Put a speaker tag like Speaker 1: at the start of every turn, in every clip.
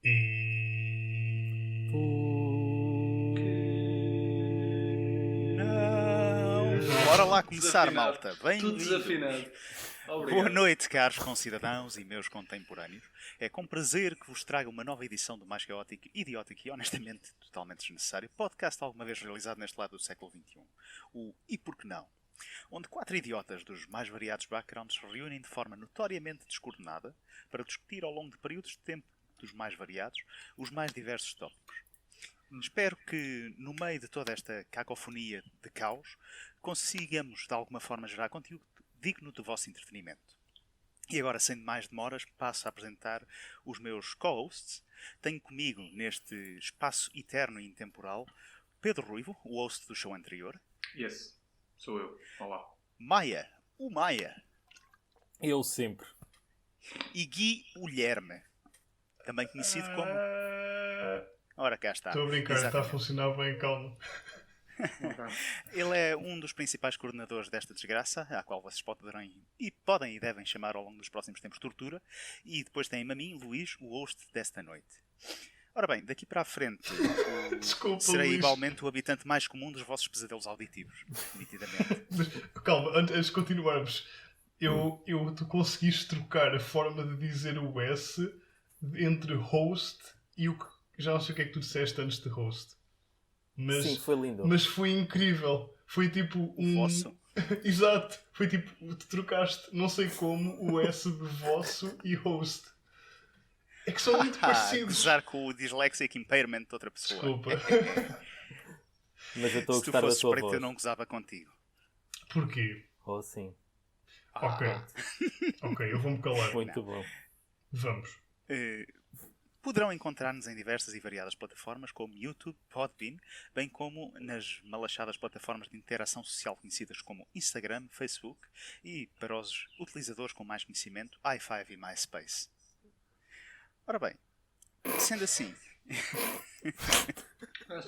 Speaker 1: Não. Bora lá começar, malta.
Speaker 2: Tudo desafinado. Obrigado.
Speaker 1: Boa noite, caros concidadãos e meus contemporâneos. É com prazer que vos trago uma nova edição do mais caótico, idiótico e honestamente totalmente desnecessário podcast alguma vez realizado neste lado do século XXI. O E Por Que Não? Onde 4 idiotas dos mais variados backgrounds se reúnem de forma notoriamente descoordenada para discutir ao longo de períodos de tempo dos mais variados os mais diversos tópicos. Espero que, no meio de toda esta cacofonia de caos, consigamos de alguma forma gerar conteúdo digno do vosso entretenimento. E agora, sem mais demoras, passo a apresentar os meus co-hosts. Tenho comigo, neste espaço eterno e intemporal, Pedro Ruivo, o host do show anterior.
Speaker 2: Yes, sou eu. Olá.
Speaker 1: Maia, o Maia.
Speaker 3: Eu sempre.
Speaker 1: E Gui Ulherme, também conhecido como... Ora, cá está.
Speaker 4: Estou a brincar,
Speaker 1: Exatamente.
Speaker 4: está a funcionar bem, calma.
Speaker 1: Ele é um dos principais coordenadores desta desgraça, à qual vocês podem e devem chamar ao longo dos próximos tempos tortura. E depois tem-me a mim, Luís, o host desta noite. Ora bem, daqui para a frente
Speaker 4: Desculpa,
Speaker 1: serei
Speaker 4: Luís.
Speaker 1: igualmente o habitante mais comum dos vossos pesadelos auditivos, nitidamente.
Speaker 4: Mas, calma, antes de continuarmos, tu conseguiste trocar a forma de dizer o S entre host e o que... Já não sei o que é que tu disseste antes de host. Mas,
Speaker 3: Sim, foi lindo.
Speaker 4: Mas foi incrível. Foi tipo um...
Speaker 1: Vosso?
Speaker 4: Exato. Foi tipo, tu trocaste, não sei como, o S de vosso e host. É que são muito parecidos.
Speaker 1: Gozar com o dyslexic impairment de outra pessoa.
Speaker 4: Desculpa.
Speaker 3: Mas eu estou a
Speaker 1: Se tu
Speaker 3: gostar da
Speaker 1: fosses
Speaker 3: tua
Speaker 1: preto,
Speaker 3: voz.
Speaker 1: eu não gozava contigo.
Speaker 4: Porquê?
Speaker 3: Oh, sim.
Speaker 4: Ok. Ok, eu vou-me calar.
Speaker 3: Muito bom.
Speaker 4: Vamos.
Speaker 1: Poderão encontrar-nos em diversas e variadas plataformas como YouTube, Podbean, bem como nas malachadas plataformas de interação social conhecidas como Instagram, Facebook e, para os utilizadores com mais conhecimento, i5 e MySpace. Ora bem, sendo assim...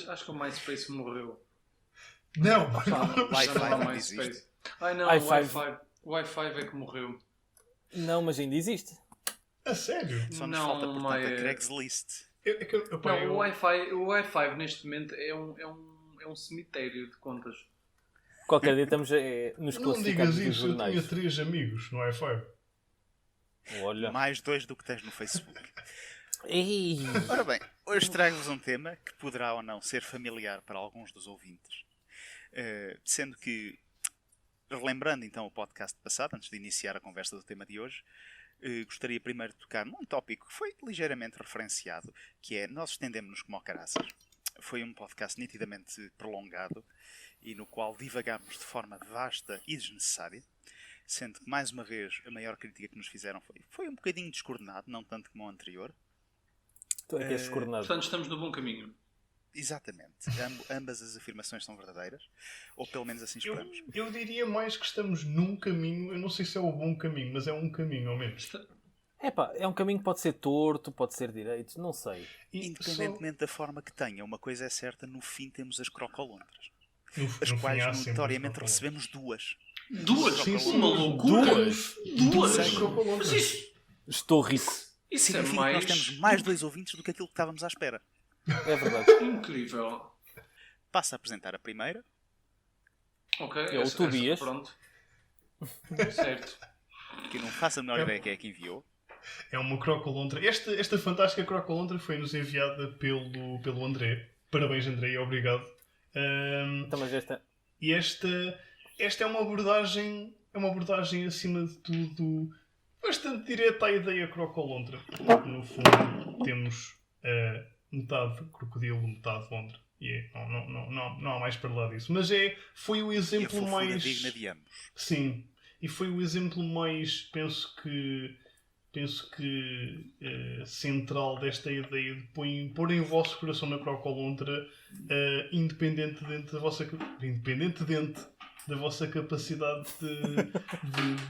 Speaker 2: Acho que o MySpace morreu.
Speaker 4: Não!
Speaker 1: Wi-Fi
Speaker 2: Já não há
Speaker 1: não
Speaker 2: MySpace.
Speaker 1: existe.
Speaker 2: Ai não,
Speaker 3: i5.
Speaker 2: o Wi-Fi é que morreu.
Speaker 3: Não, mas ainda existe.
Speaker 4: A sério?
Speaker 1: Só nos
Speaker 2: Não,
Speaker 1: falta, portanto,
Speaker 2: mas-
Speaker 1: a Craigslist.
Speaker 2: Não, o Wi-Fi neste momento é um cemitério de contas.
Speaker 3: Qualquer dia estamos nos
Speaker 4: Não
Speaker 3: classificados
Speaker 4: digas
Speaker 3: dos
Speaker 4: isso, eu tinha
Speaker 3: jornais.
Speaker 4: 3 amigos no Wi-Fi.
Speaker 3: Olha.
Speaker 1: Mais 2 do que tens no Facebook.
Speaker 3: Ei.
Speaker 1: Ora bem, hoje trago-vos um tema que poderá ou não ser familiar para alguns dos ouvintes. Sendo que, relembrando então o podcast passado, antes de iniciar a conversa do tema de hoje, gostaria primeiro de tocar num tópico que foi ligeiramente referenciado, que é Nós Estendemos-nos como ao Caraças. Foi um podcast nitidamente prolongado e no qual divagámos de forma vasta e desnecessária, sendo que, mais uma vez, a maior crítica que nos fizeram foi um bocadinho descoordenado, não tanto como o anterior.
Speaker 3: Tu é que és descoordenado.
Speaker 2: Portanto, estamos no bom caminho.
Speaker 1: Exatamente. Ambas as afirmações são verdadeiras, ou pelo menos assim esperamos.
Speaker 4: Eu diria mais que estamos num caminho, eu não sei se é o bom caminho, mas é um caminho ao menos.
Speaker 3: Epá, é um caminho que pode ser torto, pode ser direito, não sei.
Speaker 4: E
Speaker 1: Independentemente da forma que tenha, uma coisa é certa, no fim temos as crocolontras,
Speaker 4: só, no
Speaker 1: as
Speaker 4: fim
Speaker 1: quais
Speaker 4: há sempre
Speaker 1: notoriamente
Speaker 4: crocolontras.
Speaker 1: recebemos duas.
Speaker 2: Duas?
Speaker 4: Sim, sim.
Speaker 2: Uma loucura! Duas?
Speaker 4: crocolontras.
Speaker 2: Mas isso
Speaker 3: Estou rico.
Speaker 2: é
Speaker 1: Significa que nós temos mais 2 ouvintes do que aquilo que estávamos à espera.
Speaker 3: É verdade.
Speaker 2: incrível.
Speaker 1: Passo a apresentar a primeira.
Speaker 2: Ok,
Speaker 3: É o Tobias.
Speaker 2: Pronto. Certo.
Speaker 1: Que eu não faço a menor ideia quem é que enviou.
Speaker 4: É uma crocolontra. Esta fantástica crocolontra foi-nos enviada pelo André. Parabéns, André, e obrigado.
Speaker 3: Então, mas esta...
Speaker 4: E esta é uma abordagem acima de tudo bastante direta à ideia crocolontra. No fundo, temos metade crocodilo, metade lontra. E não há mais para lá disso. Mas foi o
Speaker 1: E a
Speaker 4: exemplo
Speaker 1: fofura
Speaker 4: mais...
Speaker 1: digna de ambos.
Speaker 4: Sim. E foi o exemplo mais, penso que central desta ideia de pôr em vosso coração na crocolontra, independente da vossa capacidade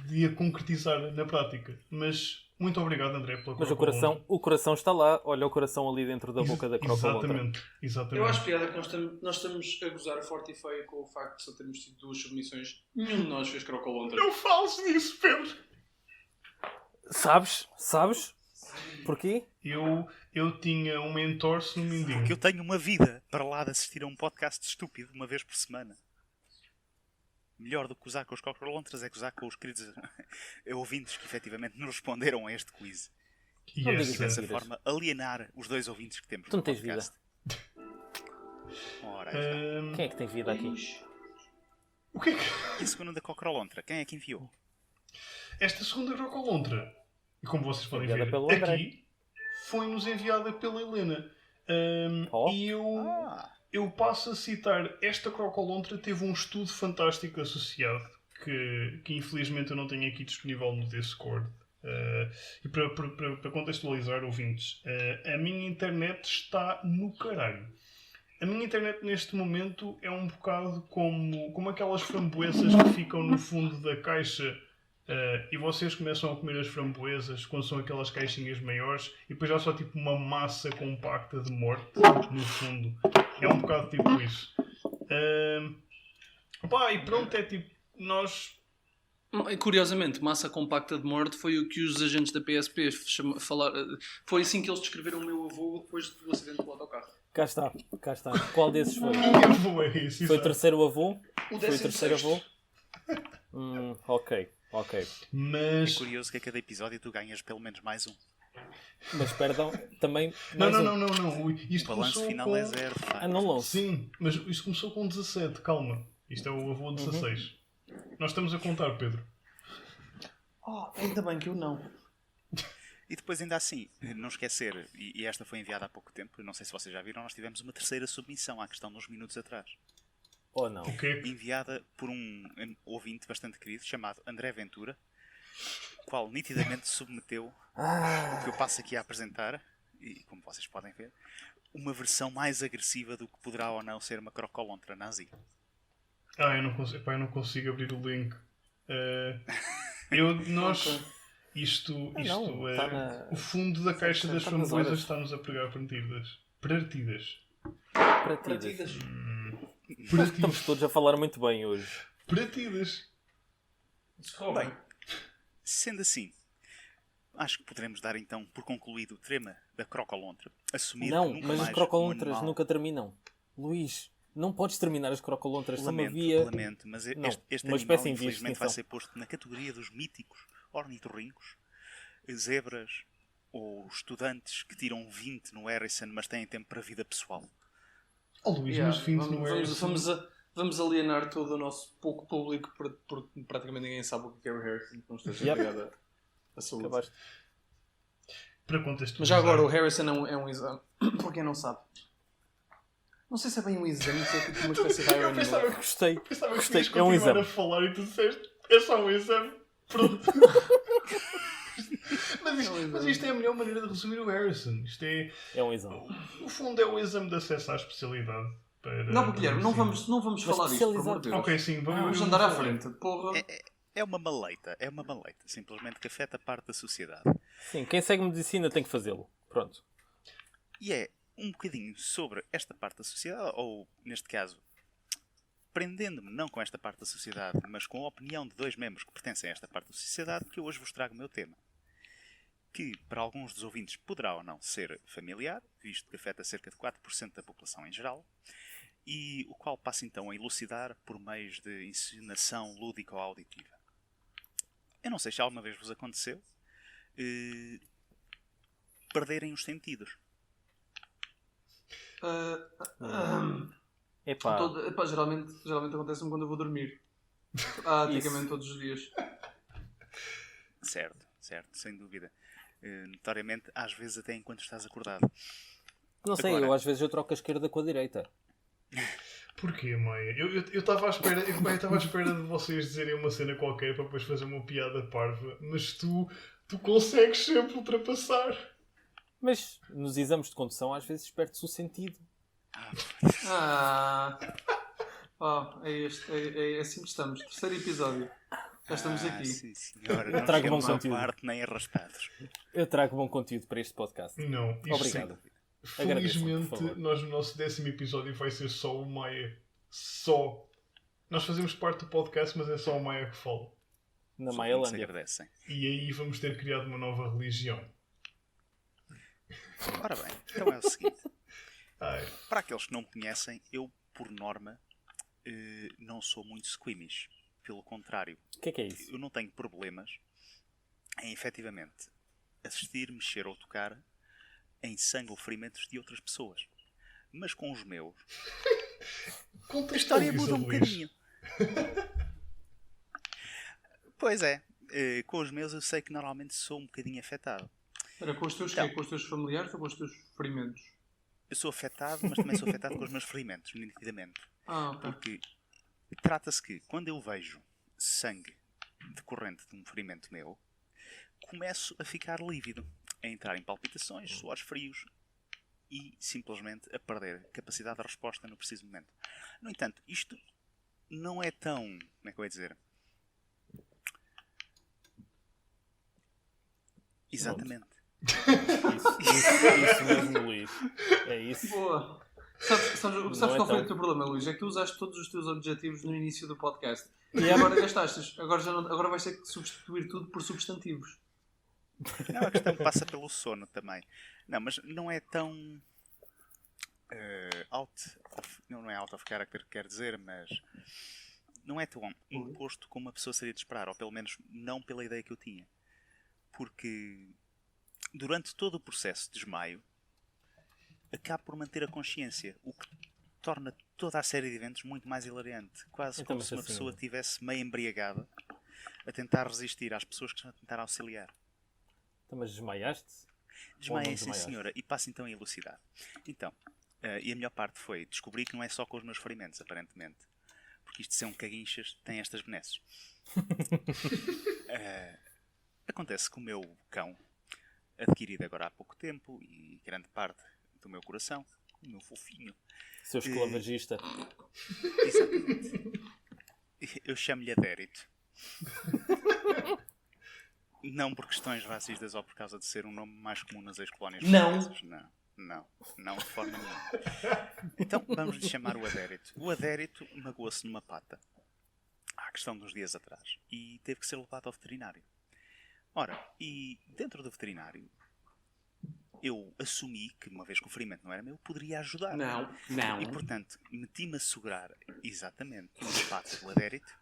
Speaker 4: de a concretizar na prática. Mas muito obrigado, André, pela
Speaker 3: Mas
Speaker 4: crocolontra.
Speaker 3: o coração está lá. Olha o coração ali dentro da boca da crocodilontra.
Speaker 4: Exatamente.
Speaker 2: Eu acho piada que nós estamos a gozar forte e feio com o facto de só termos tido 2 submissões. Nenhum de nós fez crocolontras.
Speaker 4: Não fales nisso, Pedro!
Speaker 3: Sabes? Porquê?
Speaker 4: Eu tinha um entorse no mindinho.
Speaker 1: Porque eu tenho uma vida para lá de assistir a um podcast estúpido uma vez por semana. Melhor do que usar com os cocolontras é que usar com os queridos ouvintes que efetivamente nos responderam a este quiz.
Speaker 4: E
Speaker 3: Não digas
Speaker 1: E dessa
Speaker 3: Mentiras.
Speaker 1: forma alienar os 2 ouvintes que temos
Speaker 3: Tu não
Speaker 1: no
Speaker 3: tens
Speaker 1: podcast. Ora, aí está.
Speaker 3: Quem é que tem vida aqui?
Speaker 4: O que é que...
Speaker 1: E a segunda da cocrolontra, quem é que enviou?
Speaker 4: Esta segunda crocolontra, como vocês podem
Speaker 3: Enviada
Speaker 4: ver
Speaker 3: pelo André.
Speaker 4: aqui, foi-nos enviada pela Helena.
Speaker 3: Oh.
Speaker 4: E
Speaker 1: Ah,
Speaker 4: eu passo a citar, esta crocolontra teve um estudo fantástico associado, que infelizmente eu não tenho aqui disponível no Discord. E para contextualizar, ouvintes, a minha internet está no caralho. A minha internet neste momento é um bocado como aquelas framboesas que ficam no fundo da caixa e vocês começam a comer as framboesas quando são aquelas caixinhas maiores e depois há só tipo uma massa compacta de morte no fundo. É um bocado tipo isso. E pronto, é tipo, nós...
Speaker 2: Curiosamente, massa compacta de morte foi o que os agentes da PSP falaram. Foi assim que eles descreveram o meu avô depois do acidente do autocarro.
Speaker 3: Cá está. Qual desses foi?
Speaker 4: Eu vou a isso.
Speaker 3: Foi o
Speaker 4: exato.
Speaker 3: terceiro avô?
Speaker 2: O
Speaker 3: Foi o
Speaker 2: 16º.
Speaker 3: terceiro avô? Ok.
Speaker 1: é
Speaker 4: Mas...
Speaker 1: curioso que a cada episódio tu ganhas pelo menos mais um.
Speaker 3: Mas perdão, também.
Speaker 4: Não,
Speaker 3: mais
Speaker 4: não,
Speaker 3: um.
Speaker 4: não, não, não.
Speaker 1: O
Speaker 4: Isto
Speaker 1: balanço
Speaker 4: começou
Speaker 1: final
Speaker 4: com...
Speaker 1: é 0, de facto.
Speaker 3: Ah, não longe.
Speaker 4: Sim, mas isto começou com 17, calma. Isto é o avô 16. Nós estamos a contar, Pedro.
Speaker 2: Oh, ainda bem que eu não.
Speaker 1: E depois ainda assim, não esquecer, e esta foi enviada há pouco tempo, não sei se vocês já viram, nós tivemos uma terceira submissão à questão de uns minutos atrás.
Speaker 3: Ou não?
Speaker 4: O quê?
Speaker 1: Enviada por um ouvinte bastante querido, chamado André Ventura, o qual nitidamente submeteu o que eu passo aqui a apresentar, e como vocês podem ver, uma versão mais agressiva do que poderá ou não ser uma crocolontra nazi.
Speaker 4: Eu não consigo abrir o link. Nós...
Speaker 2: Ok.
Speaker 4: Isto
Speaker 3: não,
Speaker 4: é...
Speaker 3: tá na-
Speaker 4: O fundo da caixa das
Speaker 3: tá nas
Speaker 4: framboesas
Speaker 3: horas.
Speaker 4: está-nos a pregar partidas.
Speaker 3: Partidas.
Speaker 4: Partidas.
Speaker 3: Estamos todos a falar muito bem hoje.
Speaker 4: Partidas.
Speaker 1: Bem, sendo assim, acho que poderemos dar então por concluído o tema da crocolontra. Assumir
Speaker 3: Não,
Speaker 1: que nunca
Speaker 3: mas
Speaker 1: mais
Speaker 3: as crocolontras
Speaker 1: um animal...
Speaker 3: nunca terminam. Luís, não podes terminar as crocolontras. São uma
Speaker 1: Lamento,
Speaker 3: via.
Speaker 1: lamento, mas
Speaker 3: Não,
Speaker 1: este
Speaker 3: uma
Speaker 1: animal
Speaker 3: espécie em vias de
Speaker 1: infelizmente vai
Speaker 3: extinção.
Speaker 1: ser posto na categoria dos míticos ornitorrincos, zebras ou estudantes que tiram 20 no Harrison mas têm tempo para a vida pessoal.
Speaker 4: Oh, Luís,
Speaker 2: Yeah,
Speaker 4: mas fins não é...
Speaker 2: vamos alienar todo o nosso pouco público porque praticamente ninguém sabe o que é o Harrison. Não esteja
Speaker 3: Yep.
Speaker 2: ligado à saúde.
Speaker 3: Acabaste.
Speaker 4: Para contextualizar...
Speaker 2: Mas já agora o Harrison é um exame. Para quem não sabe. Não sei se é bem um exame, se é tipo uma espécie de
Speaker 4: Eu
Speaker 2: Iron
Speaker 4: pensava
Speaker 2: Man.
Speaker 4: que
Speaker 3: Gostei.
Speaker 4: Gostei,
Speaker 3: É um exame.
Speaker 4: a falar e tu disseste é só um exame. Pronto. mas isto é a melhor maneira de resumir o Harrison. Isto é...
Speaker 3: É um exame.
Speaker 4: No fundo é o exame de acesso à especialidade.
Speaker 2: Não, Guilherme, não vamos falar disto, por
Speaker 3: especializado.
Speaker 2: amor de Deus.
Speaker 4: Ok, sim.
Speaker 2: Vamos andar à frente. Porra.
Speaker 1: É uma maleita, simplesmente que afeta parte da sociedade.
Speaker 3: Sim, quem segue medicina tem que fazê-lo. Pronto.
Speaker 1: E é um bocadinho sobre esta parte da sociedade, ou neste caso, prendendo-me não com esta parte da sociedade, mas com a opinião de 2 membros que pertencem a esta parte da sociedade, que eu hoje vos trago o meu tema. Que para alguns dos ouvintes poderá ou não ser familiar, visto que afeta cerca de 4% da população em geral, e o qual passo então a elucidar por meios de encenação lúdica ou auditiva. Eu não sei se alguma vez vos aconteceu perderem os sentidos.
Speaker 3: Epá.
Speaker 2: Geralmente acontece-me quando eu vou dormir. Praticamente todos os dias.
Speaker 1: Certo, sem dúvida. Notoriamente, às vezes até enquanto estás acordado.
Speaker 3: Não sei,
Speaker 1: Agora-
Speaker 3: eu às vezes eu troco a esquerda com a direita.
Speaker 4: Porquê, Maia? Eu estava à espera, estava à espera de vocês dizerem uma cena qualquer para depois fazer uma piada parva, mas tu consegues sempre ultrapassar.
Speaker 3: Mas nos exames de condução às vezes perde-se o sentido.
Speaker 2: É assim que estamos. Terceiro episódio. Já estamos aqui.
Speaker 1: Sim, senhora.
Speaker 3: Eu
Speaker 1: Não
Speaker 3: trago bom
Speaker 1: chegamos à
Speaker 3: conteúdo.
Speaker 1: parte nem arrastados.
Speaker 3: Eu trago bom conteúdo para este podcast.
Speaker 4: Não, isto
Speaker 3: Obrigado. Agradeço,
Speaker 4: felizmente,
Speaker 3: por favor.
Speaker 4: nós no nosso 10º episódio vai ser só o Maia. Só. Nós fazemos parte do podcast, mas é só o Maia que fala.
Speaker 3: Na
Speaker 1: Os ouvintes
Speaker 3: Maialândia.
Speaker 1: agradecem.
Speaker 4: E aí vamos ter criado uma nova religião.
Speaker 1: Ora bem, então é o seguinte.
Speaker 4: Ai,
Speaker 1: Para aqueles que não me conhecem, eu, por norma, não sou muito squeamish. Pelo contrário,
Speaker 3: O que é isso?
Speaker 1: eu não tenho problemas em, efetivamente, assistir, mexer ou tocar em sangue ou ferimentos de outras pessoas. Mas com os meus, a história muda um bocadinho. Pois é, com os meus eu sei que normalmente sou um bocadinho afetado.
Speaker 2: Era com os teus
Speaker 1: Então.
Speaker 2: quê? Com os teus familiares ou com os teus ferimentos?
Speaker 1: Eu sou afetado, mas também sou afetado com os meus ferimentos, nitidamente.
Speaker 2: Ok.
Speaker 1: Porque trata-se que, quando eu vejo sangue decorrente de um ferimento meu, começo a ficar lívido, a entrar em palpitações, suores frios e simplesmente a perder capacidade de resposta no preciso momento. No entanto, isto não é tão... Como é que eu ia dizer? Exatamente.
Speaker 3: Isso mesmo, Luís. É isso.
Speaker 2: Boa. Sabes
Speaker 3: Não é
Speaker 2: qual foi
Speaker 3: tão-
Speaker 2: o teu problema, Luís? É que tu usaste todos os teus objetivos no início do podcast. E
Speaker 3: Yeah.
Speaker 2: agora gastaste. Agora vais ter que substituir tudo por substantivos.
Speaker 1: Não, a questão passa pelo sono também. Não, mas não é tão... não é out of character que quer dizer, mas... Não é tão imposto como a pessoa seria de esperar. Ou pelo menos não pela ideia que eu tinha. Porque... Durante todo o processo de desmaio, acabo por manter a consciência, o que torna toda a série de eventos muito mais hilariante. Quase
Speaker 3: Então,
Speaker 1: como
Speaker 3: mas
Speaker 1: se uma
Speaker 3: assim-
Speaker 1: pessoa estivesse meio embriagada a tentar resistir às pessoas que estão a tentar auxiliar.
Speaker 3: Então, mas desmaiaste?
Speaker 1: Desmaiei,
Speaker 3: Ou não
Speaker 1: sim
Speaker 3: desmaiaste?
Speaker 1: senhora, e passo então a elucidar. Então, e a melhor parte foi descobrir que não é só com os meus ferimentos, aparentemente. Porque isto de ser um caguinchas tem estas benesses. Acontece que o meu cão, adquirido agora há pouco tempo, e grande parte do meu coração, o meu fofinho.
Speaker 3: Seu esclavagista.
Speaker 1: Exatamente. Eu chamo-lhe Adérito. Não por questões racistas ou por causa de ser um nome mais comum nas ex-colónias
Speaker 2: Não.
Speaker 1: portuguesas. Não, de forma nenhuma. Então vamos lhe chamar o Adérito. O Adérito magoou-se numa pata há questão de uns dias atrás e teve que ser levado ao veterinário. Ora, e dentro do veterinário eu assumi que, uma vez que o ferimento não era meu, poderia ajudar.
Speaker 2: Não.
Speaker 1: E portanto, meti-me a segurar exatamente no pato do Adérito.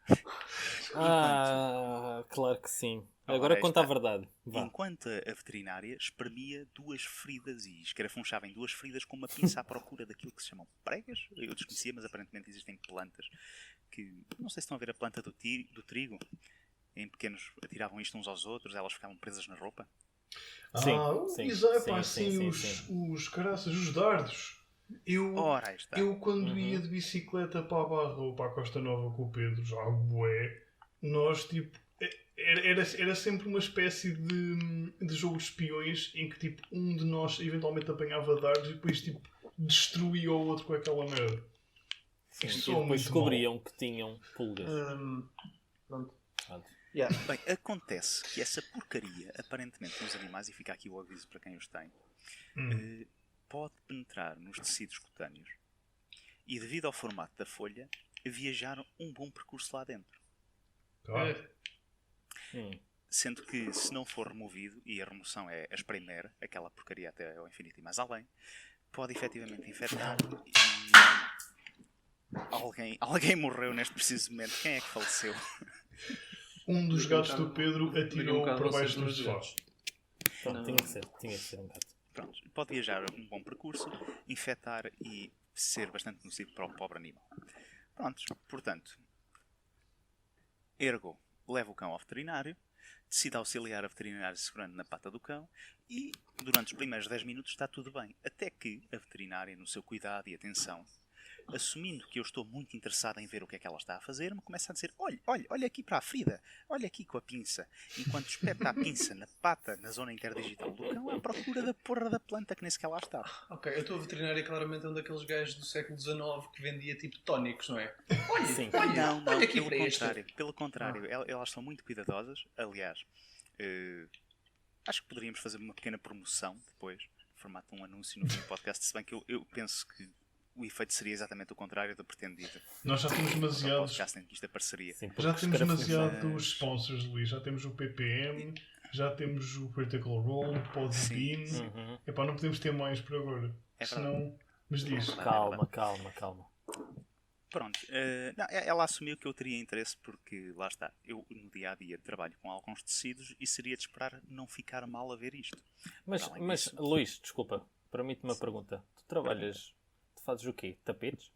Speaker 3: Claro que sim.
Speaker 1: Ora,
Speaker 3: Agora
Speaker 1: aí
Speaker 3: conta a
Speaker 1: está.
Speaker 3: verdade. Vá.
Speaker 1: Enquanto a veterinária espremia duas feridas e escarafunchava em duas feridas com uma pinça à procura daquilo que se chamam pregas. Eu desconhecia, mas aparentemente existem plantas que... Não sei se estão a ver a planta do trigo. Em pequenos atiravam isto uns aos outros, elas ficavam presas na roupa.
Speaker 3: Sim,
Speaker 4: exato,
Speaker 3: sim,
Speaker 4: os caraças, os dardos.
Speaker 1: Ora, aí está.
Speaker 4: Eu quando ia de bicicleta para a Barra ou para a Costa Nova com o Pedro, já bué, nós tipo... Era sempre uma espécie de jogo de espiões em que tipo um de nós eventualmente apanhava dardos e depois tipo destruía o outro com aquela merda.
Speaker 3: Sim,
Speaker 4: Isto
Speaker 3: e
Speaker 4: soa
Speaker 3: depois
Speaker 4: muito
Speaker 3: descobriam que tinham pulgas.
Speaker 2: Pronto.
Speaker 3: Pronto.
Speaker 2: Yeah.
Speaker 1: Bem, acontece que essa porcaria, aparentemente nos animais, e fica aqui o aviso para quem os tem, pode penetrar nos tecidos cutâneos e, devido ao formato da folha, viajar um bom percurso lá dentro.
Speaker 4: Claro.
Speaker 1: Sendo que, se não for removido, e a remoção é a espremer, aquela porcaria até ao infinito e mais além, pode efetivamente infectar e alguém morreu neste preciso momento. Quem é que faleceu?
Speaker 4: Um dos gatos do Pedro atirou
Speaker 2: bocado
Speaker 4: para
Speaker 2: vocês
Speaker 4: baixo do
Speaker 2: nos
Speaker 4: sofá.
Speaker 2: gatos.
Speaker 3: Pronto,
Speaker 2: Não.
Speaker 3: tinha que ser um gato.
Speaker 1: Pronto, pode viajar um bom percurso, infectar e ser bastante nocivo para o pobre animal. Prontos, portanto, ergo, leva o cão ao veterinário, decide auxiliar a veterinária segurando na pata do cão e, durante os primeiros 10 minutos, está tudo bem. Até que a veterinária, no seu cuidado e atenção, assumindo que eu estou muito interessado em ver o que é que ela está a fazer, me começa a dizer: olha aqui para a ferida, olha aqui com a pinça. Enquanto espeta a pinça na pata, na zona interdigital do cão, à procura da porra da planta que nem sequer lá está.
Speaker 2: Ok, a tua veterinária claramente é um daqueles gajos do século XIX que vendia tipo tónicos, não é? Olha,
Speaker 3: Sim.
Speaker 2: olha,
Speaker 1: Não,
Speaker 2: olha aqui
Speaker 1: pelo
Speaker 2: para este.
Speaker 1: contrário. Pelo contrário, elas são muito cuidadosas. Aliás, acho que poderíamos fazer uma pequena promoção depois, no formato de um anúncio no fim do podcast, se bem que eu penso que o efeito seria exatamente o contrário do pretendido.
Speaker 4: Nós já temos demasiados.
Speaker 1: podcast em que isto apareceria.
Speaker 3: Sim, porque
Speaker 4: Já temos
Speaker 3: escarafunchar-
Speaker 4: demasiados sponsors, Luís. Já temos o PPM, já temos o Critical Role, o Podbean.
Speaker 3: Uhum.
Speaker 4: Epá, não podemos ter mais por agora.
Speaker 1: É
Speaker 4: Senão... Mas diz.
Speaker 3: Calma.
Speaker 1: Pronto, não, ela assumiu que eu teria interesse porque, lá está, eu no dia-a-dia trabalho com alguns tecidos e seria de esperar não ficar mal a ver isto.
Speaker 3: Mas
Speaker 1: disso,
Speaker 3: Luís, desculpa, permite-me uma pergunta. Tu trabalhas, tu fazes o quê? Tapetes?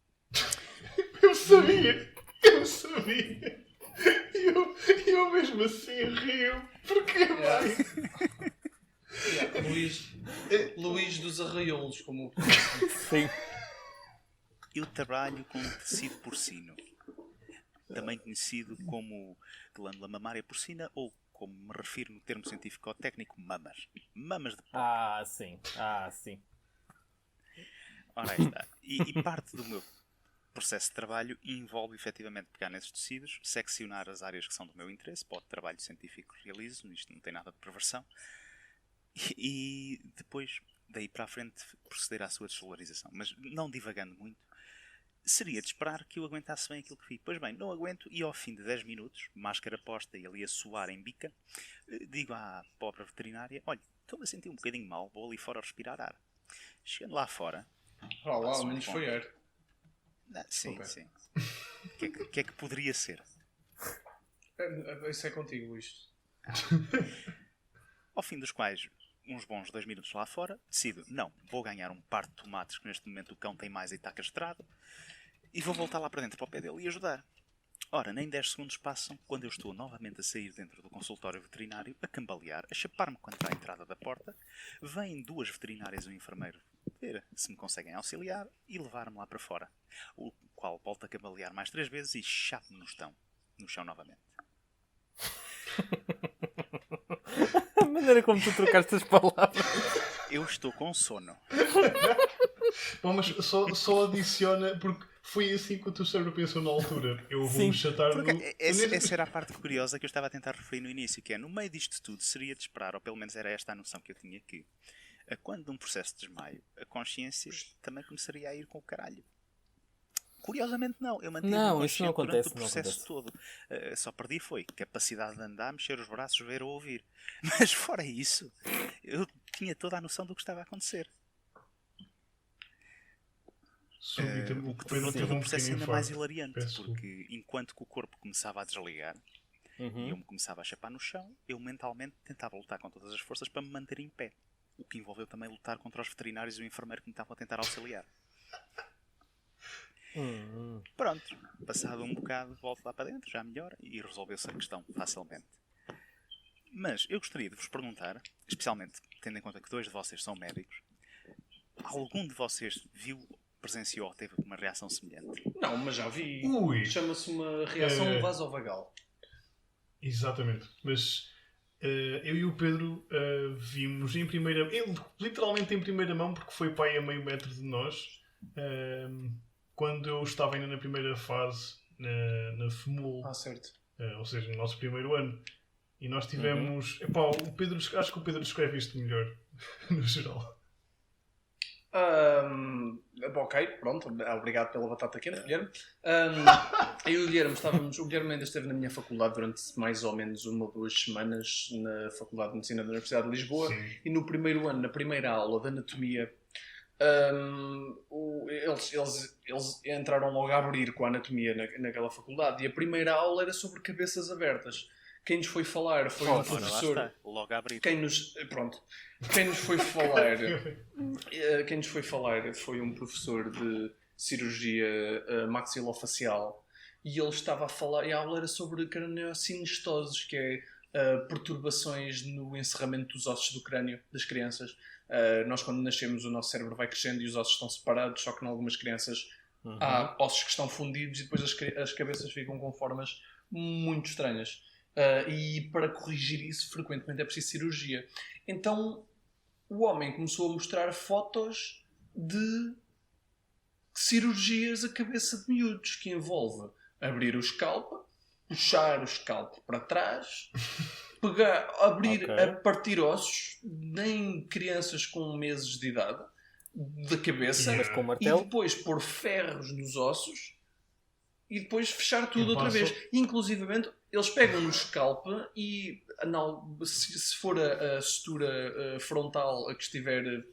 Speaker 4: Eu sabia! E eu mesmo assim rio. Porquê, mãe?
Speaker 2: Luís dos Arraiolos, como o
Speaker 3: Sim.
Speaker 1: eu trabalho com tecido porcino, também conhecido como glândula mamária porcina ou, como me refiro no termo científico ou técnico, mamas. Mamas de porco.
Speaker 3: Sim.
Speaker 1: Ora, aí está. E parte do meu processo de trabalho envolve efetivamente pegar nesses tecidos, seccionar as áreas que são do meu interesse, para o trabalho científico que realizo, isto não tem nada de perversão, e depois, daí para a frente, proceder à sua dessolarização. Mas não divagando muito, seria de esperar que eu aguentasse bem aquilo que vi. Pois bem, não aguento e ao fim de 10 minutos, máscara posta e ali a suar em bica, digo à pobre veterinária, olha, estou-me a sentir um bocadinho mal, vou ali fora respirar ar. Chegando lá fora...
Speaker 2: lá, ao menos foi ar.
Speaker 1: Sim,
Speaker 2: Ok.
Speaker 1: sim. O que é que poderia ser?
Speaker 2: Isso é contigo, Luís.
Speaker 1: Ao fim dos quais, uns bons 2 minutos lá fora, decido, não, vou ganhar um par de tomates que neste momento o cão tem mais e está castrado, e vou voltar lá para dentro para o pé dele e ajudar. Ora, nem 10 segundos passam quando eu estou novamente a sair dentro do consultório veterinário, a cambalear, a chapar-me contra a entrada da porta, vêm 2 veterinárias e um enfermeiro ver se me conseguem auxiliar e levar-me lá para fora, o qual volta a cambalear mais 3 vezes e chapo-me no chão novamente.
Speaker 3: A maneira como tu trocaste as palavras.
Speaker 1: Eu estou com sono.
Speaker 4: Bom, mas só adiciona, porque foi assim que o teu cérebro pensou na altura. Eu vou-me chatar
Speaker 1: Porque
Speaker 4: no...
Speaker 1: essa era a parte curiosa que eu estava a tentar referir no início, que é, no meio disto tudo, seria de esperar, ou pelo menos era esta a noção que eu tinha, que quando num processo de desmaio, a consciência também começaria a ir com o caralho. Curiosamente não, eu mantive-me
Speaker 3: Não, isso não
Speaker 1: consciente durante
Speaker 3: acontece,
Speaker 1: o
Speaker 3: não
Speaker 1: processo
Speaker 3: acontece.
Speaker 1: todo. Só perdi foi capacidade de andar, mexer os braços, ver ou ouvir. Mas fora isso, eu tinha toda a noção do que estava a acontecer. O que tornou todo o processo ainda mais hilariante, porque enquanto que o corpo começava a desligar e eu me começava a chapar no chão, eu mentalmente tentava lutar com todas as forças para me manter em pé. O que envolveu também lutar contra os veterinários e o enfermeiro que me estavam a tentar auxiliar. Pronto, passado um bocado, volto lá para dentro, já melhor, e resolveu-se a questão facilmente. Mas eu gostaria de vos perguntar, especialmente tendo em conta que 2 de vocês são médicos, algum de vocês viu, presenciou ou teve uma reação semelhante?
Speaker 2: Não, mas já vi.
Speaker 4: Ui.
Speaker 2: Chama-se uma reação vasovagal.
Speaker 4: Exatamente. Mas eu e o Pedro vimos em primeira... Ele literalmente em primeira mão, porque foi pai a meio metro de nós, quando eu estava ainda na primeira fase, na FMUL.
Speaker 2: Certo.
Speaker 4: Ou seja, no nosso primeiro ano. E nós tivemos... Epá, acho que o Pedro descreve isto melhor, no geral.
Speaker 2: Ok, pronto. Obrigado pela batata quente, Guilherme. Eu e o Guilherme o Guilherme ainda esteve na minha faculdade durante mais ou menos 1 ou 2 semanas na Faculdade de Medicina da Universidade de Lisboa.
Speaker 4: Sim.
Speaker 2: E no primeiro ano, na primeira aula de anatomia, eles entraram logo a abrir com a anatomia naquela faculdade. E a primeira aula era sobre cabeças abertas. Quem nos foi falar foi um professor.
Speaker 1: Lá está, logo a abrir.
Speaker 2: Quem nos foi falar foi um professor de cirurgia maxilofacial e ele estava a falar, e a aula era sobre craniosinestoses, que é perturbações no encerramento dos ossos do crânio das crianças. Nós, quando nascemos, o nosso cérebro vai crescendo e os ossos estão separados, só que em algumas crianças há ossos que estão fundidos e depois as cabeças ficam com formas muito estranhas. E para corrigir isso, frequentemente é preciso cirurgia. Então, o homem começou a mostrar fotos de cirurgias a cabeça de miúdos, que envolve abrir o scalp, puxar o scalp para trás, a partir ossos em crianças com meses de idade, da cabeça,
Speaker 3: Mas com
Speaker 2: e
Speaker 3: martelo?
Speaker 2: depois pôr ferros nos ossos, e depois fechar tudo outra vez. Inclusivamente, eles pegam no scalp e se for a sutura frontal a que estiver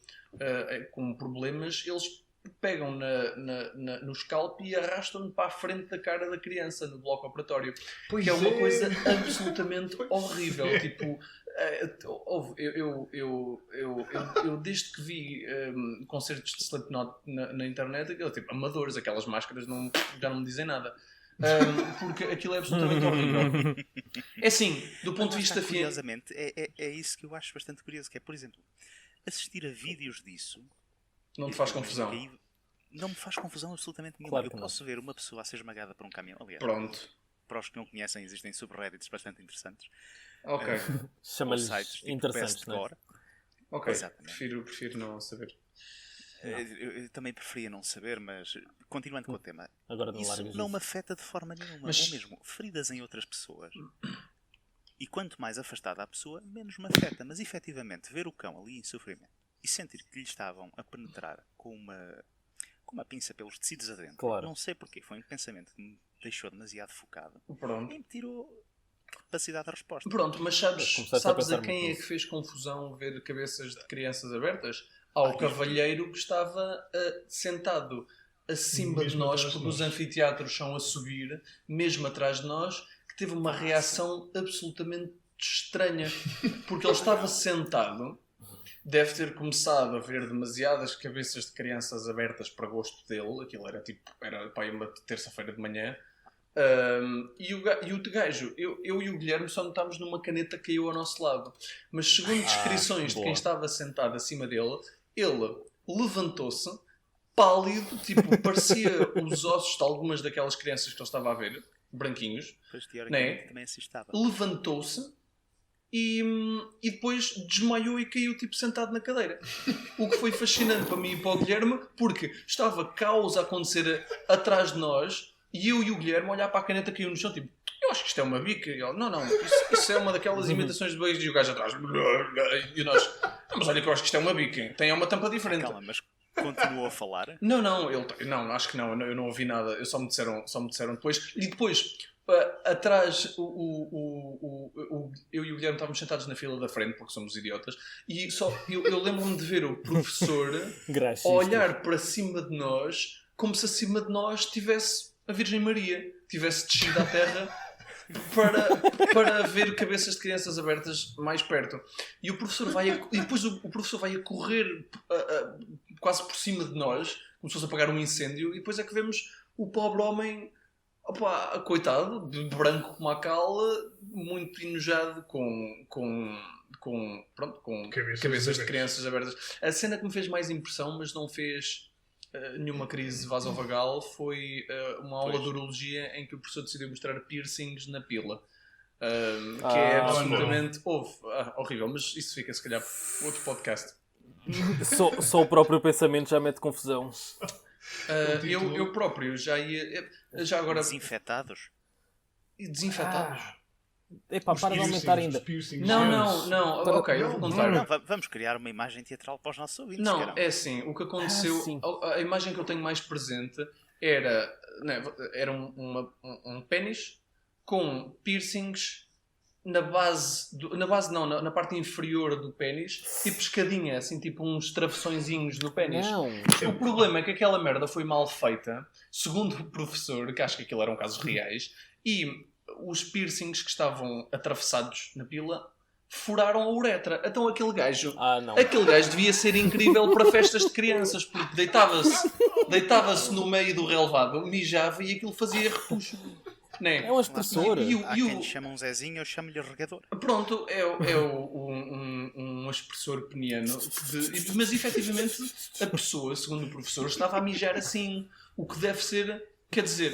Speaker 2: com problemas, eles pegam no scalp e arrastam-no para a frente da cara da criança no bloco operatório.
Speaker 4: Pois
Speaker 2: que é uma
Speaker 4: é.
Speaker 2: coisa absolutamente horrível. Tipo, eu desde que vi concertos de Slipknot na internet, tipo, amadores, aquelas máscaras já não me dizem nada. Porque aquilo é absolutamente horrível. É assim, do ponto de vista
Speaker 1: curiosamente, é isso que eu acho bastante curioso, que é, por exemplo, assistir a vídeos disso
Speaker 2: não te faz confusão.
Speaker 1: Não me faz confusão absolutamente nenhuma.
Speaker 3: Claro
Speaker 1: Eu
Speaker 3: que não.
Speaker 1: posso ver uma pessoa a ser esmagada por um caminhão. Aliás,
Speaker 2: Pronto.
Speaker 1: para os que não conhecem, existem subreddits bastante interessantes.
Speaker 2: Ok.
Speaker 1: Ou
Speaker 3: Chama-lhes
Speaker 1: sites tipo
Speaker 3: interessantes,
Speaker 1: Best
Speaker 3: não é?
Speaker 1: Gore.
Speaker 2: Ok.
Speaker 1: Exatamente.
Speaker 2: Prefiro não saber.
Speaker 1: Eu também preferia não saber, mas continuando com o tema,
Speaker 3: Agora não
Speaker 1: isso
Speaker 3: largas
Speaker 1: não
Speaker 3: isso.
Speaker 1: me afeta de forma nenhuma.
Speaker 2: Mas-
Speaker 1: Ou mesmo feridas em outras pessoas. E quanto mais afastada a pessoa, menos me afeta. Mas efetivamente, ver o cão ali em sofrimento e sentir que lhe estavam a penetrar com uma pinça pelos tecidos adentro,
Speaker 3: Claro.
Speaker 1: não sei porquê, foi um pensamento que me deixou demasiado focado
Speaker 2: Pronto.
Speaker 1: e me tirou capacidade de resposta.
Speaker 2: Pronto, mas
Speaker 3: Começaste a
Speaker 2: sabes
Speaker 3: pensar
Speaker 2: a quem
Speaker 3: muito
Speaker 2: é
Speaker 3: nisso.
Speaker 2: que fez confusão ver cabeças de crianças abertas? Ao
Speaker 1: isto.
Speaker 2: cavalheiro que estava sentado acima de
Speaker 4: Mesmo
Speaker 2: nós,
Speaker 4: atrás de
Speaker 2: porque os
Speaker 4: nós.
Speaker 2: anfiteatros são a subir, mesmo atrás de nós, que teve uma reação absolutamente estranha. Porque ele estava sentado, deve ter começado a ver demasiadas cabeças de crianças abertas para gosto dele, aquilo era pá, uma terça-feira de manhã. E o gajo, eu e o Guilherme só notámos numa caneta que caiu ao nosso lado. Mas segundo descrições de
Speaker 3: boa.
Speaker 2: quem estava sentado acima dele, ele levantou-se, pálido, tipo, parecia os ossos de algumas daquelas crianças que ele estava a ver, branquinhos.
Speaker 1: Pois, teoricamente,
Speaker 2: Né?
Speaker 1: também assistava.
Speaker 2: Levantou-se e depois desmaiou e caiu tipo sentado na cadeira. O que foi fascinante para mim e para o Guilherme, porque estava caos a acontecer atrás de nós e eu e o Guilherme olhar para a caneta que caiu no chão, tipo, eu acho que isto é uma bica. E ele, não, isso é uma daquelas imitações de beijos e o gajo atrás. E nós, mas olha que eu acho que isto é uma bica, tem uma tampa diferente.
Speaker 1: Calma, mas continuou a falar.
Speaker 2: Não, acho que não, eu não ouvi nada, só me disseram depois. E depois, atrás, eu e o Guilherme estávamos sentados na fila da frente, porque somos idiotas, e eu lembro-me de ver o professor
Speaker 3: Graxista.
Speaker 2: a olhar para cima de nós, como se acima de nós tivesse a Virgem Maria, tivesse descido à terra para ver cabeças de crianças abertas mais perto. E o professor depois o professor vai a correr quase por cima de nós, como se fosse apagar um incêndio, e depois é que vemos o pobre homem, opa, coitado, de branco como a cala, muito enojado com cabeças de crianças abertas. A cena que me fez mais impressão, mas não fez nenhuma crise vasovagal, foi uma aula de urologia em que o professor decidiu mostrar piercings na pila. Que é absolutamente horrível, mas isso fica se calhar para outro podcast.
Speaker 3: Só o próprio pensamento já mete confusão.
Speaker 2: Eu próprio já ia. Já agora.
Speaker 1: Desinfetados?
Speaker 2: Desinfetados.
Speaker 3: Epá, para de aumentar ainda.
Speaker 2: Não. Ok, eu vou contar.
Speaker 1: Não, vamos criar uma imagem teatral para os nossos ouvintes.
Speaker 2: Não,
Speaker 1: caramba.
Speaker 2: é assim, o que aconteceu,
Speaker 3: sim.
Speaker 2: a imagem que eu tenho mais presente era um pênis com piercings na parte inferior do pênis e pescadinha, assim, tipo uns travessõezinhos no pênis.
Speaker 3: Não.
Speaker 2: O problema é que aquela merda foi mal feita, segundo o professor, que acho que aquilo eram casos reais, e os piercings que estavam atravessados na pila furaram a uretra. Então aquele gajo devia ser incrível para festas de crianças, porque deitava-se no meio do relevado, mijava e aquilo fazia repuxo. Né?
Speaker 3: É um expressor.
Speaker 1: Há quem lhe chama um Zezinho, eu chamo-lhe regador.
Speaker 2: Pronto, um expressor peniano. Mas efetivamente a pessoa, segundo o professor, estava a mijar assim. O que deve ser, quer dizer,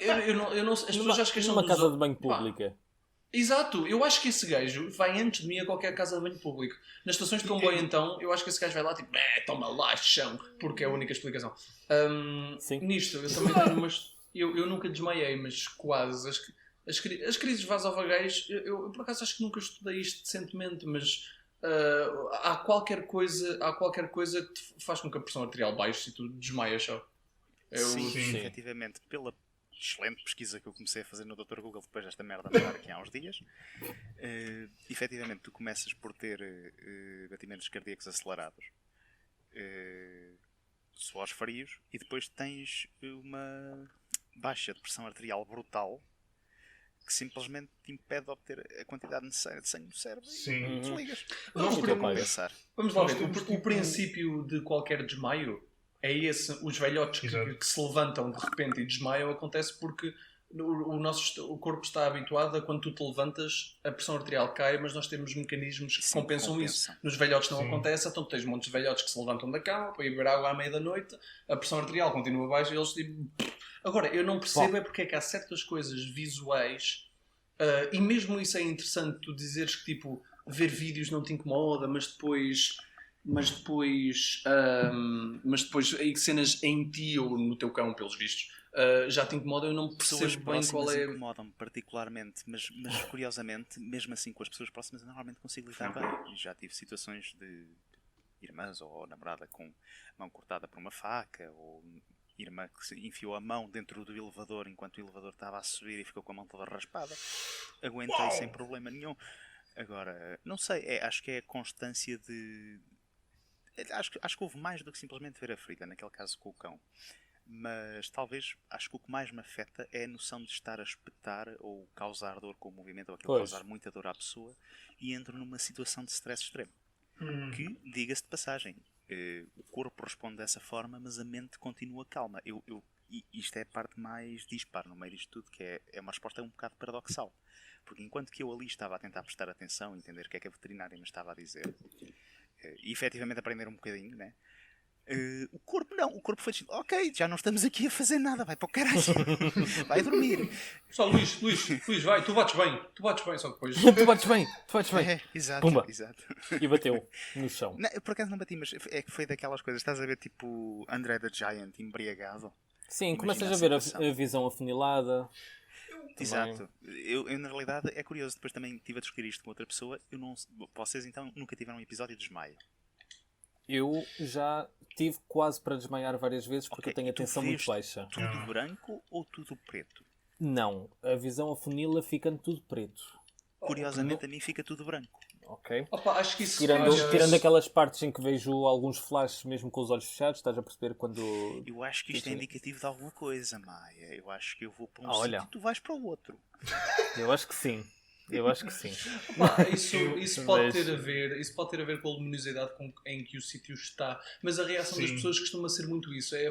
Speaker 2: eu não, as pessoas já se queixam
Speaker 3: numa
Speaker 2: dos
Speaker 3: casa
Speaker 2: outros.
Speaker 3: de banho pública.
Speaker 2: Exato, eu acho que esse gajo vai antes de mim a qualquer casa de banho público. Nas estações de comboio, então, eu acho que esse gajo vai lá tipo, toma lá, chão, porque é a única explicação.
Speaker 3: Sim.
Speaker 2: Nisto, eu também tenho umas. Eu nunca desmaiei, mas quase. As crises vasovagais, eu por acaso acho que nunca estudei isto decentemente, mas há qualquer coisa que te faz com que a pressão arterial baixe e tu desmaias só.
Speaker 1: Sim,
Speaker 3: Sim.
Speaker 1: efetivamente, pela excelente pesquisa que eu comecei a fazer no Dr. Google depois desta merda andar aqui há uns dias. Efetivamente, tu começas por ter batimentos cardíacos acelerados, suores frios, e depois tens uma baixa de pressão arterial brutal que simplesmente te impede de obter a quantidade necessária de sangue no cérebro
Speaker 4: Sim.
Speaker 1: e desligas.
Speaker 2: Nós
Speaker 3: Muito
Speaker 2: podemos
Speaker 3: bem.
Speaker 1: Pensar.
Speaker 2: Vamos lá
Speaker 4: Nós
Speaker 2: ver,
Speaker 4: temos,
Speaker 2: o
Speaker 4: tipo,
Speaker 2: princípio de qualquer desmaio é esse, os velhotes
Speaker 4: Exato.
Speaker 2: que se levantam de repente e desmaiam, acontece porque o corpo está habituado a quando tu te levantas a pressão arterial cai, mas nós temos mecanismos que
Speaker 1: Sim,
Speaker 2: compensam isso.
Speaker 1: compensam.
Speaker 2: Nos velhotes não
Speaker 4: Sim.
Speaker 2: acontece, então tu tens montes de velhotes que se levantam da cama para ir beber água à meia da noite, a pressão arterial continua baixa e eles tipo... Agora, eu não percebo é porque é que há certas coisas visuais e mesmo isso é interessante, tu dizeres que tipo, ver vídeos não te incomoda, mas depois aí cenas em ti ou no teu cão, pelos vistos, já te incomodam. Eu não
Speaker 1: Pessoas
Speaker 2: percebo bem
Speaker 1: próximas
Speaker 2: qual é.
Speaker 1: incomodam-me particularmente, mas curiosamente, mesmo assim com as pessoas próximas, eu normalmente consigo lidar bem. E já tive situações de irmãs ou namorada com mão cortada por uma faca, ou irmã que se enfiou a mão dentro do elevador enquanto o elevador estava a subir e ficou com a mão toda raspada. Aguentei sem problema nenhum. Agora, não sei, acho que é a constância de... Acho que houve mais do que simplesmente ver a ferida, naquele caso com o cão. Mas talvez, acho que o que mais me afeta é a noção de estar a espetar ou causar dor com o movimento, ou aquilo
Speaker 3: Pois.
Speaker 1: causar muita dor à pessoa, e entro numa situação de stress extremo.
Speaker 4: Hum.
Speaker 1: Que, diga-se de passagem, o corpo responde dessa forma, mas a mente continua calma. E isto é a parte mais dispar no meio disto tudo, que é uma resposta um bocado paradoxal. Porque enquanto que eu ali estava a tentar prestar atenção, entender o que é que a veterinária me estava a dizer, e efetivamente aprender um bocadinho, né? O corpo não, o corpo foi dizendo, ok, já não estamos aqui a fazer nada, vai para o caralho, vai dormir.
Speaker 2: Só Luís, vai, tu bates bem, só que depois.
Speaker 3: Tu bates bem.
Speaker 1: Exato,
Speaker 3: Pumba.
Speaker 1: exato.
Speaker 3: E bateu no chão.
Speaker 1: Não, por acaso não bati, mas é que foi daquelas coisas, estás a ver tipo André the Giant embriagado.
Speaker 3: Sim,
Speaker 1: Imagina
Speaker 3: começas
Speaker 1: a
Speaker 3: a ver a
Speaker 1: situação.
Speaker 3: visão afunilada.
Speaker 1: Exato. Eu, na realidade, é curioso, depois também estive a discutir isto com outra pessoa, vocês então nunca tiveram um episódio de desmaio.
Speaker 3: Eu já tive quase para desmaiar várias vezes porque
Speaker 1: Ok,
Speaker 3: eu tenho a
Speaker 1: tu
Speaker 3: tensão
Speaker 1: vês
Speaker 3: muito baixa.
Speaker 1: Tudo branco ou tudo preto?
Speaker 3: Não, a visão afunila ficando tudo preto.
Speaker 1: Curiosamente a mim fica tudo branco.
Speaker 3: Ok?
Speaker 2: Opa, acho que isso
Speaker 3: Tirando aquelas partes em que vejo alguns flashes mesmo com os olhos fechados, estás a perceber quando...
Speaker 1: Eu acho que isto é
Speaker 3: Sim.
Speaker 1: indicativo de alguma coisa, Maia. Eu acho que eu vou para um
Speaker 3: Olha.
Speaker 1: sítio e tu vais para o outro.
Speaker 3: Eu acho que sim.
Speaker 2: Pá, isso pode
Speaker 3: Mas-
Speaker 2: ter a ver com a luminosidade em que o sítio está, mas a reação das
Speaker 4: Sim.
Speaker 2: pessoas costuma ser muito isso, é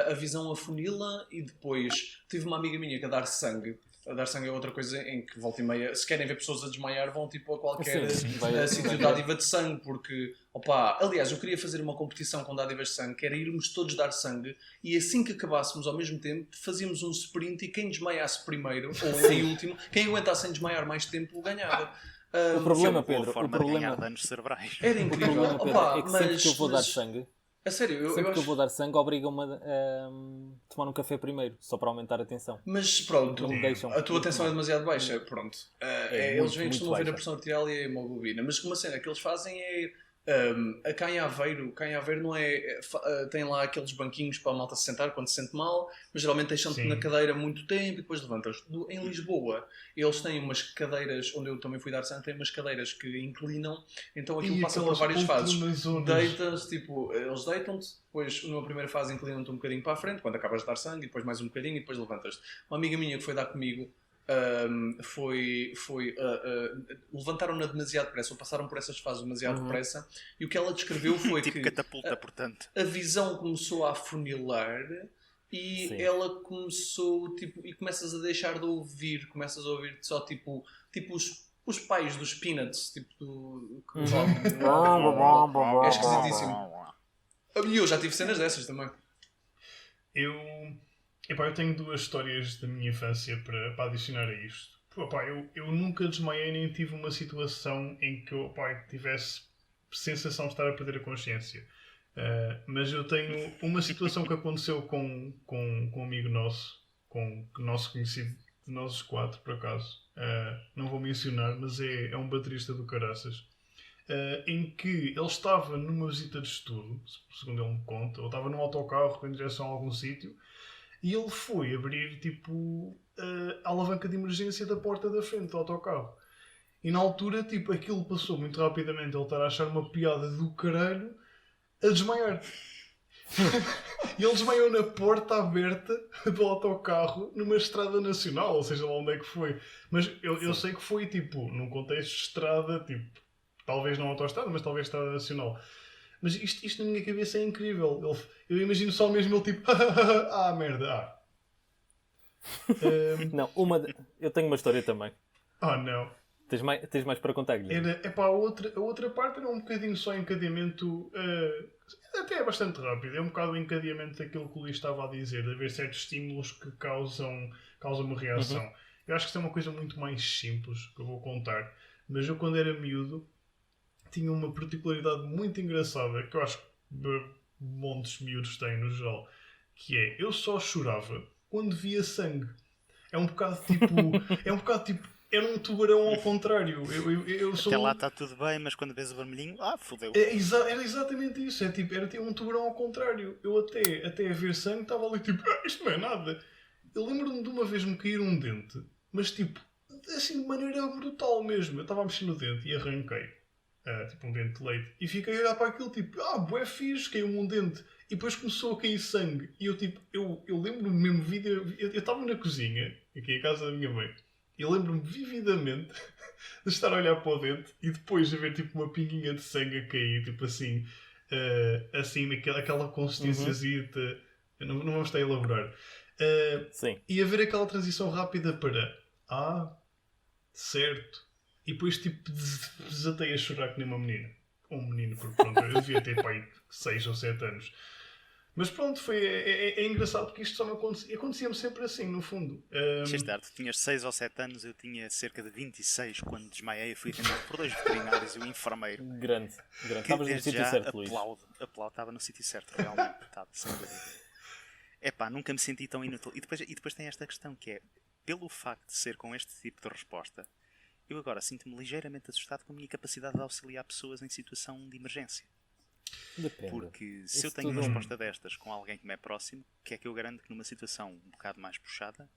Speaker 2: a visão afunila e depois tive uma amiga minha que a dar sangue é outra coisa em que volta e meia, se querem ver pessoas a desmaiar vão tipo a qualquer
Speaker 3: Sim,
Speaker 2: sítio de dádiva de sangue, porque opa, aliás eu queria fazer uma competição com dádivas de sangue, que era irmos todos dar sangue e assim que acabássemos ao mesmo tempo fazíamos um sprint e quem desmaiasse primeiro ou em último, quem aguentasse sem desmaiar mais tempo ganhava.
Speaker 3: O
Speaker 1: Isso é
Speaker 3: problema,
Speaker 1: uma boa
Speaker 3: Pedro,
Speaker 1: forma
Speaker 3: o
Speaker 1: de ganhar
Speaker 3: problema,
Speaker 1: danos cerebrais.
Speaker 2: Era
Speaker 3: o
Speaker 2: incrível.
Speaker 3: problema, Pedro,
Speaker 2: Opa,
Speaker 3: é que sempre
Speaker 2: mas-
Speaker 3: que eu vou dar
Speaker 2: mas-
Speaker 3: sangue,
Speaker 2: A sério, eu
Speaker 3: sempre que eu
Speaker 2: acho...
Speaker 3: vou dar sangue, obrigam-me a tomar um café primeiro, só para aumentar a tensão.
Speaker 2: Mas pronto,
Speaker 3: Não me deixam.
Speaker 2: a tua tensão é demasiado baixa, pronto. Eles
Speaker 3: muito,
Speaker 2: vêm
Speaker 3: muito
Speaker 2: costumam ver a
Speaker 3: baixa.
Speaker 2: pressão arterial e a hemoglobina, mas uma cena que eles fazem é... cá em Aveiro não é... tem lá aqueles banquinhos para a malta se sentar quando se sente mal, mas geralmente deixam-te
Speaker 4: Sim.
Speaker 2: na cadeira muito tempo e depois levantas. Em Lisboa, eles têm umas cadeiras, onde eu também fui dar sangue, têm umas cadeiras que inclinam, então aquilo
Speaker 4: E
Speaker 2: passa por
Speaker 4: aquelas
Speaker 2: várias fases.
Speaker 4: poltronozonas.
Speaker 2: Deitas, tipo, eles deitam-te, depois numa primeira fase inclinam-te um bocadinho para a frente, quando acabas de dar sangue, e depois mais um bocadinho, e depois levantas-te. Uma amiga minha que foi dar comigo, levantaram-na demasiado depressa, ou passaram por essas fases demasiado depressa, e o que ela descreveu foi
Speaker 1: Tipo
Speaker 2: que
Speaker 1: catapulta, portanto.
Speaker 2: a visão começou a afunilar e
Speaker 3: Sim.
Speaker 2: ela começou, tipo, e começas a deixar de ouvir, começas a ouvir só tipo os pais dos Peanuts, tipo do... É esquisitíssimo. E eu já tive cenas dessas também.
Speaker 4: Eu tenho duas histórias da minha infância para adicionar a isto. Epá, eu nunca desmaiei nem tive uma situação em que eu tivesse sensação de estar a perder a consciência. Mas eu tenho uma situação que aconteceu com um amigo nosso, com o nosso conhecido de nós os quatro, por acaso. Não vou mencionar, mas é um baterista do caraças. Em que ele estava numa visita de estudo, segundo ele me conta, ou estava num autocarro em direção a algum sítio, E ele foi abrir, tipo, a alavanca de emergência da porta da frente do autocarro. E na altura, tipo, aquilo passou muito rapidamente. Ele estar a achar uma piada do caralho a desmaiar. E ele desmaiou na porta aberta do autocarro numa estrada nacional, ou seja lá onde é que foi. Mas eu sei que foi, tipo, num contexto de estrada, tipo, talvez não autoestrada, mas talvez estrada nacional. Mas isto na minha cabeça é incrível. Eu imagino só mesmo ele tipo, merda,
Speaker 3: Não, eu tenho uma história também.
Speaker 4: não.
Speaker 3: Tens mais para contar, Guilherme?
Speaker 4: A outra parte era um bocadinho só encadeamento, até é bastante rápido. É um bocado o encadeamento daquilo que o Luís estava a dizer, de haver certos estímulos que causam uma reação. Eu acho que isso é uma coisa muito mais simples que eu vou contar. Mas eu, quando era miúdo, tinha uma particularidade muito engraçada que eu acho que montes miúdos têm no geral, que é, eu só chorava quando via sangue. É um bocado tipo era um tubarão ao contrário. Eu sou
Speaker 1: Até lá está tudo bem, mas quando vês o vermelhinho, fodeu.
Speaker 4: Era exatamente isso. Era tipo um tubarão ao contrário. Eu até a ver sangue estava ali tipo, isto não é nada. Eu lembro-me de uma vez me cair um dente, mas tipo, assim de maneira brutal mesmo. Eu estava a mexer no dente e arranquei. Tipo um dente de leite. E fiquei a olhar para aquilo tipo, bué fixe, caiu-me um dente. E depois começou a cair sangue. E eu tipo, eu lembro-me mesmo, eu estava na cozinha, aqui em casa da minha mãe. Eu lembro-me vividamente de estar a olhar para o dente e depois de ver tipo uma pinguinha de sangue a cair, tipo assim, assim aquela consistência, não vamos estar a elaborar.
Speaker 3: Sim.
Speaker 4: E a ver aquela transição rápida para certo. E depois tipo desatei a chorar que nem uma menina. Ou um menino, porque pronto, eu devia ter pai 6 ou 7 anos. Mas pronto, é engraçado porque isto só não acontecia-me sempre assim, no fundo.
Speaker 1: Tu tinhas 6 ou 7 anos, eu tinha cerca de 26 quando desmaiei e fui atendido por 2 veterinários e um enfermeiro.
Speaker 3: Grande.
Speaker 1: Que
Speaker 3: Estavas no
Speaker 1: desde
Speaker 3: sítio
Speaker 1: já
Speaker 3: certo, Luís.
Speaker 1: aplaudo, estava no sítio certo, realmente. Estava, sem dúvida. Nunca me senti tão inútil. E depois tem esta questão que é, pelo facto de ser com este tipo de resposta, eu agora sinto-me ligeiramente assustado com a minha capacidade de auxiliar pessoas em situação de emergência.
Speaker 3: Depende.
Speaker 1: Porque se
Speaker 3: Isso
Speaker 1: eu tenho
Speaker 3: tudo
Speaker 1: uma resposta destas com alguém que me é próximo, que é que eu garanto que numa situação um bocado mais puxada,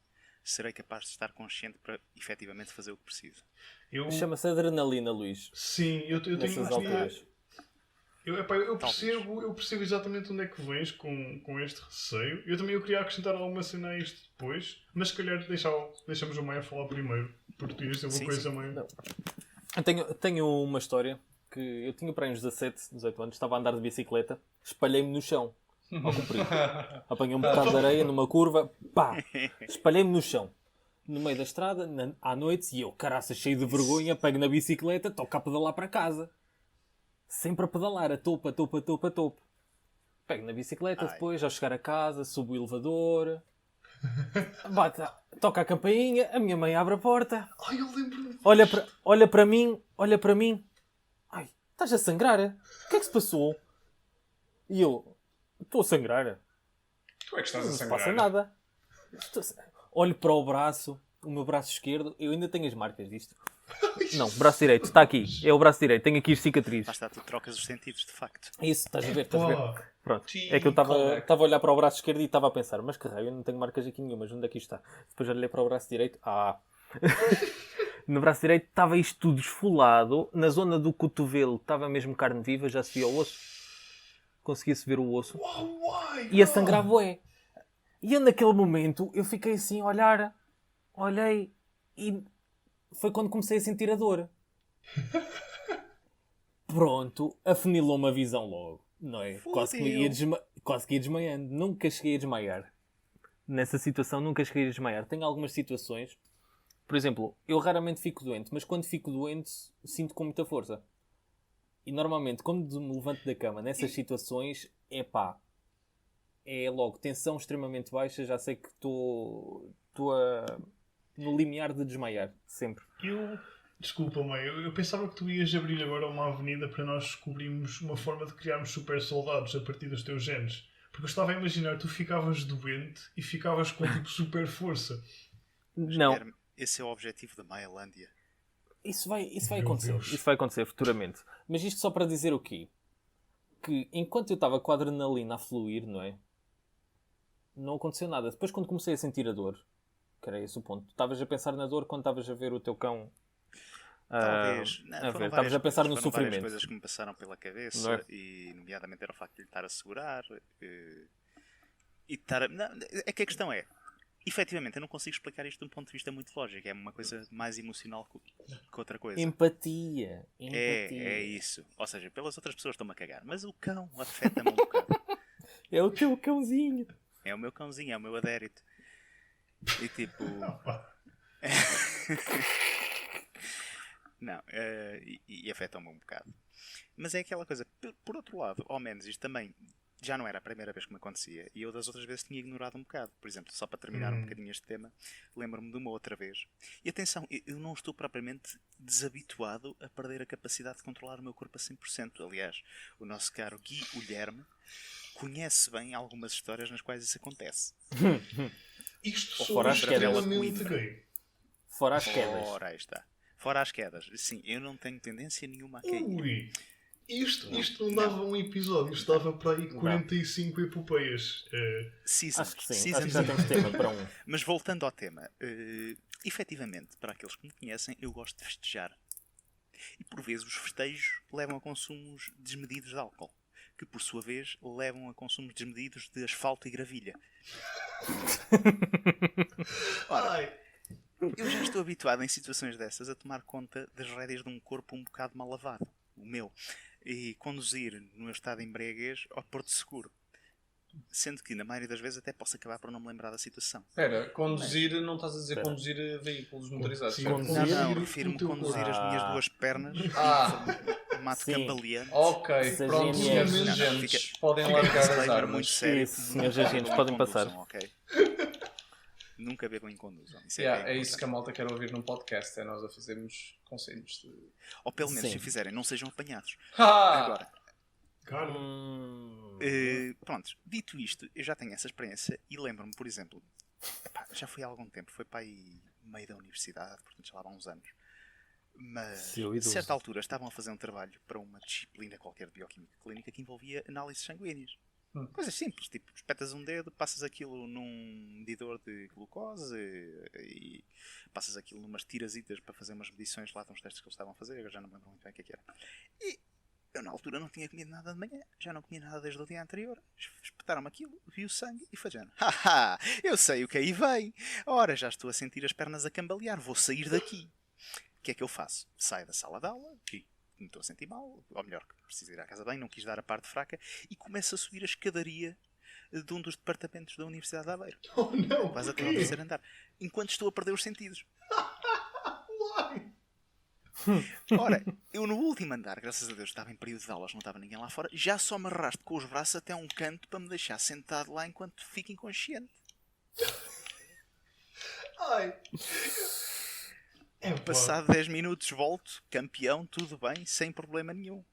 Speaker 1: serei capaz de estar consciente para efetivamente fazer o que preciso.
Speaker 3: Chama-se adrenalina, Luís.
Speaker 4: Sim, eu tenho
Speaker 3: Nessas alturas.
Speaker 4: Eu percebo exatamente onde é que vens com este receio. Eu queria acrescentar alguma cena a isto depois, mas se calhar deixamos o Maia falar primeiro, porque tu ias dizer uma coisa meio...
Speaker 3: Eu tenho uma história que eu tinha para aí uns 17, 18 anos, estava a andar de bicicleta, espalhei-me no chão, ao comprido. Apanhei um bocado de areia numa curva, pá, espalhei-me no chão. No meio da estrada, à noite, e eu, caraça, cheio de vergonha, pego na bicicleta, toco a pedalar para casa. Sempre a pedalar, a topo. Pego na bicicleta, depois, ao chegar a casa, subo o elevador, toca a campainha, a minha mãe abre a porta.
Speaker 4: Ai, eu lembro-me.
Speaker 3: Olha para mim. Ai, estás a sangrar? O que é que se passou? E eu, estou a sangrar.
Speaker 2: Tu é que estás a sangrar.
Speaker 3: Não se passa nada. Olho para o meu braço esquerdo, eu ainda tenho as marcas disto. Não, braço direito, está aqui. É o braço direito, tenho aqui as cicatrizes.
Speaker 1: Lá está, tu trocas os sentidos, de facto.
Speaker 3: Isso, estás a ver. Pronto.
Speaker 2: Sim,
Speaker 3: É que eu estava a olhar para o braço esquerdo e estava a pensar, mas que raio, eu não tenho marcas aqui nenhumas, onde é que isto está? Depois olhei para o braço direito, no braço direito estava isto tudo esfolado, na zona do cotovelo estava mesmo carne viva, já se via o osso. Conseguia-se ver o osso. E a sangrar bué. E eu naquele momento, eu fiquei assim a olhar, olhei e foi quando comecei a sentir a dor. Pronto, afunilou-me a visão logo, não é? Quase que ia desmaiando. Nunca cheguei a desmaiar. Nessa situação, nunca cheguei a desmaiar. Tenho algumas situações, por exemplo, eu raramente fico doente, mas quando fico doente, sinto com muita força. E normalmente, quando me levanto da cama, nessas situações, é logo tensão extremamente baixa, já sei que estou no limiar de desmaiar, sempre.
Speaker 4: Desculpa, mãe, eu pensava que tu ias abrir agora uma avenida para nós descobrirmos uma forma de criarmos super soldados a partir dos teus genes. Porque eu estava a imaginar que tu ficavas doente e ficavas com tipo super força.
Speaker 3: Não.
Speaker 1: Esse é o objetivo da Maialândia.
Speaker 3: Isso vai acontecer. Deus. Isso vai acontecer futuramente. Mas isto só para dizer o quê? Que enquanto eu estava com a adrenalina a fluir, não é? não aconteceu nada. Depois, quando comecei a sentir a dor, que era esse o ponto, estavas a pensar na dor quando estavas a ver o teu cão.
Speaker 1: Talvez.
Speaker 3: Estavas a pensar no
Speaker 1: foram várias
Speaker 3: sofrimento.
Speaker 1: coisas que me passaram pela cabeça,
Speaker 3: Não é?
Speaker 1: e nomeadamente era o facto de lhe estar a segurar. E estar a... Não, é que a questão é, efetivamente, eu não consigo explicar isto de um ponto de vista muito lógico. É uma coisa mais emocional que outra coisa.
Speaker 3: Empatia.
Speaker 1: É isso. Ou seja, pelas outras pessoas estão-me a cagar. Mas o cão afeta-me um bocado.
Speaker 3: É o teu cãozinho.
Speaker 1: É o meu cãozinho, é o meu adérito. E tipo... Não, e afeta-me um bocado. Mas é aquela coisa, por outro lado, ao menos isto também já não era a primeira vez que me acontecia, e eu das outras vezes tinha ignorado um bocado. Por exemplo, só para terminar um bocadinho este tema, lembro-me de uma outra vez. E atenção, eu não estou propriamente desabituado a perder a capacidade de controlar o meu corpo a 100%. Aliás, o nosso caro Gui Guilherme conhece bem algumas histórias nas quais isso acontece.
Speaker 4: Isto
Speaker 3: Ou
Speaker 4: sou
Speaker 3: fora as quedas.
Speaker 4: extremamente gay.
Speaker 3: Fora as quedas.
Speaker 1: Ora, aí está. Fora as quedas. Sim, eu não tenho tendência nenhuma a cair.
Speaker 4: Ui! Isto não dava um episódio, isto dava para aí 45 epopeias.
Speaker 1: Seasons.
Speaker 3: Acho que sim.
Speaker 1: Seasons.
Speaker 3: Acho que já temos tema para um.
Speaker 1: Mas voltando ao tema, efetivamente, para aqueles que me conhecem, eu gosto de festejar. E por vezes os festejos levam a consumos desmedidos de álcool, que por sua vez levam a consumos desmedidos de asfalto e gravilha. Ora,
Speaker 4: Ai!
Speaker 1: eu já estou habituado em situações dessas a tomar conta das rédeas de um corpo um bocado mal lavado, o meu, e conduzir no meu estado de embriaguez ao porto seguro. Sendo que na maioria das vezes até posso acabar por não me lembrar da situação.
Speaker 2: Espera, conduzir, não estás a dizer conduzir veículos motorizados,
Speaker 4: Sim,
Speaker 2: certo?
Speaker 3: conduzir.
Speaker 1: Não,
Speaker 4: o
Speaker 1: refiro-me a
Speaker 4: teu
Speaker 1: conduzir
Speaker 4: corpo.
Speaker 1: as minhas duas pernas em formato
Speaker 3: Sim.
Speaker 1: cambaleante.
Speaker 2: Ok,
Speaker 3: Seja
Speaker 2: pronto,
Speaker 3: GNR.
Speaker 2: senhores
Speaker 1: Não,
Speaker 2: agentes,
Speaker 1: fica-
Speaker 2: podem
Speaker 1: Fica
Speaker 2: largar
Speaker 1: um
Speaker 2: as
Speaker 1: disclaimer
Speaker 2: armas.
Speaker 1: muito sério.
Speaker 3: Isso, senhores
Speaker 1: Nunca
Speaker 3: agentes,
Speaker 1: bebam
Speaker 3: podem
Speaker 1: e
Speaker 3: passar.
Speaker 1: conduzam, ok? Nunca bebam e conduzam. Isso
Speaker 2: Yeah,
Speaker 1: bem
Speaker 2: é isso
Speaker 1: importante.
Speaker 2: que a malta quer ouvir num podcast, é nós a fazermos conselhos de...
Speaker 1: Ou pelo menos,
Speaker 3: Sim.
Speaker 1: se o fizerem, não sejam apanhados.
Speaker 2: Ha!
Speaker 1: Agora,
Speaker 4: Cara,
Speaker 1: pronto, dito isto, eu já tenho essa experiência e lembro-me, por exemplo, já foi há algum tempo, foi para aí meio da universidade, portanto já lá há uns anos. Mas,
Speaker 3: Seu
Speaker 1: a
Speaker 3: idoso.
Speaker 1: certa altura, estavam a fazer um trabalho para uma disciplina qualquer de bioquímica clínica que envolvia análises sanguíneas. Coisas simples, tipo, espetas um dedo, passas aquilo num medidor de glucose e passas aquilo numas tirazitas para fazer umas medições lá de uns testes que eles estavam a fazer, agora já não me lembro muito bem o que é que era. E eu na altura não tinha comido nada de manhã, já não comia nada desde o dia anterior. Espetaram-me aquilo, vi o sangue e foi dizendo: haha, eu sei o que aí vem. Ora, já estou a sentir as pernas a cambalear, vou sair daqui. O que é que eu faço? Saio da sala de aula, que me estou a sentir mal, ou melhor, preciso ir à casa bem, não quis dar a parte fraca, e começo a subir a escadaria de um dos departamentos da Universidade de Aveiro.
Speaker 4: oh não!
Speaker 1: Quase até ao terceiro andar. Enquanto estou a perder os sentidos.
Speaker 4: Uai!
Speaker 1: Ora, eu no último andar, graças a Deus, estava em período de aulas, não estava ninguém lá fora, já só me arrasto com os braços até um canto para me deixar sentado lá enquanto fico inconsciente.
Speaker 4: Ai!
Speaker 1: Passado 10 minutos volto, campeão, tudo bem, sem problema nenhum.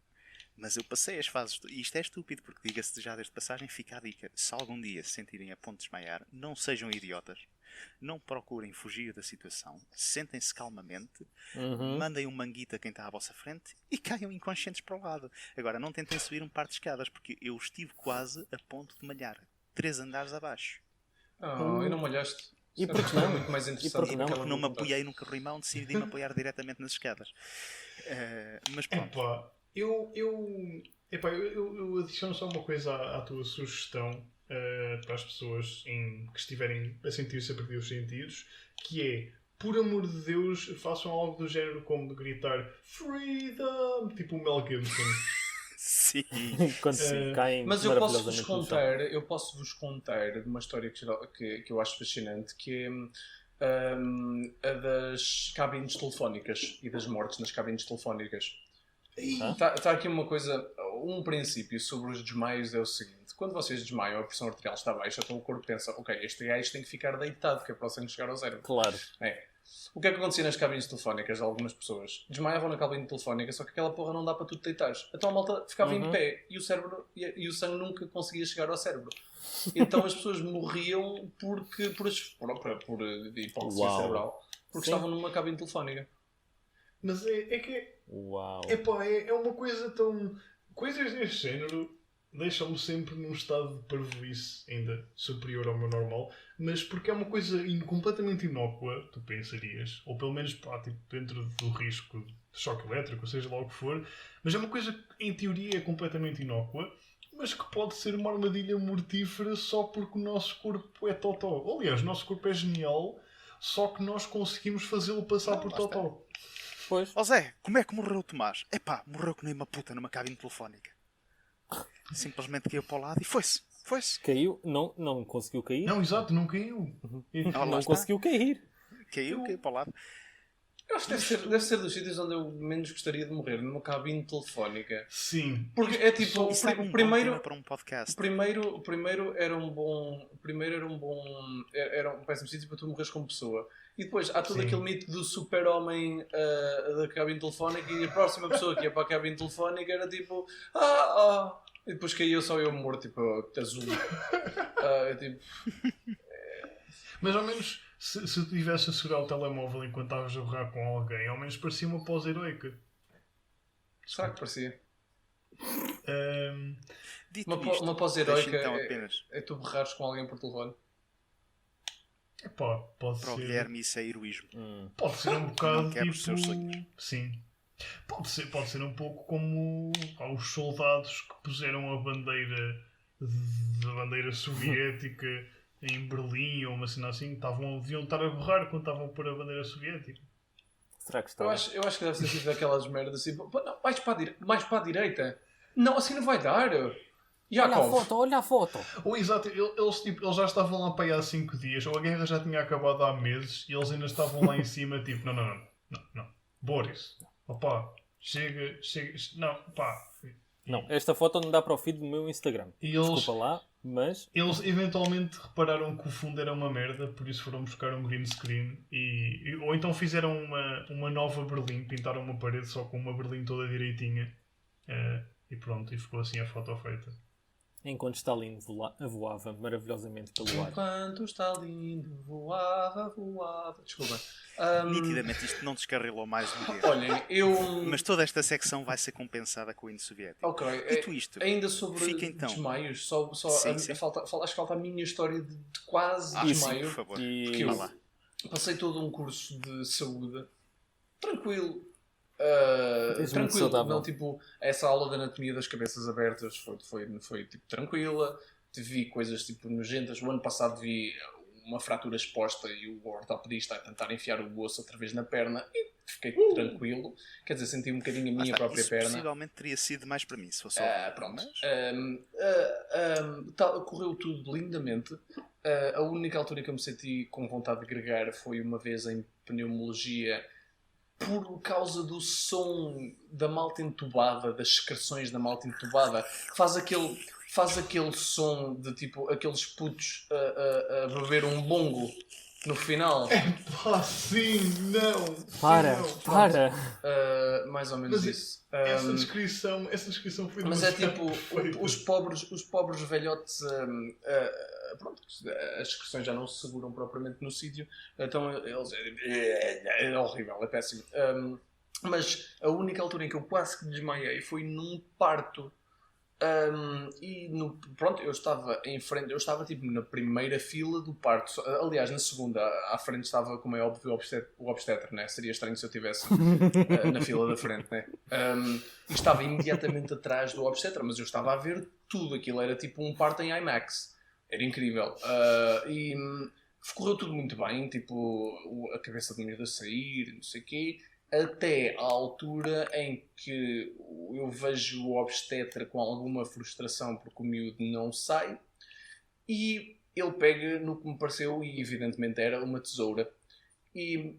Speaker 1: Mas eu passei as fases, e isto é estúpido, porque diga-se já desde passagem, fica a dica. Se algum dia se sentirem a ponto de desmaiar, não sejam idiotas, não procurem fugir da situação, sentem-se calmamente, mandem um manguito a quem está à vossa frente e caiam inconscientes para o lado. Agora, não tentem subir um par de escadas, porque eu estive quase a ponto de malhar 3 andares abaixo.
Speaker 2: Oh, e não molhaste.
Speaker 3: E por que
Speaker 2: Isso é
Speaker 3: não?
Speaker 2: muito mais interessante.
Speaker 3: E por que não?
Speaker 1: Porque não me apoiei no corrimão, decidi me apoiar diretamente nas escadas. Mas pronto.
Speaker 4: Eu adiciono só uma coisa à tua sugestão para as pessoas que estiverem a sentir-se a perder os sentidos, que é, por amor de Deus, façam algo do género como de gritar Freedom, tipo o Mel Gibson.
Speaker 1: Sim.
Speaker 3: Quando se caem
Speaker 2: Mas eu posso-vos
Speaker 3: maravilhosamente no chão.
Speaker 2: contar, de uma história que eu acho fascinante, que é a das cabines telefónicas e das mortes nas cabines telefónicas. Está aqui uma coisa, um princípio sobre os desmaios é o seguinte: quando vocês desmaiam, a pressão arterial está baixa, então o corpo pensa, ok, este gajo tem que ficar deitado, que é para o sangue chegar ao cérebro.
Speaker 3: Claro.
Speaker 2: O que é que acontecia nas cabines telefónicas de algumas pessoas? Desmaiavam na cabine telefónica, só que aquela porra não dá para tu te deitares. Então a malta ficava em pé e o cérebro e o sangue nunca conseguia chegar ao cérebro. Então as pessoas morriam por hipóxia
Speaker 3: Uau.
Speaker 2: cerebral, porque
Speaker 3: Sim.
Speaker 2: estavam numa cabine telefónica.
Speaker 4: Mas é que
Speaker 3: Uau.
Speaker 4: é uma coisa tão... Coisas deste género deixam-me sempre num estado de parvoíce ainda superior ao meu normal, mas porque é uma coisa completamente inócua, tu pensarias, ou pelo menos pá, tipo, dentro do risco de choque elétrico, ou seja lá o que for, mas é uma coisa que em teoria é completamente inócua, mas que pode ser uma armadilha mortífera só porque o nosso corpo é totó. Aliás, o nosso corpo é genial, só que nós conseguimos fazê-lo passar por totó.
Speaker 3: Pois.
Speaker 1: Ó Zé, como é que morreu o Tomás? Epá, morreu que nem uma puta numa cabine telefónica. Simplesmente caiu para o lado e foi-se.
Speaker 3: Caiu, não conseguiu cair.
Speaker 4: Não, exato, não caiu.
Speaker 1: Lá
Speaker 3: Não
Speaker 1: está.
Speaker 3: conseguiu cair.
Speaker 1: Caiu para o lado.
Speaker 2: Eu acho que deve ser dos sítios onde eu menos gostaria de morrer, numa cabine telefónica.
Speaker 4: Sim.
Speaker 2: Porque é tipo,
Speaker 1: Isso era um bom
Speaker 2: primeiro,
Speaker 1: tema para um podcast.
Speaker 2: primeiro era um bom, era um péssimo sítio para tu morreres como pessoa. E depois há todo
Speaker 4: Sim.
Speaker 2: aquele mito do super-homem da cabine telefónica e a próxima pessoa que ia para a cabine telefónica era tipo, e depois caiu só eu morto, tipo, azul. Tipo,
Speaker 4: Mas ao menos, se tu tivesse a segurar o telemóvel enquanto estavas a borrar com alguém, ao menos parecia uma pose heroica.
Speaker 2: será que parecia?
Speaker 1: Dito
Speaker 2: Uma
Speaker 1: isto,
Speaker 2: pose
Speaker 1: deixa
Speaker 2: heroica
Speaker 1: então apenas
Speaker 2: é tu berrares com alguém por telefone.
Speaker 4: Epá, pode
Speaker 1: para o
Speaker 4: ser.
Speaker 1: Guilherme isso é heroísmo.
Speaker 4: Pode ser um bocado
Speaker 1: Não quebra
Speaker 4: tipo.
Speaker 1: os seus sonhos.
Speaker 4: Sim. Pode ser um pouco como aos soldados que puseram a bandeira soviética em Berlim ou uma cena assim, deviam estar a berrar quando estavam a pôr a bandeira soviética.
Speaker 3: Será que está?
Speaker 2: Eu acho que deve ter sido daquelas merdas assim, "Pô, não, mais para a direita. Não, assim não vai dar. Yakov.
Speaker 3: Olha a foto.
Speaker 4: Ou exato, eles já estavam lá para aí há 5 dias, ou a guerra já tinha acabado há meses e eles ainda estavam lá em cima, tipo, não. Boris, opá, chega, não, pá.
Speaker 3: Não, esta foto não dá para o feed do meu Instagram.
Speaker 4: E eles-
Speaker 3: Desculpa lá, mas
Speaker 4: Eles eventualmente repararam que o fundo era uma merda, por isso foram buscar um green screen ou então fizeram uma nova Berlim, pintaram uma parede só com uma Berlim toda direitinha e pronto, e ficou assim a foto feita.
Speaker 3: enquanto Stalin voava maravilhosamente pelo ar.
Speaker 2: Enquanto está lindo, voava. Desculpa.
Speaker 1: Nitidamente isto não descarrilou mais do dia.
Speaker 2: Olhem, eu...
Speaker 1: Mas toda esta secção vai ser compensada com o hino soviético.
Speaker 2: Ok,
Speaker 1: Dito isto,
Speaker 2: ainda sobre
Speaker 1: fica então.
Speaker 2: desmaios,
Speaker 1: Sim.
Speaker 2: acho que falta a minha história de quase
Speaker 1: Sim,
Speaker 2: desmaio.
Speaker 1: por favor.
Speaker 3: E-
Speaker 2: Porque
Speaker 1: Vá
Speaker 2: eu
Speaker 1: lá.
Speaker 2: passei todo um curso de saúde tranquilo.
Speaker 3: És muito
Speaker 2: Tranquilo,
Speaker 3: saudável.
Speaker 2: não tipo essa aula de anatomia das cabeças abertas foi tipo tranquila. Vi coisas tipo nojentas. O ano passado vi uma fratura exposta e o ortopedista a tentar enfiar o osso outra vez na perna e fiquei tranquilo. Quer dizer, senti um bocadinho a
Speaker 1: Lá
Speaker 2: minha
Speaker 1: está.
Speaker 2: própria
Speaker 1: Isso
Speaker 2: perna.
Speaker 1: possivelmente teria sido mais para mim, se fosse
Speaker 2: Pronto.
Speaker 1: Mas...
Speaker 2: Correu tudo lindamente. A única altura que eu me senti com vontade de gregar foi uma vez em pneumologia por causa do som da malta entubada, das secreções da malta entubada. Faz aquele som de tipo aqueles putos a beber um bongo no final.
Speaker 4: Pá, sim, não!
Speaker 3: Para!
Speaker 2: Mais ou menos
Speaker 4: Mas
Speaker 2: isso.
Speaker 4: Essa descrição foi
Speaker 2: Mas é
Speaker 4: demasiado
Speaker 2: tipo,
Speaker 4: perfeita.
Speaker 2: os pobres velhotes, pronto, as expressões já não se seguram propriamente no sítio, então eles, é horrível, é péssimo. Mas a única altura em que eu quase que desmaiei foi num parto. Pronto, eu estava tipo na primeira fila do parto. Aliás, na segunda, à frente estava, como é óbvio, o obstetra, né? Seria estranho se eu estivesse na fila da frente, né? E estava imediatamente atrás do obstetra, mas eu estava a ver tudo. Aquilo era tipo um parto em IMAX. Era incrível. E correu tudo muito bem, tipo, a cabeça do miúdo a sair, não sei o quê. Até à altura em que eu vejo o obstetra com alguma frustração porque o miúdo não sai e ele pega no que me pareceu, e evidentemente era uma tesoura, e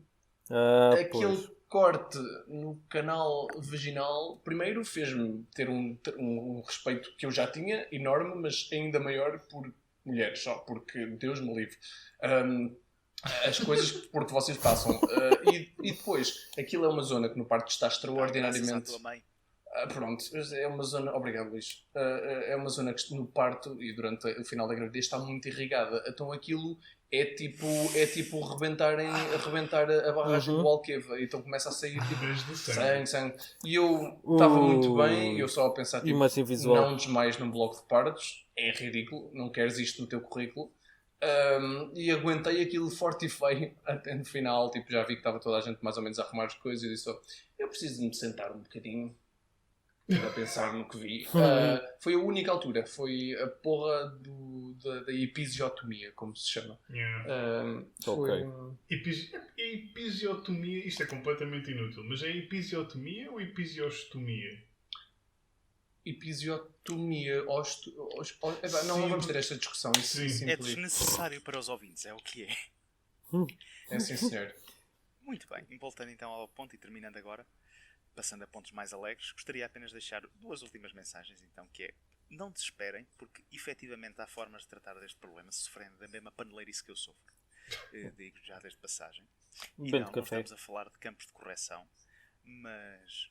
Speaker 2: aquele corte no canal vaginal primeiro fez-me ter um respeito que eu já tinha, enorme, mas ainda maior por mulheres, só porque Deus me livre. As coisas por que vocês passam. E depois, aquilo é uma zona que no parto está
Speaker 1: Graças à
Speaker 2: extraordinariamente...
Speaker 1: tua mãe.
Speaker 2: Pronto, é uma zona. Obrigado, Luís. É uma zona que no parto e durante o final da gravidez está muito irrigada. Então aquilo é tipo rebentar a barragem do Alqueva. Então começa a sair tipo
Speaker 4: Desde sangue.
Speaker 2: sangue. E eu estava muito bem, eu só a pensar tipo,
Speaker 3: Imagem visual.
Speaker 2: não desmaies num bloco de partos. É ridículo, não queres isto no teu currículo. E aguentei aquilo forte e feio até no final. Tipo, já vi que estava toda a gente mais ou menos a arrumar as coisas e disse: eu preciso de me sentar um bocadinho para pensar no que vi. Foi a única altura, foi a porra da episiotomia, como se chama.
Speaker 4: Yeah.
Speaker 2: Foi
Speaker 4: Episiotomia, isto é completamente inútil, mas é episiotomia ou episiotomia?
Speaker 2: Episiotomia. Não vamos ter esta discussão. Isso
Speaker 4: Sim.
Speaker 1: É desnecessário para os ouvintes, é o que é.
Speaker 2: É sim, senhor.
Speaker 1: Muito bem, voltando então ao ponto e terminando agora, passando a pontos mais alegres, gostaria apenas de deixar 2 últimas mensagens, então, que é: não desesperem, porque efetivamente há formas de tratar deste problema, sofrendo da mesma paneleirice que eu sofro. Digo já desde passagem. E não estamos a falar de campos de correção, mas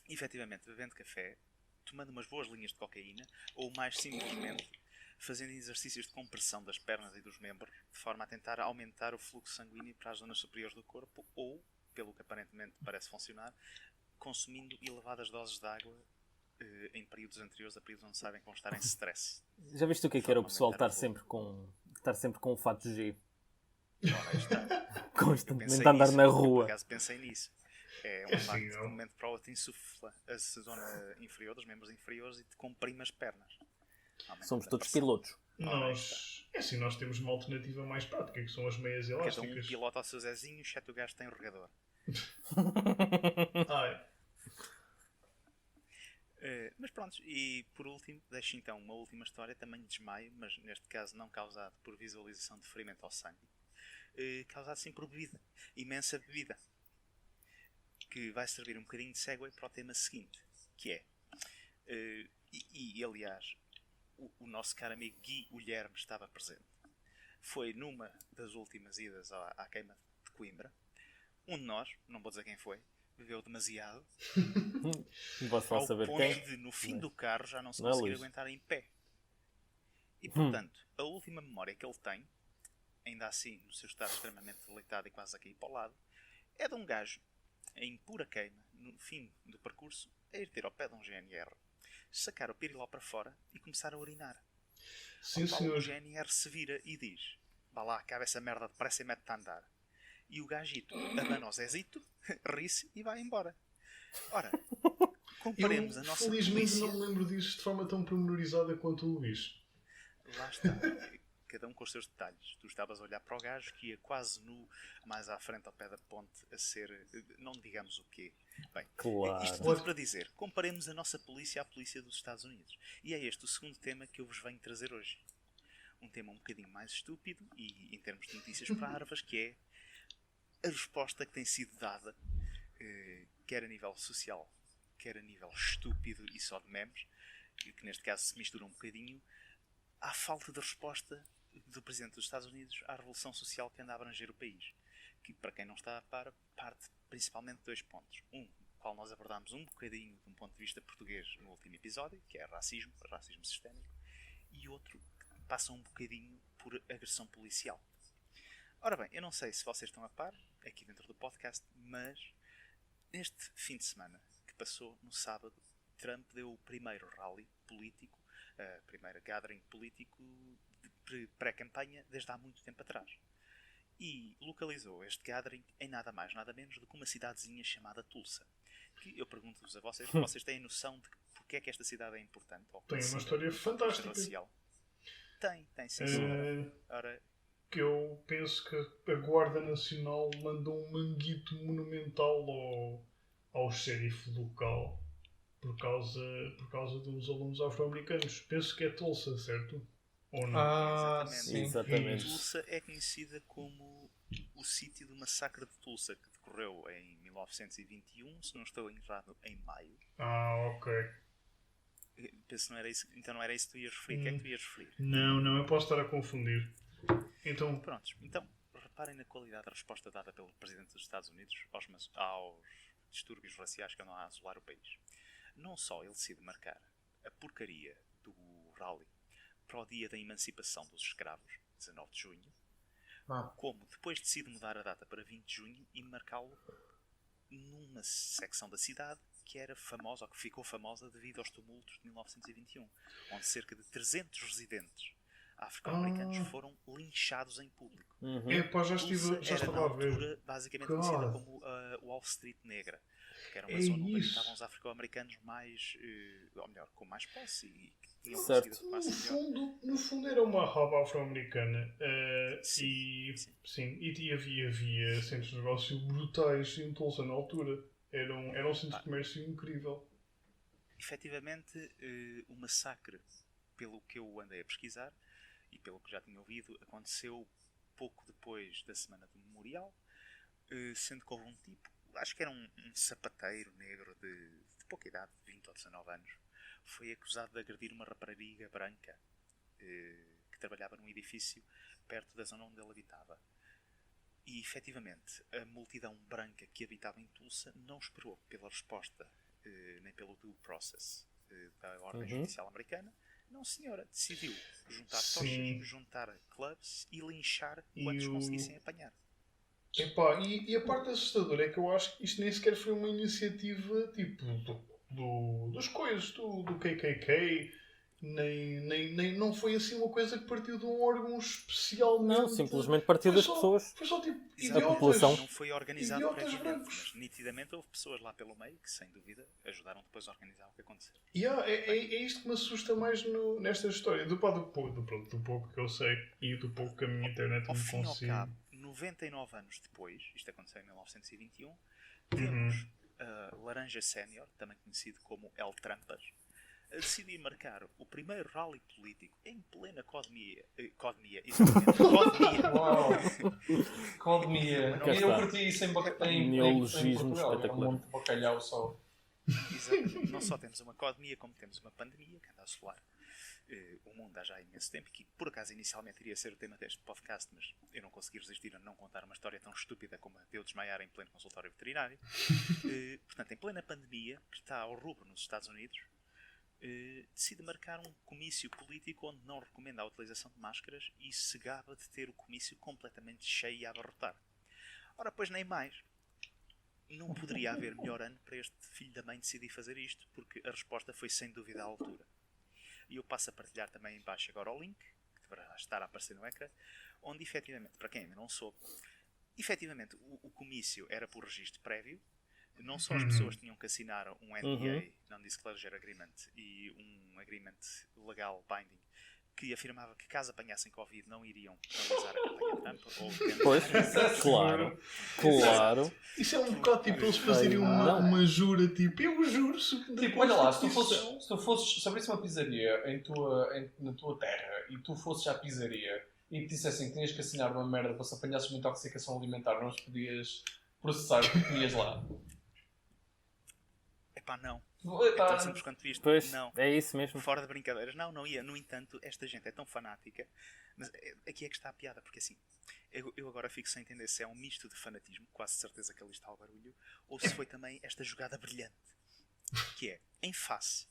Speaker 1: efetivamente bebendo café, tomando umas boas linhas de cocaína, ou mais simplesmente fazendo exercícios de compressão das pernas e dos membros, de forma a tentar aumentar o fluxo sanguíneo para as zonas superiores do corpo, ou, pelo que aparentemente parece funcionar, consumindo elevadas doses de água em períodos anteriores a períodos onde sabem como estar em stress.
Speaker 3: Já viste o que era o pessoal estar sempre com o fato G?
Speaker 1: Ora, está.
Speaker 3: Constantemente a andar na rua.
Speaker 1: Eu, por acaso, pensei nisso. É um facto que de um momento para o outro insufla a zona inferior, dos membros inferiores, e te comprime as pernas.
Speaker 3: Somos todos pilotos.
Speaker 4: Nós temos uma alternativa mais prática, que são as meias elásticas.
Speaker 1: Cada um pilota ao seu Zezinho, exceto o gajo tem o regador. Mas pronto, e por último, deixo então uma última história, também de desmaio, mas neste caso não causado por visualização de ferimento ao sangue, causado sim por bebida, imensa bebida, que vai servir um bocadinho de segue para o tema seguinte, que é, aliás, o nosso caro amigo Gui Guilherme estava presente. Foi numa das últimas idas à queima de Coimbra. Um de nós, não vou dizer quem foi, bebeu demasiado ao
Speaker 3: saber
Speaker 1: ponto
Speaker 3: quem?
Speaker 1: de no fim do carro já não se conseguir aguentar em pé. E portanto, a última memória que ele tem, ainda assim no seu estado extremamente debilitado e quase a cair para o lado, é de um gajo em pura queima, no fim do percurso, a ir ter ao pé de um GNR, sacar o piriló para fora e começar a urinar.
Speaker 4: Sim, senhor.
Speaker 1: O GNR se vira e diz: vá lá, acaba essa merda depressa e mete-te a andar. E o gajito abana o Zezito, ri-se e vai embora. Ora, comparemos a nossa
Speaker 4: felizmente
Speaker 1: polícia...
Speaker 4: não me lembro disso de forma tão pormenorizada quanto o Luís.
Speaker 1: Lá está. Cada um com os seus detalhes. Tu estavas a olhar para o gajo que ia quase nu, mais à frente ao pé da ponte, a ser... não digamos o quê. Bem,
Speaker 3: claro.
Speaker 1: Isto tudo para dizer, comparemos a nossa polícia à polícia dos Estados Unidos. E é este o segundo tema que eu vos venho trazer hoje. Um tema um bocadinho mais estúpido e, em termos de notícias parvas, que é a resposta que tem sido dada, quer a nível social, quer a nível estúpido e só de memes, que neste caso se mistura um bocadinho, à falta de resposta do Presidente dos Estados Unidos à revolução social que anda a abranger o país. Que, para quem não está a par, parte principalmente de 2 pontos. Um, qual nós abordámos um bocadinho de um ponto de vista português no último episódio, que é racismo sistémico, e outro que passa um bocadinho por agressão policial. Ora bem, eu não sei se vocês estão a par, aqui dentro do podcast, mas neste fim de semana que passou, no sábado, Trump deu o primeiro rally político, a primeira gathering político de pré-campanha desde há muito tempo atrás. E localizou este gathering em nada mais, nada menos do que uma cidadezinha chamada Tulsa. Que eu pergunto-vos a vocês, vocês têm noção de porque é que esta cidade é importante?
Speaker 4: Tem uma história fantástica.
Speaker 1: Racial? Tem sim, senhor. Ora,
Speaker 4: que eu penso que a Guarda Nacional mandou um manguito monumental ao xerife local por causa dos alunos afro-americanos. Penso que é Tulsa, certo? Ou não?
Speaker 3: Exatamente.
Speaker 1: Tulsa é conhecida como o sítio do massacre de Tulsa, que decorreu em 1921, se não estou errado, em maio.
Speaker 4: Ok.
Speaker 1: Penso que não era isso, então não era isso que tu ias referir. O que é que tu ias referir?
Speaker 4: Não, eu posso estar a confundir. Então...
Speaker 1: Prontos, então reparem na qualidade da resposta dada pelo Presidente dos Estados Unidos aos distúrbios raciais que andam a assolar o país. não só ele decide marcar a porcaria do rally para o dia da emancipação dos escravos, 19 de junho, como depois decide mudar a data para 20 de junho e marcá-lo numa secção da cidade que era famosa, ou que ficou famosa devido aos tumultos de 1921, onde cerca de 300 residentes afro-americanos foram linchados em público.
Speaker 4: Já estava a ver.
Speaker 1: Altura, basicamente conhecida como a Wall Street Negra, que era uma zona onde estavam os afro-americanos mais, ou melhor, com mais posse e que tinham conseguido ocupar-se melhor.
Speaker 4: No fundo era uma hub afro-americana
Speaker 1: Sim.
Speaker 4: e havia centros de negócio brutais em Tulsa na altura. Era um centro de comércio incrível.
Speaker 1: Efetivamente, o massacre, pelo que eu andei a pesquisar e pelo que já tinha ouvido, aconteceu pouco depois da Semana do Memorial, sendo que houve um tipo, acho que era um sapateiro negro de pouca idade, de 20 ou 19 anos, foi acusado de agredir uma rapariga branca que trabalhava num edifício perto da zona onde ele habitava. E, efetivamente, a multidão branca que habitava em Tulsa não esperou pela resposta, nem pelo due process da ordem judicial americana. Não, senhora. Decidiu juntar tochas, juntar clubs e linchar quantos conseguissem apanhar.
Speaker 4: E a parte assustadora é que eu acho que isto nem sequer foi uma iniciativa tipo dos coisas, do KKK, nem não foi assim uma coisa que partiu de um órgão especialmente...
Speaker 3: Não, simplesmente partiu das pessoas.
Speaker 4: Foi só tipo
Speaker 1: Exato.
Speaker 3: A população.
Speaker 1: Não foi organizado previamente,
Speaker 4: brancos.
Speaker 1: mas nitidamente houve pessoas lá pelo meio que, sem dúvida, ajudaram depois a organizar o que aconteceu.
Speaker 4: É isto que me assusta mais nesta história, do pouco que eu sei e do pouco que a minha internet
Speaker 1: Ao
Speaker 4: me
Speaker 1: fim e ao
Speaker 4: consigo.
Speaker 1: cabo, 99 anos depois, isto aconteceu em 1921, temos Laranja Sénior, também conhecido como El Trampas, a decidir marcar o primeiro rally político em plena Codemia.
Speaker 2: Uau! Codemia.
Speaker 3: Cá
Speaker 2: E eu
Speaker 3: está.
Speaker 2: curti isso em
Speaker 3: Neologismo
Speaker 2: Portugal. Era um
Speaker 3: espetacular.
Speaker 2: monte de bacalhau só.
Speaker 1: Exatamente. Não só temos uma Codemia, como temos uma pandemia que anda a assolar o mundo há já imenso tempo, que por acaso inicialmente iria ser o tema deste podcast, mas eu não consegui resistir a não contar uma história tão estúpida como a de eu desmaiar em pleno consultório veterinário. Portanto, em plena pandemia, que está ao rubro nos Estados Unidos, decide marcar um comício político onde não recomenda a utilização de máscaras e se gaba de ter o comício completamente cheio e a abarrotar. Ora, pois nem mais. Não poderia haver melhor ano para este filho da mãe decidir fazer isto, porque a resposta foi sem dúvida à altura. E eu passo a partilhar também em baixo agora o link, que deverá estar a aparecer no ecrã, onde efetivamente, para quem ainda não soube, efetivamente o comício era por registro prévio. Não só as pessoas tinham que assinar um NDA, Non-Disclosure Agreement, e um Agreement Legal Binding, que afirmava que caso apanhassem Covid não iriam realizar a campanha Trump.
Speaker 3: Pois, claro.
Speaker 4: Isso é um bocado tipo eles fazerem uma jura, tipo, eu juro
Speaker 2: Tipo, olha lá, se tu fosses, se abrisse uma pizzaria na tua terra e tu fosses à pizzaria e te dissessem que tinhas que assinar uma merda para se apanhasses uma intoxicação alimentar, não os podias processar porque comias lá.
Speaker 1: Epá, não.
Speaker 2: Epá,
Speaker 1: É tão simples quanto isto.
Speaker 3: Pois,
Speaker 1: Não.
Speaker 3: é isso mesmo.
Speaker 1: Fora de brincadeiras. Não ia. No entanto, esta gente é tão fanática. Mas aqui é que está a piada, porque assim, eu agora fico sem entender se é um misto de fanatismo, quase certeza que ali está o barulho, ou se foi também esta jogada brilhante, que é, em face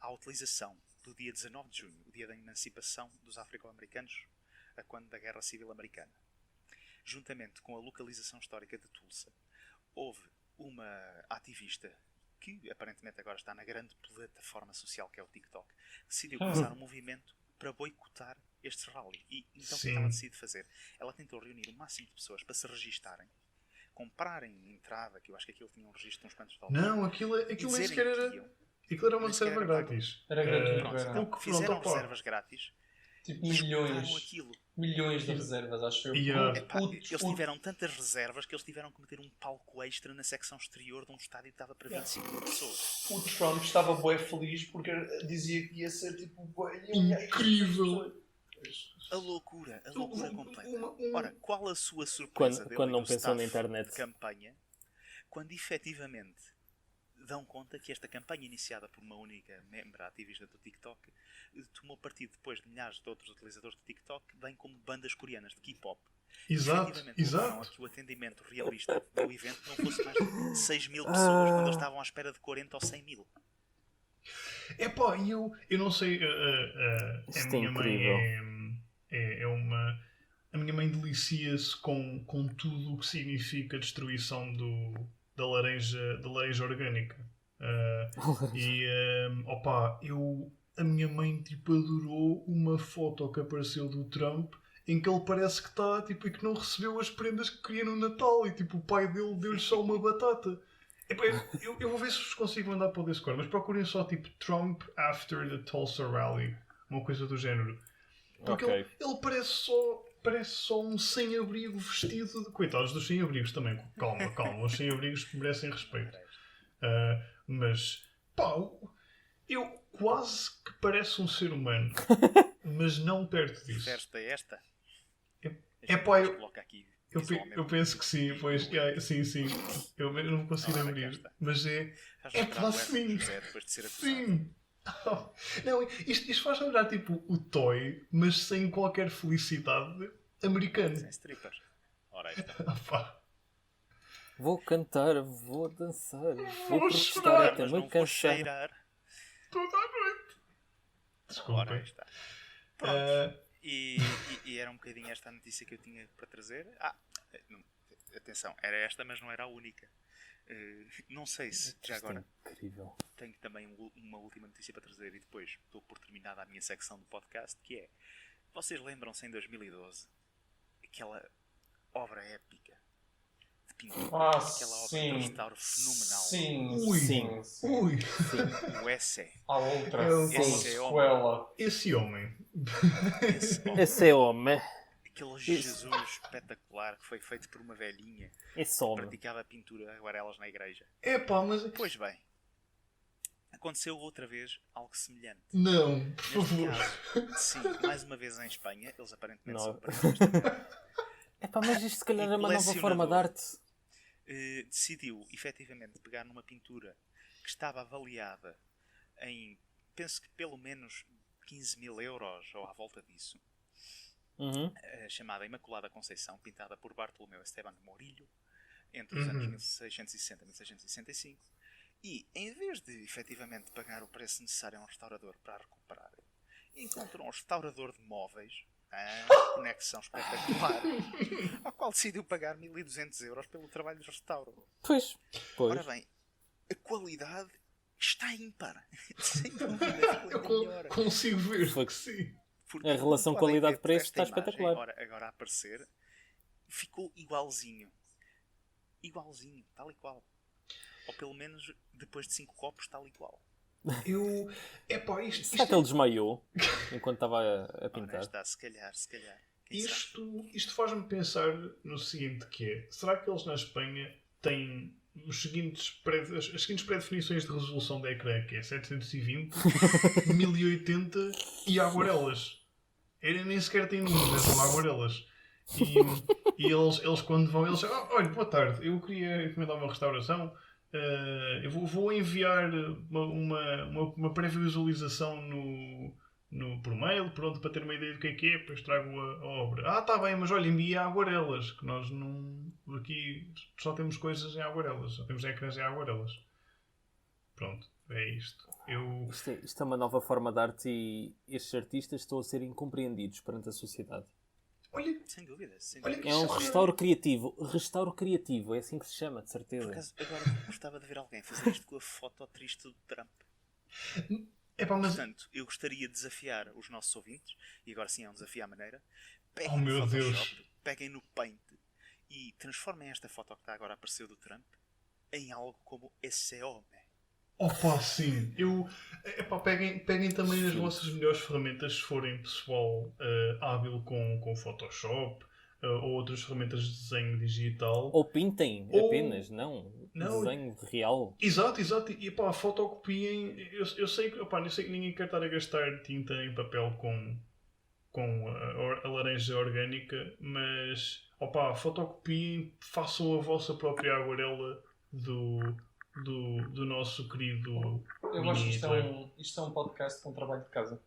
Speaker 1: à utilização do dia 19 de junho, o dia da emancipação dos afro-americanos, a quando da Guerra Civil Americana, juntamente com a localização histórica de Tulsa, houve uma ativista que aparentemente agora está na grande plataforma social que é o TikTok, decidiu começar um movimento para boicotar este rally. E então o que ela decide fazer? Ela tentou reunir o máximo de pessoas para se registarem, comprarem entrada, que eu acho que aquilo tinha um registro de uns quantos dólares.
Speaker 4: Não, aquilo nem sequer era... Aquilo era uma reserva grátis.
Speaker 2: Era gratuito.
Speaker 1: Então, fizeram reservas grátis.
Speaker 2: Tipo
Speaker 1: Aquilo.
Speaker 2: milhões de reservas, acho eu.
Speaker 1: Epá, eles tiveram tantas reservas que eles tiveram que meter um palco extra na secção exterior de um estádio que estava para 25 mil pessoas.
Speaker 2: O Trump estava bué feliz porque dizia que ia ser tipo bué
Speaker 4: incrível.
Speaker 1: A loucura completa. Ora, qual a sua surpresa
Speaker 3: Quando não pensou na internet?
Speaker 1: De campanha, quando efetivamente dão conta que esta campanha iniciada por uma única membra ativista do TikTok tomou partido depois de milhares de outros utilizadores do TikTok, bem como bandas coreanas de K-pop.
Speaker 4: Exato.
Speaker 1: A que o atendimento realista do evento não fosse mais de 6 mil pessoas, quando eles estavam à espera de 40 ou 100 mil.
Speaker 4: Epá, e eu não sei, a
Speaker 3: Isto é
Speaker 4: minha
Speaker 3: incrível.
Speaker 4: mãe é uma... A minha mãe delicia-se com tudo o que significa a destruição da laranja orgânica. Opa, a minha mãe tipo, adorou uma foto que apareceu do Trump em que ele parece que está tipo, e que não recebeu as prendas que queria no Natal e tipo, o pai dele deu-lhe só uma batata. Epá, eu vou ver se vos consigo mandar para o Discord, mas procurem só tipo Trump after the Tulsa Rally, uma coisa do género. Porque
Speaker 3: Ok.
Speaker 4: ele parece só um sem-abrigo vestido de... Coitados dos sem-abrigos também. Calma. Os sem-abrigos merecem respeito. Mas, pá, eu quase que parece um ser humano. Mas não perto disso.
Speaker 1: Festa esta?
Speaker 4: Pá,
Speaker 1: Coloca aqui.
Speaker 4: eu penso que sim. Pois, sim. Eu não consigo
Speaker 1: Ora, cá
Speaker 4: abrir.
Speaker 1: está.
Speaker 4: Mas é
Speaker 1: Estás a
Speaker 4: pá,
Speaker 1: mostrar o
Speaker 4: sim.
Speaker 1: José depois de ser acusado.
Speaker 4: Sim. Não, isto faz lembrar tipo o Toy, mas sem qualquer felicidade americano.
Speaker 1: Sem strippers. Ora, aí está.
Speaker 4: Pá.
Speaker 3: Vou cantar, vou dançar, vou
Speaker 4: Vou
Speaker 3: protestar
Speaker 4: chorar,
Speaker 3: até
Speaker 1: Mas
Speaker 3: me
Speaker 1: não vou
Speaker 3: cansar.
Speaker 1: cheirar.
Speaker 4: Toda a noite.
Speaker 1: Ora, aí
Speaker 4: Desculpem.
Speaker 1: está. Pronto. E era um bocadinho esta a notícia que eu tinha para trazer. Atenção, era esta, mas não era a única. Não sei se já
Speaker 3: Isto é
Speaker 1: agora
Speaker 3: incrível.
Speaker 1: tenho também uma última notícia para trazer e depois estou por terminada a minha secção do podcast, que é, vocês lembram-se em 2012 aquela obra épica de pintura, aquela obra de restauro fenomenal,
Speaker 4: Ui.
Speaker 2: Sim.
Speaker 1: o Esse.
Speaker 2: Há outra.
Speaker 1: Esse
Speaker 2: Sequela.
Speaker 4: Esse homem.
Speaker 3: Esse é homem.
Speaker 1: Aquele Jesus espetacular que foi feito por uma velhinha
Speaker 3: Esse
Speaker 1: que
Speaker 3: homem.
Speaker 1: praticava pintura aguarelas na igreja.
Speaker 4: Pá, mas...
Speaker 1: Pois bem, aconteceu outra vez algo semelhante.
Speaker 4: Não, por
Speaker 1: Neste
Speaker 4: favor.
Speaker 1: caso, sim, mais uma vez em Espanha, eles aparentemente são
Speaker 3: Não.
Speaker 1: parecidos também.
Speaker 3: Epá, mas isto se calhar é uma nova
Speaker 1: Colecionador.
Speaker 3: forma de arte.
Speaker 1: Decidiu efetivamente pegar numa pintura que estava avaliada em, penso que pelo menos 15 mil euros ou à volta disso,
Speaker 3: Uhum.
Speaker 1: chamada Imaculada Conceição, pintada por Bartolomeu Esteban Morillo entre os anos 1660 e 1665, e em vez de efetivamente pagar o preço necessário a um restaurador para a recuperar, encontrou um restaurador de móveis, conexão espetacular, ao qual decidiu pagar 1.200 euros pelo trabalho de restauro.
Speaker 3: Pois.
Speaker 1: Ora bem, a qualidade está ímpar. Sem dúvida, ficou melhor.
Speaker 4: Consigo ver
Speaker 3: Foi.
Speaker 4: que sim.
Speaker 1: Porque,
Speaker 3: A relação
Speaker 1: como podem ver
Speaker 3: qualidade-preço
Speaker 1: por esta
Speaker 3: está
Speaker 1: imagem,
Speaker 3: espetacular.
Speaker 1: Agora a aparecer, ficou igualzinho. Igualzinho, tal e qual. Ou pelo menos depois de 5 copos, tal e qual.
Speaker 4: Pá, isto
Speaker 3: Será que ele desmaiou enquanto estava a
Speaker 1: Ora,
Speaker 3: pintar?
Speaker 1: está, se calhar. Quem sabe?
Speaker 4: Isto faz-me pensar no seguinte que é, será que eles na Espanha têm as seguintes pré-definições de resolução de ecrã, que é 720, 1080 e aguarelas. Nem sequer têm números, são aguarelas. E eles quando vão, eles olha, boa tarde, eu queria encomendar uma restauração. Eu vou enviar uma pré-visualização por mail, pronto, para ter uma ideia do que é, depois trago a obra. Está bem, mas olha, envia aguarelas, que nós não... Aqui só temos coisas em aguarelas, só temos ecrãs em aguarelas. Pronto, é isto.
Speaker 3: Isto é uma nova forma de arte e estes artistas estão a ser incompreendidos perante a sociedade.
Speaker 4: Olha,
Speaker 1: Sem dúvida.
Speaker 3: É um restauro criativo. Restauro criativo, é assim que se chama, de
Speaker 1: Por
Speaker 3: certeza.
Speaker 1: acaso, agora gostava de ver alguém fazer isto com a foto triste do Trump.
Speaker 4: mas...
Speaker 1: Portanto, eu gostaria de desafiar os nossos ouvintes, e agora sim é um desafio à maneira, peguem
Speaker 4: Oh, meu
Speaker 1: no Photoshop,
Speaker 4: Deus.
Speaker 1: peguem no Paint e transformem esta foto que está agora a aparecer do Trump em algo como esse homem.
Speaker 4: Opa, sim. Peguem também as vossas melhores ferramentas se forem pessoal hábil com Photoshop ou outras ferramentas de desenho digital.
Speaker 3: Ou pintem apenas, não. Desenho real.
Speaker 4: Exato. E fotocopiem. Eu sei que ninguém quer estar a gastar tinta em papel com a laranja orgânica, mas fotocopiem, façam a vossa própria aguarela do nosso querido
Speaker 2: Eu acho que
Speaker 4: Hitler.
Speaker 2: isto é um podcast com trabalho de casa.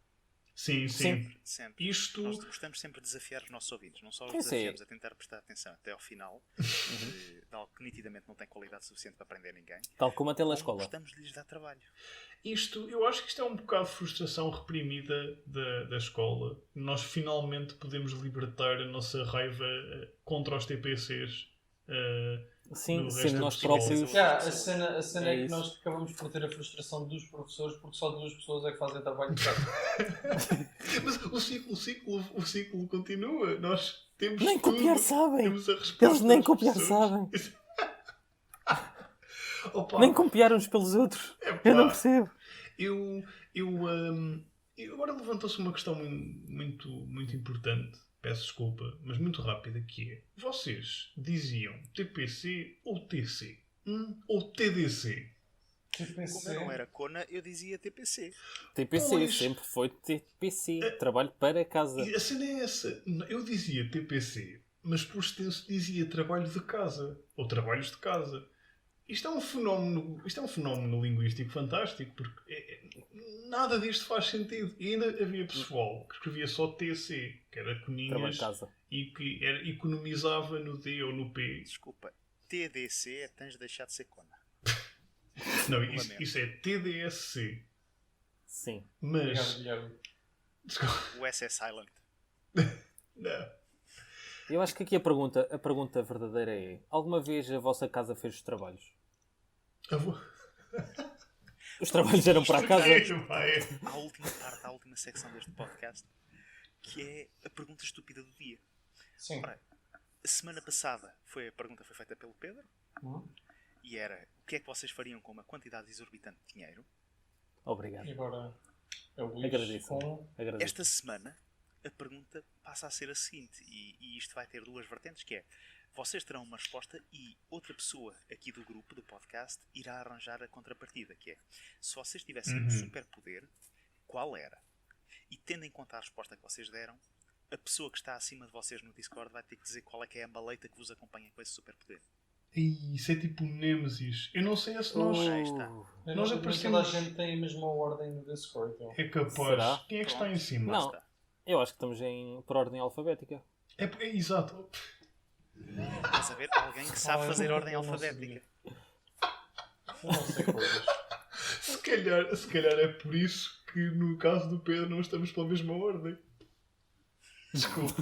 Speaker 4: Sim.
Speaker 1: Sempre.
Speaker 4: Isto...
Speaker 1: Nós gostamos sempre de desafiar os nossos ouvintes. Não só os
Speaker 3: Sim,
Speaker 1: desafiamos
Speaker 3: sim.
Speaker 1: a tentar prestar atenção até ao final, de algo que nitidamente não tem qualidade suficiente para aprender ninguém.
Speaker 3: Tal como a
Speaker 1: Como
Speaker 3: telescola.
Speaker 1: gostamos de lhes dar trabalho.
Speaker 4: Eu acho que isto é um bocado de frustração reprimida da escola. Nós finalmente podemos libertar a nossa raiva contra os TPCs.
Speaker 3: Sim,
Speaker 4: No
Speaker 3: sim,
Speaker 4: resto
Speaker 3: nós
Speaker 4: do pessoal.
Speaker 3: próprios.
Speaker 2: A cena
Speaker 3: É
Speaker 2: é que
Speaker 3: isso.
Speaker 2: nós acabamos por ter a frustração dos professores porque só 2 pessoas é que fazem trabalho de casa.
Speaker 4: Mas o ciclo continua. Nós temos
Speaker 3: Nem
Speaker 4: tudo.
Speaker 3: copiar sabem.
Speaker 4: Temos a resposta
Speaker 3: Eles nem
Speaker 4: das
Speaker 3: copiar
Speaker 4: pessoas.
Speaker 3: sabem.
Speaker 4: Opa,
Speaker 3: Nem copiar uns pelos outros.
Speaker 4: epá,
Speaker 3: Eu não percebo.
Speaker 4: Agora levantou-se uma questão muito importante. Peço desculpa, mas muito rápida, que é: vocês diziam TPC ou TC? Ou TDC?
Speaker 1: Como eu não era Kona, eu dizia TPC.
Speaker 3: TPC,
Speaker 4: Pois.
Speaker 3: sempre foi TPC. Trabalho para casa.
Speaker 4: E a cena é essa. Eu dizia TPC, mas por extenso dizia trabalho de casa. Ou trabalhos de casa. Isto é um fenómeno linguístico fantástico, porque nada disto faz sentido. E ainda havia pessoal que escrevia só TC, que era
Speaker 3: Trabalho
Speaker 4: coninhas,
Speaker 3: de casa.
Speaker 4: e que economizava no D ou no P.
Speaker 1: Desculpa. TDC é tens de deixar de ser Kona.
Speaker 4: Não,
Speaker 1: Lamento.
Speaker 4: isso é TDSC.
Speaker 3: Sim.
Speaker 2: Obrigado,
Speaker 4: Mas...
Speaker 2: Guilherme.
Speaker 4: Desculpa,
Speaker 1: O S é silent.
Speaker 4: não.
Speaker 3: Eu acho que aqui a pergunta verdadeira é: alguma vez a vossa casa fez os trabalhos? Os trabalhos eram para a casa?
Speaker 1: A última parte, a última secção deste podcast, que é a pergunta estúpida do dia.
Speaker 2: Sim.
Speaker 1: Ora, a semana passada a pergunta foi feita pelo Pedro e era: o que é que vocês fariam com uma quantidade exorbitante de dinheiro?
Speaker 3: Obrigado.
Speaker 2: E agora é o Luís
Speaker 3: Agradeço.
Speaker 2: com...
Speaker 3: Agradeço.
Speaker 1: Esta semana a pergunta passa a ser a seguinte, e isto vai ter duas vertentes, que é: vocês terão uma resposta e outra pessoa aqui do grupo, do podcast, irá arranjar a contrapartida, que é: se vocês tivessem um superpoder, qual era? E tendo em conta a resposta que vocês deram, a pessoa que está acima de vocês no Discord vai ter que dizer qual é que é a maleita que vos acompanha com esse superpoder.
Speaker 4: Isso é tipo Nemesis. Eu não sei se nós...
Speaker 1: Aí está.
Speaker 2: Eu
Speaker 4: Nós
Speaker 2: não sei se
Speaker 4: aparecemos-
Speaker 2: toda a gente tem a mesma ordem no Discord. Então.
Speaker 4: É capaz.
Speaker 3: Será?
Speaker 4: Quem é que está em
Speaker 1: Pronto.
Speaker 4: cima?
Speaker 3: Não.
Speaker 1: Está.
Speaker 3: Eu acho que estamos por ordem alfabética.
Speaker 4: Exato.
Speaker 1: Estás a ver? Alguém que sabe fazer ordem
Speaker 2: eu não
Speaker 1: alfabética.
Speaker 2: Eu não sei coisas.
Speaker 4: Se calhar é por isso que no caso do Pedro não estamos pela mesma ordem. Desculpa.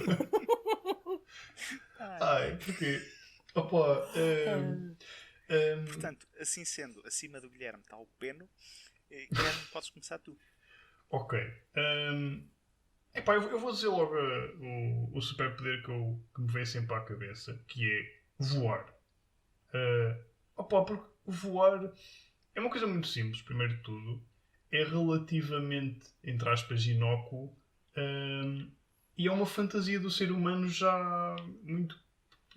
Speaker 4: Porque... Opa...
Speaker 1: Portanto, assim sendo, acima do Guilherme está o Peno. Guilherme, podes começar tu.
Speaker 4: Ok. Eu vou dizer logo o superpoder que me vem sempre à cabeça, que é voar. Porque voar é uma coisa muito simples, primeiro de tudo. É relativamente, entre aspas, inócuo. E é uma fantasia do ser humano já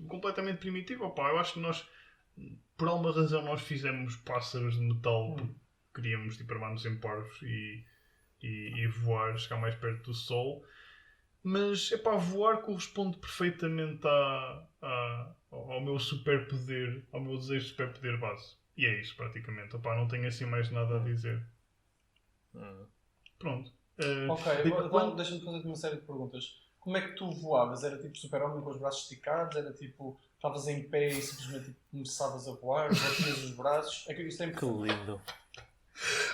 Speaker 4: completamente primitiva. Eu acho que nós, por alguma razão, nós fizemos pássaros de metal porque queríamos armar-nos em parvos e voar, chegar mais perto do sol. Mas, voar corresponde perfeitamente ao meu superpoder, ao meu desejo de superpoder base. E é isso, praticamente. Não tenho assim mais nada a dizer. Pronto.
Speaker 2: Ok, então deixa-me fazer-te uma série de perguntas. Como é que tu voavas? Era tipo super-homem com os braços esticados? Era tipo, estavas em pé e simplesmente começavas a voar? Batias os braços? É que isto é
Speaker 3: Que
Speaker 2: importante.
Speaker 3: lindo.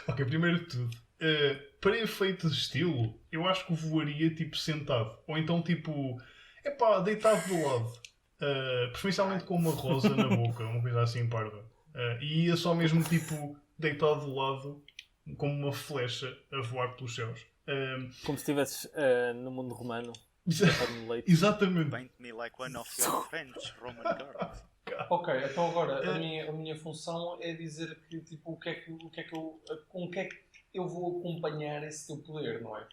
Speaker 4: Ok, primeiro de tudo, para efeitos de estilo, eu acho que voaria tipo sentado. Ou então tipo, deitado de lado. Preferencialmente com uma rosa na boca, uma coisa assim parda. E ia só mesmo tipo deitado de lado, como uma flecha a voar pelos céus.
Speaker 3: Como se estivesses no mundo romano.
Speaker 4: Exa-
Speaker 3: sentado no leito.
Speaker 4: Exatamente.
Speaker 1: Paint me like one of your French Roman guards.
Speaker 2: Ok, então agora a minha função é dizer que tipo, com o que é que eu vou acompanhar esse teu poder, não é?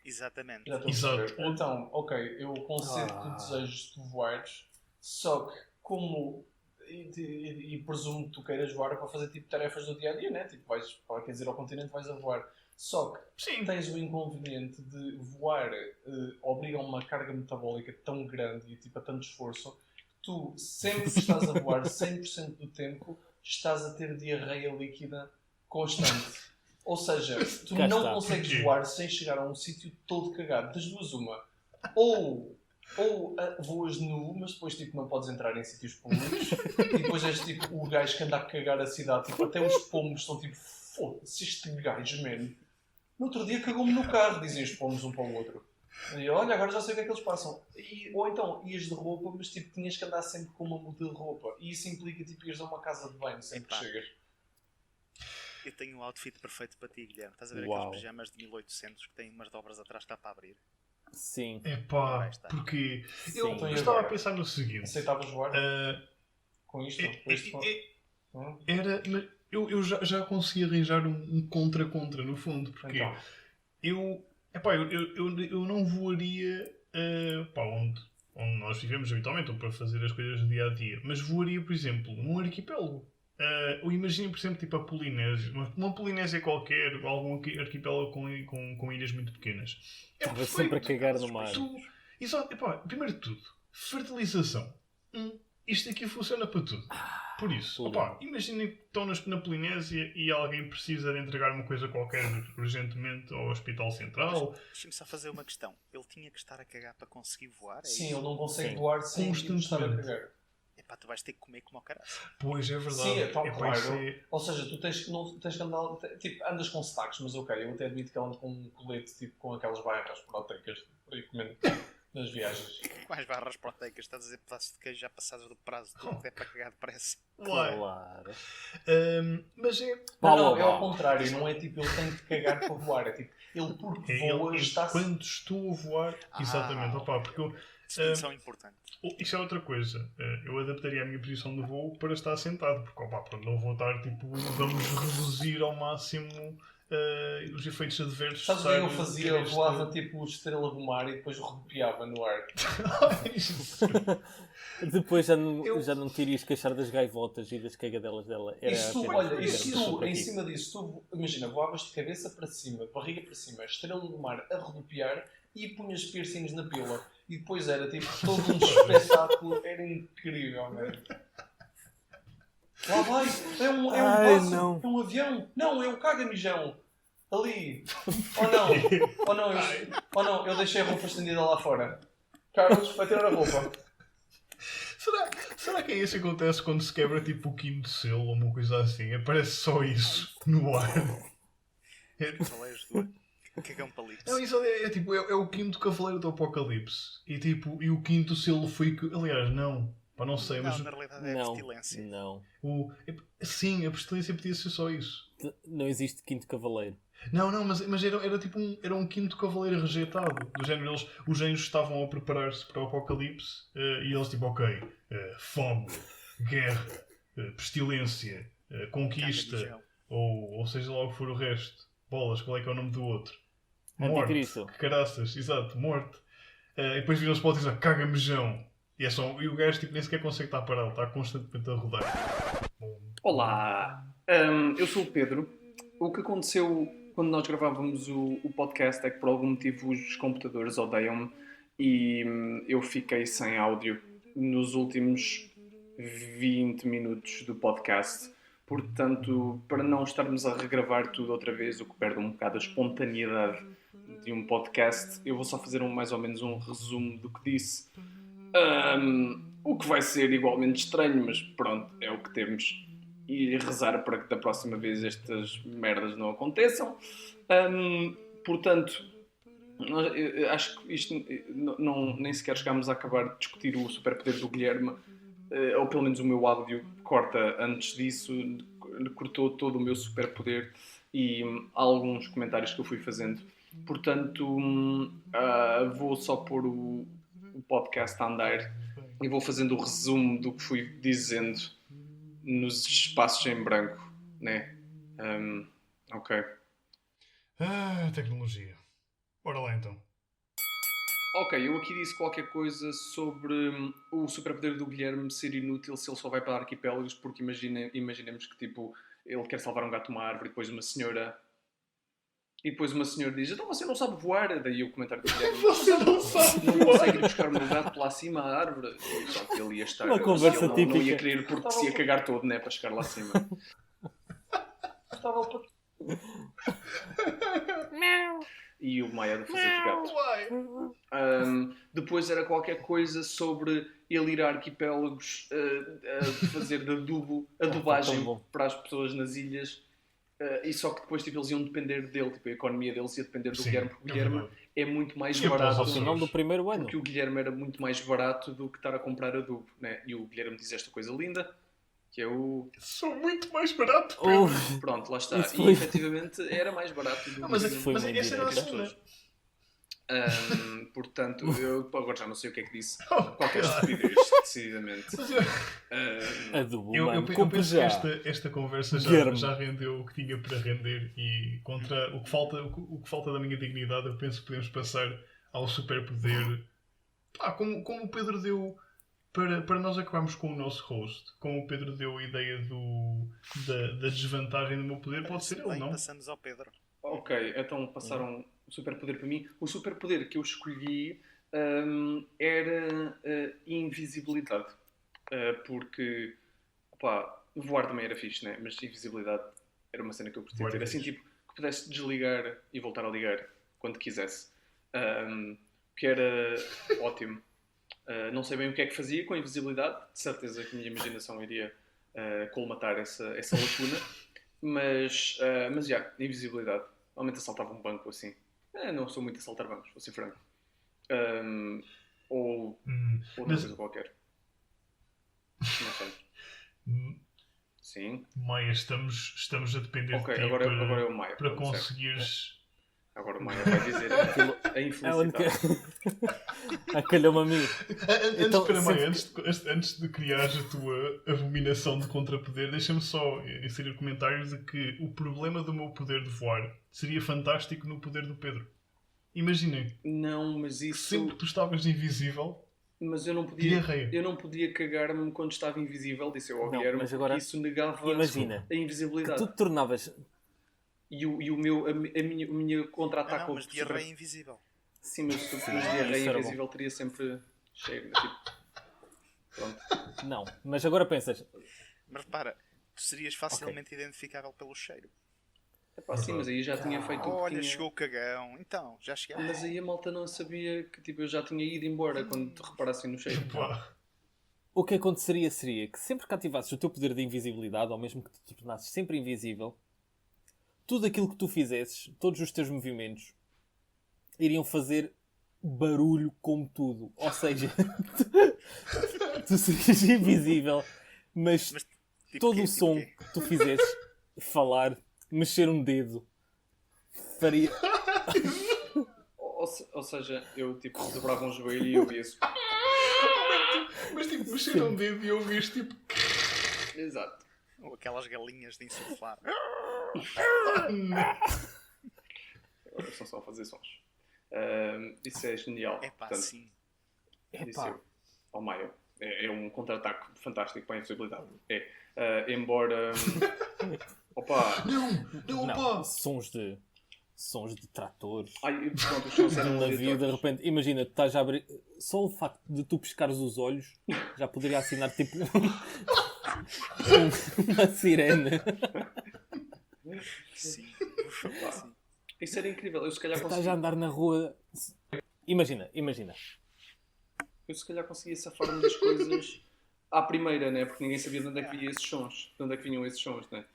Speaker 1: Exatamente.
Speaker 2: Já estou a
Speaker 4: Exato.
Speaker 2: perceber. Então, ok, eu concedo que desejas tu voares, só que como e presumo que tu queiras voar para fazer tipo tarefas do dia a dia, né? Tipo, quer dizer, ao continente vais a voar. Só que
Speaker 4: Sim.
Speaker 2: tens o inconveniente de voar obriga a uma carga metabólica tão grande e tipo a tanto esforço, tu sempre que estás a voar 100% do tempo estás a ter diarreia líquida constante. Ou seja, tu
Speaker 3: Cá
Speaker 2: não
Speaker 3: está.
Speaker 2: consegues
Speaker 4: Porquê?
Speaker 2: voar sem chegar a um sítio todo cagado. Das duas, uma. Ou voas nu, mas depois tipo, não podes entrar em sítios públicos. E depois és tipo o gajo que anda a cagar a cidade. Tipo, até os pomos estão tipo, foda-se, este gajo, man. No outro dia cagou-me no carro, dizem os pomos um para o outro. E olha, agora já sei o que é que eles passam. Ou então, ias de roupa, mas tipo, tinhas que andar sempre com uma muda de roupa. E isso implica tipo, ires a uma casa de banho sempre que chegas.
Speaker 1: Eu tenho um outfit perfeito para ti, Guilherme. Estás a ver
Speaker 3: Uau.
Speaker 1: aqueles pijamas de 1800 que têm umas dobras atrás que dá para abrir?
Speaker 3: Sim.
Speaker 4: Epá,
Speaker 1: Vai estar.
Speaker 4: porque
Speaker 3: Sim.
Speaker 4: eu
Speaker 2: Então, e
Speaker 4: estava a
Speaker 2: agora?
Speaker 4: pensar no seguinte.
Speaker 2: Aceitavas voar
Speaker 4: ah,
Speaker 2: com isto?
Speaker 4: é-
Speaker 2: Com isto?
Speaker 4: era, mas eu já consegui arranjar um contra-contra, no fundo, porque
Speaker 2: Então,
Speaker 4: eu não voaria onde nós vivemos habitualmente, ou para fazer as coisas do dia a dia, mas voaria, por exemplo, num arquipélago. Ou imagina, por exemplo, tipo a Polinésia, uma Polinésia qualquer, ou algum arquipélago com ilhas muito pequenas. É
Speaker 3: Estava sempre a
Speaker 4: perfeito.
Speaker 3: cagar no mar.
Speaker 4: Exato, primeiro de tudo, fertilização. Isto aqui funciona para tudo. Por isso,
Speaker 3: tudo.
Speaker 4: imaginem que estão na Polinésia e alguém precisa de entregar uma coisa qualquer urgentemente ao Hospital Central.
Speaker 1: Deixa-me só fazer uma questão. Ele tinha que estar a cagar para conseguir voar? É
Speaker 2: sim,
Speaker 1: isso?
Speaker 2: ele não consegue
Speaker 3: Sim.
Speaker 2: voar sem estar a
Speaker 4: Constantemente.
Speaker 2: cagar.
Speaker 1: Epá, tu vais ter que comer como ao caralho.
Speaker 4: Pois, é verdade.
Speaker 2: Sim, então,
Speaker 4: Epá,
Speaker 2: claro.
Speaker 4: isso é-
Speaker 2: Ou seja, tu tens que andar. Tipo, andas com sotaques, mas ok, eu até admito que ando com um colete tipo, com aquelas barras proteicas por aí comendo nas viagens.
Speaker 1: Mais barras proteicas, estás a dizer pedaços de queijo já passados do prazo, tudo que é para cagar depressa.
Speaker 4: Uai.
Speaker 3: Claro.
Speaker 4: Mas é.
Speaker 2: Não, é ao contrário, não é tipo ele tem que cagar para voar, é tipo ele porque voa
Speaker 4: Ele,
Speaker 2: está
Speaker 4: quando estou a voar. Exatamente, porque eu.
Speaker 1: Distinção importante.
Speaker 4: Isso é outra coisa. Eu adaptaria a minha posição de voo para estar sentado, porque pronto, não vou estar tipo, vamos reduzir ao máximo os efeitos adversos.
Speaker 2: Sabes o que eu
Speaker 4: de
Speaker 2: fazia?
Speaker 4: ter
Speaker 2: Eu voava tipo estrela do mar e depois rodopiava no ar.
Speaker 3: Depois já não te irias queixar das gaivotas e das cagadelas dela. Era
Speaker 2: E se tu,
Speaker 3: apenas
Speaker 2: olha,
Speaker 3: para
Speaker 2: e se
Speaker 3: dizer,
Speaker 2: tu,
Speaker 3: para
Speaker 2: em
Speaker 3: ti.
Speaker 2: cima disso, tu, imagina, voavas de cabeça para cima, de barriga para cima, estrela do mar a rodopiar e punhas piercings na pila. E depois era tipo todo um espetáculo, era incrível, velho. Lá vai, é um
Speaker 3: Ai,
Speaker 2: passo,
Speaker 3: não.
Speaker 2: é um avião, não, é um caga-mijão. Ali. Ou não, eu deixei a roupa estendida lá fora. Carlos, vai tirar a roupa.
Speaker 4: Será que é isso que acontece quando se quebra tipo o quinto selo ou uma coisa assim? Aparece só isso no ar.
Speaker 1: Cavaleiros do cagão palipse.
Speaker 4: Não, isso é o quinto cavaleiro do Apocalipse. E o quinto selo foi que. Aliás, não. Não sei, mas.
Speaker 1: Não, na realidade é a
Speaker 3: Não,
Speaker 1: pestilência.
Speaker 3: não.
Speaker 4: Sim, a pestilência podia ser só isso.
Speaker 3: Não existe quinto cavaleiro.
Speaker 4: Não, mas era tipo um quinto cavaleiro rejeitado. Do género, os anjos estavam a preparar-se para o Apocalipse e eles tipo, ok, fome, guerra, pestilência, conquista,
Speaker 1: Caga-mijão.
Speaker 4: ou seja lá o que for o resto. Bolas, qual é que é o nome do outro? Morte.
Speaker 3: Anticristo.
Speaker 4: Que caraças, exato, morte. E depois viram-se para o outro e dizem, caga-mijão. E o gajo tipo, nem sequer consegue estar parado, está constantemente a rodar.
Speaker 2: Olá, eu sou o Pedro. O que aconteceu quando nós gravávamos o podcast é que por algum motivo os computadores odeiam-me e eu fiquei sem áudio nos últimos 20 minutos do podcast. Portanto, para não estarmos a regravar tudo outra vez, o que perde um bocado a espontaneidade de um podcast, eu vou só fazer mais ou menos um resumo do que disse. O que vai ser igualmente estranho, mas pronto, é o que temos. E rezar para que da próxima vez estas merdas não aconteçam. Portanto, eu acho que isto nem sequer chegámos a acabar de discutir o superpoder do Guilherme, ou pelo menos o meu áudio corta antes disso, cortou todo o meu superpoder e alguns comentários que eu fui fazendo. Portanto, vou só pôr o podcast a andar e vou fazendo o resumo do que fui dizendo nos espaços em branco, né? Ok.
Speaker 4: Tecnologia. Bora lá então.
Speaker 2: Ok, eu aqui disse qualquer coisa sobre o superpoder do Guilherme ser inútil se ele só vai para arquipélagos, porque imaginemos que tipo, ele quer salvar um gato a uma árvore e depois uma senhora diz, então você não sabe voar? Daí o comentário do Guilherme,
Speaker 4: Você não sabe
Speaker 2: não consegue ir buscar o meu gato lá acima à árvore. Só que ele ia estar...
Speaker 3: Uma conversa
Speaker 2: ele não ia
Speaker 3: típica.
Speaker 2: querer porque se ia cagar todo, né? Para chegar lá acima. E o Maia de fazer de gato. Depois era qualquer coisa sobre ele ir a arquipélagos a fazer de adubagem para as pessoas nas ilhas. E só que depois tipo, eles iam depender dele, tipo, a economia deles ia depender do Guilherme, porque o Guilherme é muito mais barato.
Speaker 3: Ao final do primeiro ano.
Speaker 2: Porque o Guilherme era muito mais barato do que estar a comprar adubo, né? E o Guilherme diz esta coisa linda, que é o...
Speaker 4: Sou muito mais barato.
Speaker 2: Pronto, lá está.
Speaker 3: Isso
Speaker 2: E
Speaker 3: foi...
Speaker 2: efetivamente era mais barato do que...
Speaker 4: Mas essa era a segunda.
Speaker 2: Portanto, eu agora já não sei o que é que disse. Qualquer estupidez, decididamente.
Speaker 4: Eu penso que esta conversa já rendeu o que tinha para render e contra o que falta da minha dignidade, eu penso que podemos passar ao superpoder. Como o Pedro deu para nós acabarmos com o nosso host, como o Pedro deu a ideia da desvantagem do meu poder, pode ser ele, não?
Speaker 1: Passamos ao Pedro.
Speaker 2: Ok, então passaram o superpoder para mim. O superpoder que eu escolhi era invisibilidade. Porque, voar também era fixe, né? Mas invisibilidade era uma cena que eu curtia ter. Assim, tipo, que pudesse desligar e voltar a ligar quando quisesse. Que era ótimo. Não sei bem o que é que fazia com a invisibilidade. De certeza que a minha imaginação iria colmatar essa lacuna. Mas já, invisibilidade. Normalmente assaltava um banco assim. Não sou muito a assaltar bancos, vou ser franco. Ou outra coisa qualquer. Não sei. Sim.
Speaker 4: Maia, estamos a depender de ti
Speaker 2: agora é o Maia.
Speaker 4: Para conseguires...
Speaker 2: Agora o Maia vai dizer a infelicidade.
Speaker 3: Calhou-me a mim.
Speaker 4: Antes de criar a tua abominação de contrapoder, deixa-me só inserir comentários de que o problema do meu poder de voar seria fantástico no poder do Pedro. Imaginem.
Speaker 2: Não, mas isso...
Speaker 4: Sempre tu estavas invisível.
Speaker 2: Mas eu não podia cagar-me quando estava invisível, disse eu ao Guilherme, porque agora, isso negava a invisibilidade.
Speaker 3: Que tu te tornavas...
Speaker 2: E a minha contra-ataque...
Speaker 1: mas diarreia invisível.
Speaker 2: Sim, mas diarreia invisível teria sempre cheiro. Tipo... Pronto.
Speaker 3: Não, mas agora pensas...
Speaker 1: Mas repara, tu serias facilmente identificável pelo cheiro.
Speaker 2: Sim, mas aí já tinha feito o que tinha...
Speaker 1: chegou o cagão. Então, já chegaste.
Speaker 2: Mas aí a malta não sabia que tipo, eu já tinha ido embora quando te reparassem no cheiro.
Speaker 3: O que aconteceria seria que sempre que ativasses o teu poder de invisibilidade, ou mesmo que te tornasses sempre invisível, tudo aquilo que tu fizesses, todos os teus movimentos, iriam fazer barulho como tudo. Ou seja, tu serias invisível, mas tipo todo o som que tu fizesses, falar, mexer um dedo, faria...
Speaker 2: ou seja, eu tipo dobrava um joelho e eu via-se...
Speaker 4: Mas tipo, mexer um dedo e eu vi tipo...
Speaker 2: Exato.
Speaker 1: Ou aquelas galinhas de insuflar.
Speaker 2: Agora são só a fazer sons. Isso é genial.
Speaker 1: Sim.
Speaker 2: Disse eu ao Maio. É um contra-ataque fantástico para a invisibilidade. Embora...
Speaker 3: Não, sons de tratores.
Speaker 2: Pronto, os sons eram
Speaker 3: navio, de repente, imagina, tu estás a abrir... Só o facto de tu piscares os olhos já poderia assinar tipo... uma sirene.
Speaker 1: Sim.
Speaker 2: Isso era incrível. Eu se calhar
Speaker 3: estás a andar na rua... Imagina.
Speaker 2: Eu se calhar conseguia safar-me das coisas à primeira, né? Porque ninguém sabia de onde é que vinham esses sons. De onde é que vinham esses sons, né?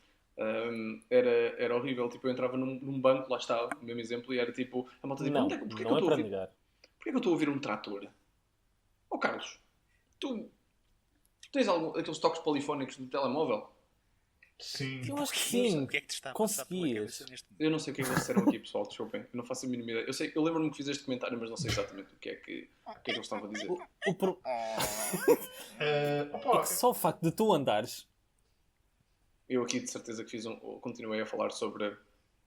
Speaker 2: Era horrível. Tipo, eu entrava num banco, lá estava, no mesmo exemplo, e era tipo... A malta dizia, porquê que eu estou a ouvir? Porquê que eu estou a ouvir um trator? Carlos, tu tens aqueles toques polifónicos do telemóvel?
Speaker 4: Sim.
Speaker 3: Eu acho que sim.
Speaker 1: O que é que te está a passar pela cabeça neste momento?
Speaker 2: Eu não sei o que é que eles disseram aqui, pessoal, desculpem. Eu não faço a mínima ideia. Eu lembro-me que fiz este comentário, mas não sei exatamente o que é que eles estavam a dizer.
Speaker 3: É que só o facto de tu andares...
Speaker 2: Eu aqui de certeza que continuei a falar sobre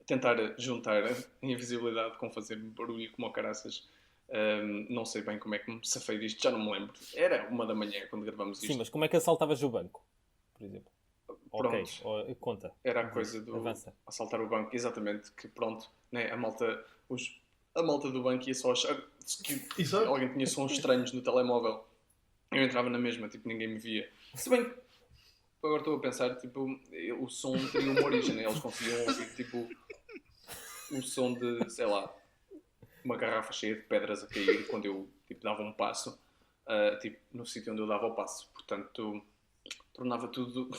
Speaker 2: tentar juntar a invisibilidade com fazer barulho como o caraças. Não sei bem como é que me safei disto, já não me lembro. Era 1h quando gravamos isto.
Speaker 3: Sim, mas como é que assaltavas o banco, por exemplo?
Speaker 2: Pronto.
Speaker 3: Ok, conta.
Speaker 2: Era a coisa do assaltar o banco, exatamente, que pronto, né, a malta do banco ia só achar que alguém tinha sons estranhos no telemóvel. Eu entrava na mesma, tipo, ninguém me via. Se bem que Agora estou a pensar, tipo, o som teria uma origem, né? Eles conseguiam ouvir, tipo, o som de, sei lá, uma garrafa cheia de pedras a cair quando eu, tipo, dava um passo, tipo, no sítio onde eu dava o passo. Portanto, tornava tudo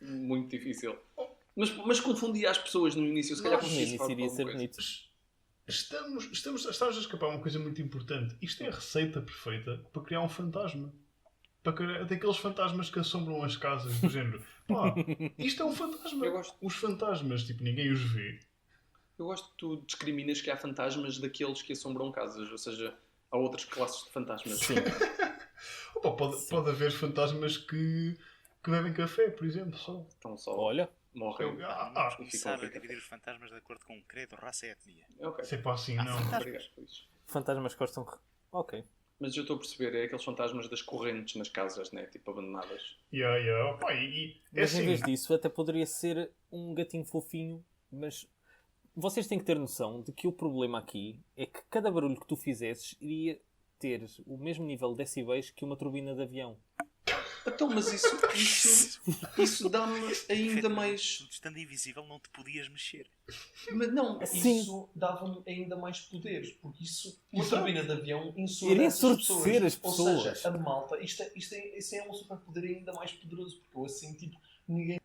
Speaker 2: muito difícil. Mas confundia as pessoas no início, se calhar
Speaker 3: No
Speaker 2: conseguia
Speaker 3: início iria ser bonito.
Speaker 4: Estamos a escapar uma coisa muito importante. Isto é a receita perfeita para criar um fantasma. Para criar daqueles fantasmas que assombram as casas, do género. Pá, isto é um fantasma.
Speaker 2: Eu gosto.
Speaker 4: Os fantasmas, tipo, ninguém os vê.
Speaker 2: Eu gosto que tu discriminas que há fantasmas daqueles que assombram casas, ou seja, há outras classes de fantasmas.
Speaker 3: Sim.
Speaker 4: Opa, pode haver fantasmas que bebem café, por exemplo, só.
Speaker 2: Então só
Speaker 3: Olha,
Speaker 2: morrem
Speaker 4: Eu-
Speaker 1: Vamos
Speaker 2: e ficam
Speaker 1: começar a
Speaker 2: a ver
Speaker 1: dividir
Speaker 2: café.
Speaker 1: os fantasmas de acordo com credo, raça e etnia.
Speaker 2: Ok,
Speaker 4: Se é para assim, não.
Speaker 2: obrigado por isso.
Speaker 3: fantasmas gostam. Ok.
Speaker 2: Mas eu estou a perceber, é aqueles fantasmas das correntes nas casas, né? Tipo abandonadas.
Speaker 4: Yeah. Opa, é
Speaker 3: Mas em
Speaker 4: assim.
Speaker 3: vez disso, até poderia ser um gatinho fofinho, mas vocês têm que ter noção de que o problema aqui é que cada barulho que tu fizesses iria ter o mesmo nível de decibéis que uma turbina de avião.
Speaker 2: Então, mas isso dá-me ainda mais.
Speaker 1: Tu, estando invisível, não te podias mexer.
Speaker 2: Mas não,
Speaker 3: Sim.
Speaker 2: isso dava-me ainda mais poderes, porque uma
Speaker 4: Exato.
Speaker 2: turbina de avião
Speaker 3: Iria
Speaker 2: ensurdece as
Speaker 3: ensurdecer as
Speaker 2: Ou
Speaker 3: pessoas.
Speaker 2: seja, a malta, isso é um superpoder ainda mais poderoso, porque eu assim, tipo, ninguém.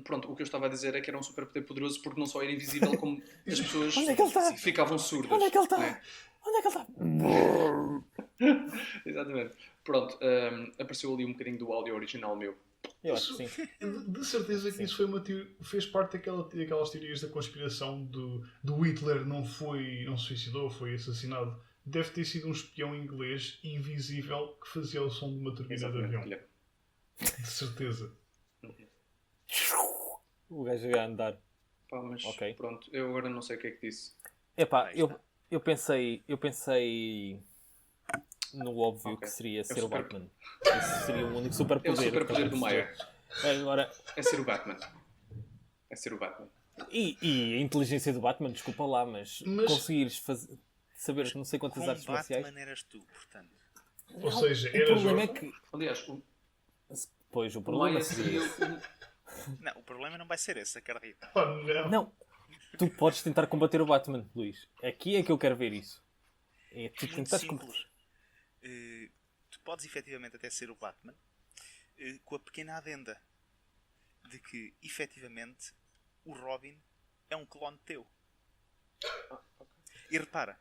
Speaker 2: Pronto, o que eu estava a dizer é que era um superpoder poderoso porque não só era invisível, como as pessoas
Speaker 3: Onde é que ele está?
Speaker 2: ficavam surdas.
Speaker 3: Onde é que ele está?
Speaker 2: né?
Speaker 3: Onde é que ele está?
Speaker 2: Exatamente. Pronto, apareceu ali um bocadinho do áudio original meu.
Speaker 3: Eu acho que sim.
Speaker 4: De certeza que isso foi fez parte daquelas teorias da conspiração do Hitler não se suicidou, foi assassinado. Deve ter sido um espião inglês invisível que fazia o som de uma turbina de avião.
Speaker 2: Guilherme.
Speaker 4: De certeza.
Speaker 3: O gajo ia andar.
Speaker 2: Pá, mas
Speaker 3: Ok.
Speaker 2: pronto, eu agora não sei o que é que disse.
Speaker 3: Epá,
Speaker 1: Aí está.
Speaker 3: eu pensei no óbvio
Speaker 2: Ok.
Speaker 3: que seria ser o
Speaker 2: super-
Speaker 3: Batman. Esse seria o único superpoder.
Speaker 2: É o superpoder do Maia.
Speaker 3: Agora,
Speaker 2: É ser o Batman. É ser o Batman.
Speaker 3: e a inteligência do Batman, desculpa lá, mas conseguires saber não sei quantas
Speaker 1: Com
Speaker 3: artes marciais.
Speaker 1: Batman eras tu, portanto.
Speaker 4: Ou seja,
Speaker 3: O
Speaker 4: era
Speaker 3: problema é
Speaker 4: Jorge.
Speaker 3: que.
Speaker 2: Aliás, o
Speaker 3: Pois, o
Speaker 2: o
Speaker 3: problema
Speaker 2: Maia
Speaker 3: seria.
Speaker 2: seria
Speaker 1: Não, o problema não vai ser esse, acredita.
Speaker 4: Oh, não.
Speaker 3: Não, tu podes tentar combater o Batman, Luís. Aqui é que eu quero ver isso. É tu
Speaker 1: Muito
Speaker 3: tentares
Speaker 1: simples. Tu podes efetivamente até ser o Batman com a pequena adenda de que efetivamente o Robin é um clone teu. E repara,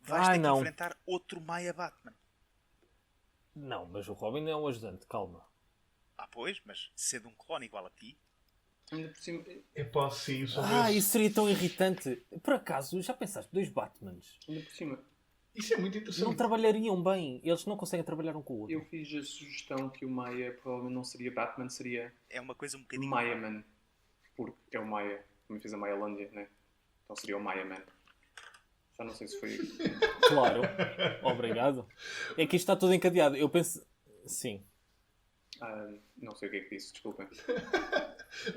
Speaker 1: vais ter que
Speaker 3: não.
Speaker 1: enfrentar outro Maia Batman.
Speaker 3: Não, mas o Robin é um ajudante, calma.
Speaker 1: Ah, pois, mas sendo um clone igual a ti,
Speaker 2: ainda por cima.
Speaker 4: É pá, sim, se houvesse-
Speaker 3: Isso seria tão irritante. Por acaso, já pensaste, dois Batmans
Speaker 2: Ainda por cima.
Speaker 4: Isso é muito
Speaker 3: não
Speaker 4: interessante.
Speaker 3: trabalhariam bem. Eles não conseguem trabalhar um com o outro.
Speaker 2: Eu fiz a sugestão que o Maia provavelmente não seria Batman, seria
Speaker 1: é uma coisa um bocadinho.
Speaker 2: Maia-Man. Porque é o Maia. Também fiz a Maialândia, né? Então seria o Maia-Man. Já não sei se foi.
Speaker 3: Claro. Obrigado. É que isto está tudo encadeado. Eu penso... Sim.
Speaker 2: Não sei o que é que disse, desculpem.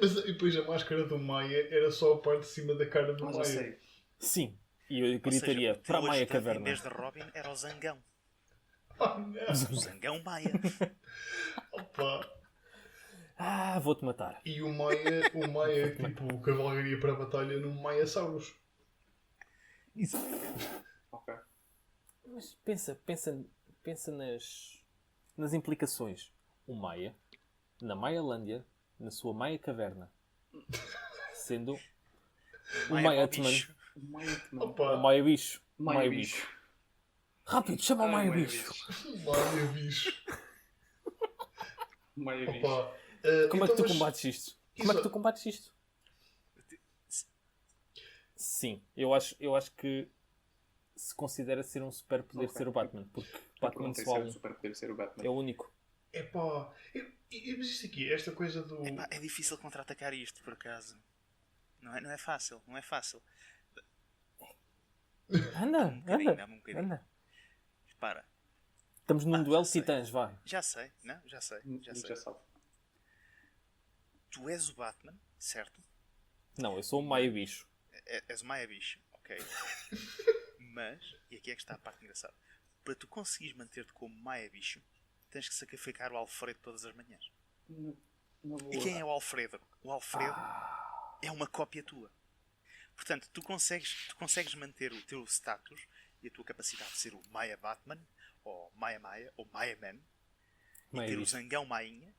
Speaker 4: Mas depois a máscara do Maia era só a parte de cima da cara do
Speaker 2: Mas já
Speaker 4: Maia.
Speaker 2: sei.
Speaker 3: Sim. E eu
Speaker 1: Ou seja,
Speaker 3: gritaria
Speaker 1: o teu
Speaker 3: para a Maia
Speaker 1: ajudante,
Speaker 3: Caverna.
Speaker 1: Em vez de Robin, era o Zangão.
Speaker 4: Oh, não.
Speaker 1: O Zangão Maia.
Speaker 4: Opa.
Speaker 3: Vou-te matar.
Speaker 4: E o Maia é tipo cavalgaria para a batalha num Maiasaurus.
Speaker 2: Ok.
Speaker 3: Mas pensa nas implicações. O Maia, na Maialândia, na sua Maia Caverna, sendo o
Speaker 1: Maia
Speaker 3: Maia
Speaker 1: ao
Speaker 3: Atman,
Speaker 1: bicho.
Speaker 2: Maia-Man.
Speaker 3: o
Speaker 4: Opa.
Speaker 3: Maia Bicho.
Speaker 2: Maia Bicho.
Speaker 3: Rápido, chama o Maia
Speaker 2: Maia
Speaker 3: Bicho.
Speaker 4: Maia bicho.
Speaker 2: Maia Bicho.
Speaker 4: Opa.
Speaker 3: Como é que
Speaker 4: então,
Speaker 3: tu
Speaker 4: mas-
Speaker 3: combates isto? Como é que tu combates isto? Sim, eu acho que se considera ser um super poder
Speaker 2: Ok.
Speaker 3: ser o Batman, porque
Speaker 2: Eu
Speaker 3: Batman
Speaker 2: perguntei
Speaker 3: só
Speaker 2: se
Speaker 3: há
Speaker 2: era
Speaker 3: um.
Speaker 2: super poder ser o Batman.
Speaker 3: É o único.
Speaker 4: Epá. Mas isto aqui, esta coisa do.
Speaker 1: Epá, é difícil contra-atacar isto, por acaso. Não é fácil, não é fácil.
Speaker 3: Anda,
Speaker 1: bocadinho,
Speaker 3: anda,
Speaker 1: dá-me um bocadinho.
Speaker 3: anda.
Speaker 1: Repara,
Speaker 3: Estamos num
Speaker 1: já
Speaker 3: duelo de
Speaker 1: sei.
Speaker 3: titãs, vai.
Speaker 1: já sei, não? Já sei.
Speaker 2: Já sabe.
Speaker 1: Tu és o Batman, certo?
Speaker 3: Não, eu sou um Maia Bicho.
Speaker 1: És o Maia Bicho, ok. Mas, e aqui é que está a parte engraçada, para tu conseguires manter-te como Maia Bicho, tens que sacrificar o Alfredo todas as manhãs.
Speaker 2: Na boa.
Speaker 1: E quem é o Alfredo? O Alfredo é uma cópia tua. Portanto, tu consegues manter o teu status e a tua capacidade de ser o Maia Batman, ou Maia Maia, ou Maia Man, e ter o Zangão Mainha,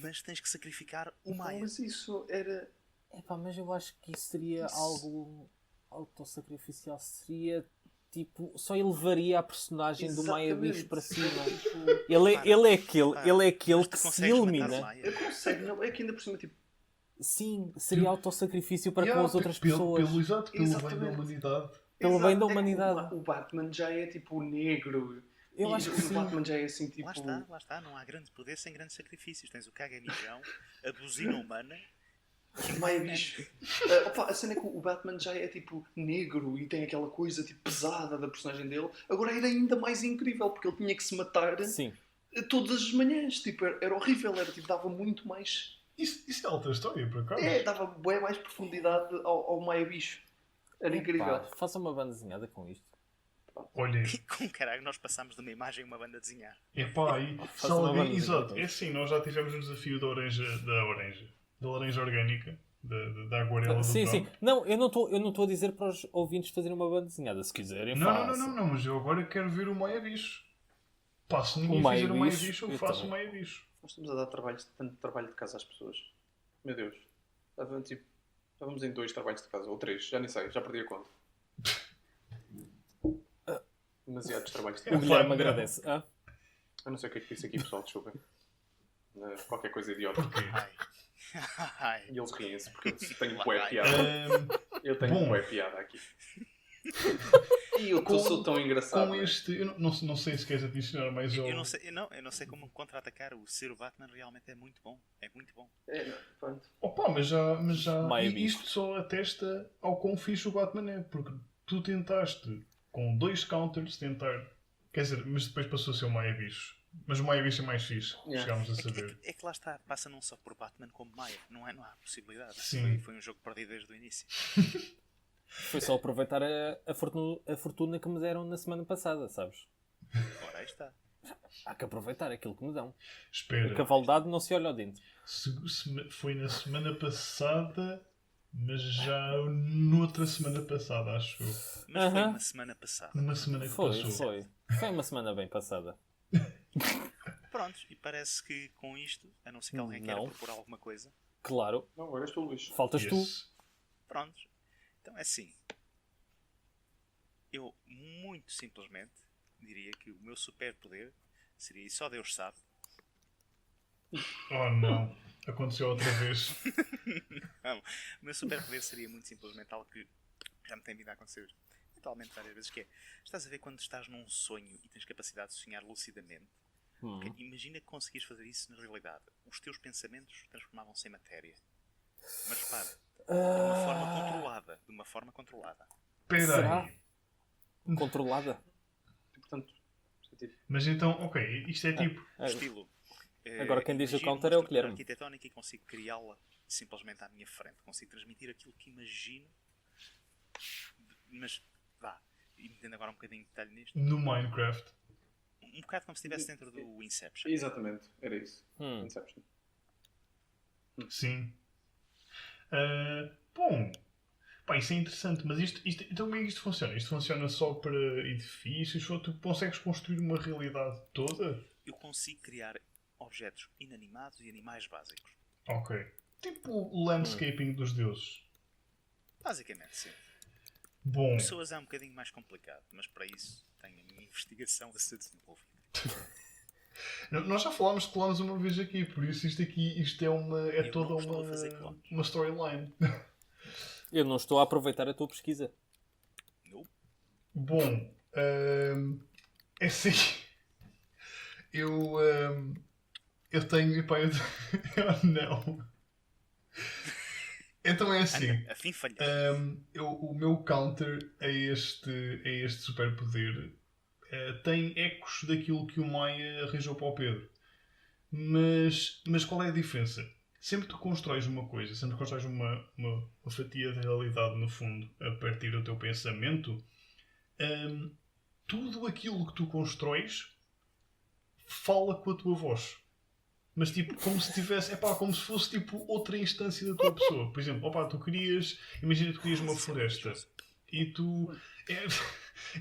Speaker 1: mas tens que sacrificar o Maia.
Speaker 2: Mas isso era...
Speaker 3: Epá, mas eu acho que isso seria algo autossacrificial. Seria tipo, só elevaria a personagem do Maia Bicho para cima. Ele é aquele que se elimina.
Speaker 2: Eu consigo, não, é que ainda por cima, tipo...
Speaker 3: Sim, seria autossacrifício para com as outras pessoas.
Speaker 4: Pelo bem da humanidade.
Speaker 3: Pelo bem da humanidade.
Speaker 2: O Batman já é tipo negro.
Speaker 3: Eu acho que
Speaker 2: o Batman já é assim tipo...
Speaker 1: Lá está. Não há grande poder sem grandes sacrifícios. Tens o cagamijão, a buzina humana...
Speaker 2: Maia Bicho. A cena é que o Batman já é tipo negro e tem aquela coisa tipo pesada da personagem dele. Agora era ainda mais incrível porque ele tinha que se matar todas as manhãs. Tipo, era horrível. Era, tipo, dava muito mais...
Speaker 4: Isso é outra história, por acaso.
Speaker 2: Dava bem mais profundidade ao Maia Bicho. Era incrível.
Speaker 3: Faça uma banda desenhada com isto.
Speaker 4: Olha.
Speaker 1: Com caralho, nós passámos de uma imagem a uma banda a desenhar.
Speaker 4: Epá, e se alguém... Exato. É assim, nós já tivemos um desafio da laranja orgânica, da aguarela do
Speaker 3: Sim. Não, eu não estou a dizer para os ouvintes fazerem uma banda desenhada. Se quiserem, façam.
Speaker 4: Não, mas eu agora quero ver o Maia Bicho. Pá, se ninguém fizer o Maia Bicho, eu faço o Maia Bicho.
Speaker 2: Nós estamos a dar tanto trabalho de casa às pessoas. Meu Deus. Estávamos em 2 trabalhos de casa, ou 3, já nem sei, já perdi a conta. Demasiados trabalhos de
Speaker 3: O
Speaker 2: casa.
Speaker 3: Guilherme agradece.
Speaker 2: Eu não sei o que é que disse aqui, pessoal, desculpem. Qualquer coisa idiota.
Speaker 4: Porquê?
Speaker 2: E eles riem-se porque eu tenho bué piada. Eu tenho bué piada aqui. E eu sou tão engraçado.
Speaker 4: Com este, eu não sei se queres adicionar mais
Speaker 1: eu não sei como contra-atacar. O ser o Batman realmente é muito bom. É muito bom.
Speaker 2: Pronto.
Speaker 4: Opa, mas já isto só atesta ao quão fixe o Batman é, porque tu tentaste com 2 counters tentar, quer dizer, mas depois passou a ser o Maia Bicho. Mas o Maia Bicho é mais fixe, chegámos a saber.
Speaker 1: É que lá está, passa não só por Batman como Maia, não há possibilidade.
Speaker 4: Sim.
Speaker 1: Foi um jogo perdido desde o início.
Speaker 3: Foi só aproveitar a fortuna que me deram na semana passada, sabes?
Speaker 1: Ora, aí está.
Speaker 3: Há que aproveitar aquilo que me dão.
Speaker 4: Espera.
Speaker 3: A cavaldade não se olha ao dente.
Speaker 4: Foi na semana passada, mas já noutra semana passada, acho eu.
Speaker 1: Mas foi uma semana passada.
Speaker 4: Numa semana que passou.
Speaker 3: Foi uma semana bem passada.
Speaker 1: Prontos, e parece que com isto, a não ser que alguém queira propor alguma coisa.
Speaker 3: Claro.
Speaker 2: Não, agora és tu, Luís.
Speaker 3: Faltas tu.
Speaker 1: Prontos. Então é assim. Eu, muito simplesmente, diria que o meu superpoder seria, e só Deus sabe...
Speaker 4: Oh não, aconteceu outra vez.
Speaker 1: Não, o meu superpoder seria muito simplesmente algo que já me tem vindo a acontecer mentalmente várias vezes, que é, estás a ver quando estás num sonho e tens capacidade de sonhar lucidamente? Imagina que conseguires fazer isso na realidade. Os teus pensamentos transformavam-se em matéria. Mas repara, de uma forma controlada.
Speaker 4: Espera aí.
Speaker 3: Controlada?
Speaker 2: Portanto,
Speaker 4: mas então, ok, isto é tipo...
Speaker 1: Estilo.
Speaker 3: Agora quem diz o
Speaker 1: imagino
Speaker 3: counter é o
Speaker 1: uma estrutura
Speaker 3: Guilherme.
Speaker 1: arquitetónica e consigo criá-la simplesmente à minha frente. Consigo transmitir aquilo que imagino. Mas, e metendo agora um bocadinho de detalhe nisto.
Speaker 4: No Minecraft.
Speaker 1: Um bocado como se estivesse dentro do Inception.
Speaker 2: exatamente, era isso. Inception.
Speaker 4: Sim. Bom, pá, isso é interessante, mas então como é que isto funciona? Isto funciona só para edifícios? Ou tu consegues construir uma realidade toda?
Speaker 1: Eu consigo criar objetos inanimados e animais básicos.
Speaker 4: Ok. Tipo o landscaping dos deuses.
Speaker 1: Basicamente, sim.
Speaker 4: Bom.
Speaker 1: Pessoas é um bocadinho mais complicado, mas para isso tenho a minha investigação a ser desenvolvida.
Speaker 4: Nós já falámos de clones uma vez aqui, por isso isto é toda uma storyline.
Speaker 3: Eu não estou a aproveitar a tua pesquisa.
Speaker 1: Não.
Speaker 4: Bom, é assim. Eu tenho. Epá, não. Então é assim.
Speaker 1: Afim falhei.
Speaker 4: O meu counter a este superpoder tem ecos daquilo que o Maia arranjou para o Pedro. Mas qual é a diferença? Sempre que tu constróis uma coisa, sempre que constróis uma fatia de realidade no fundo, a partir do teu pensamento, tudo aquilo que tu constróis fala com a tua voz. mas tipo, como se tivesse, como se fosse tipo outra instância da tua pessoa. Por exemplo, imagina que tu querias uma floresta e tu.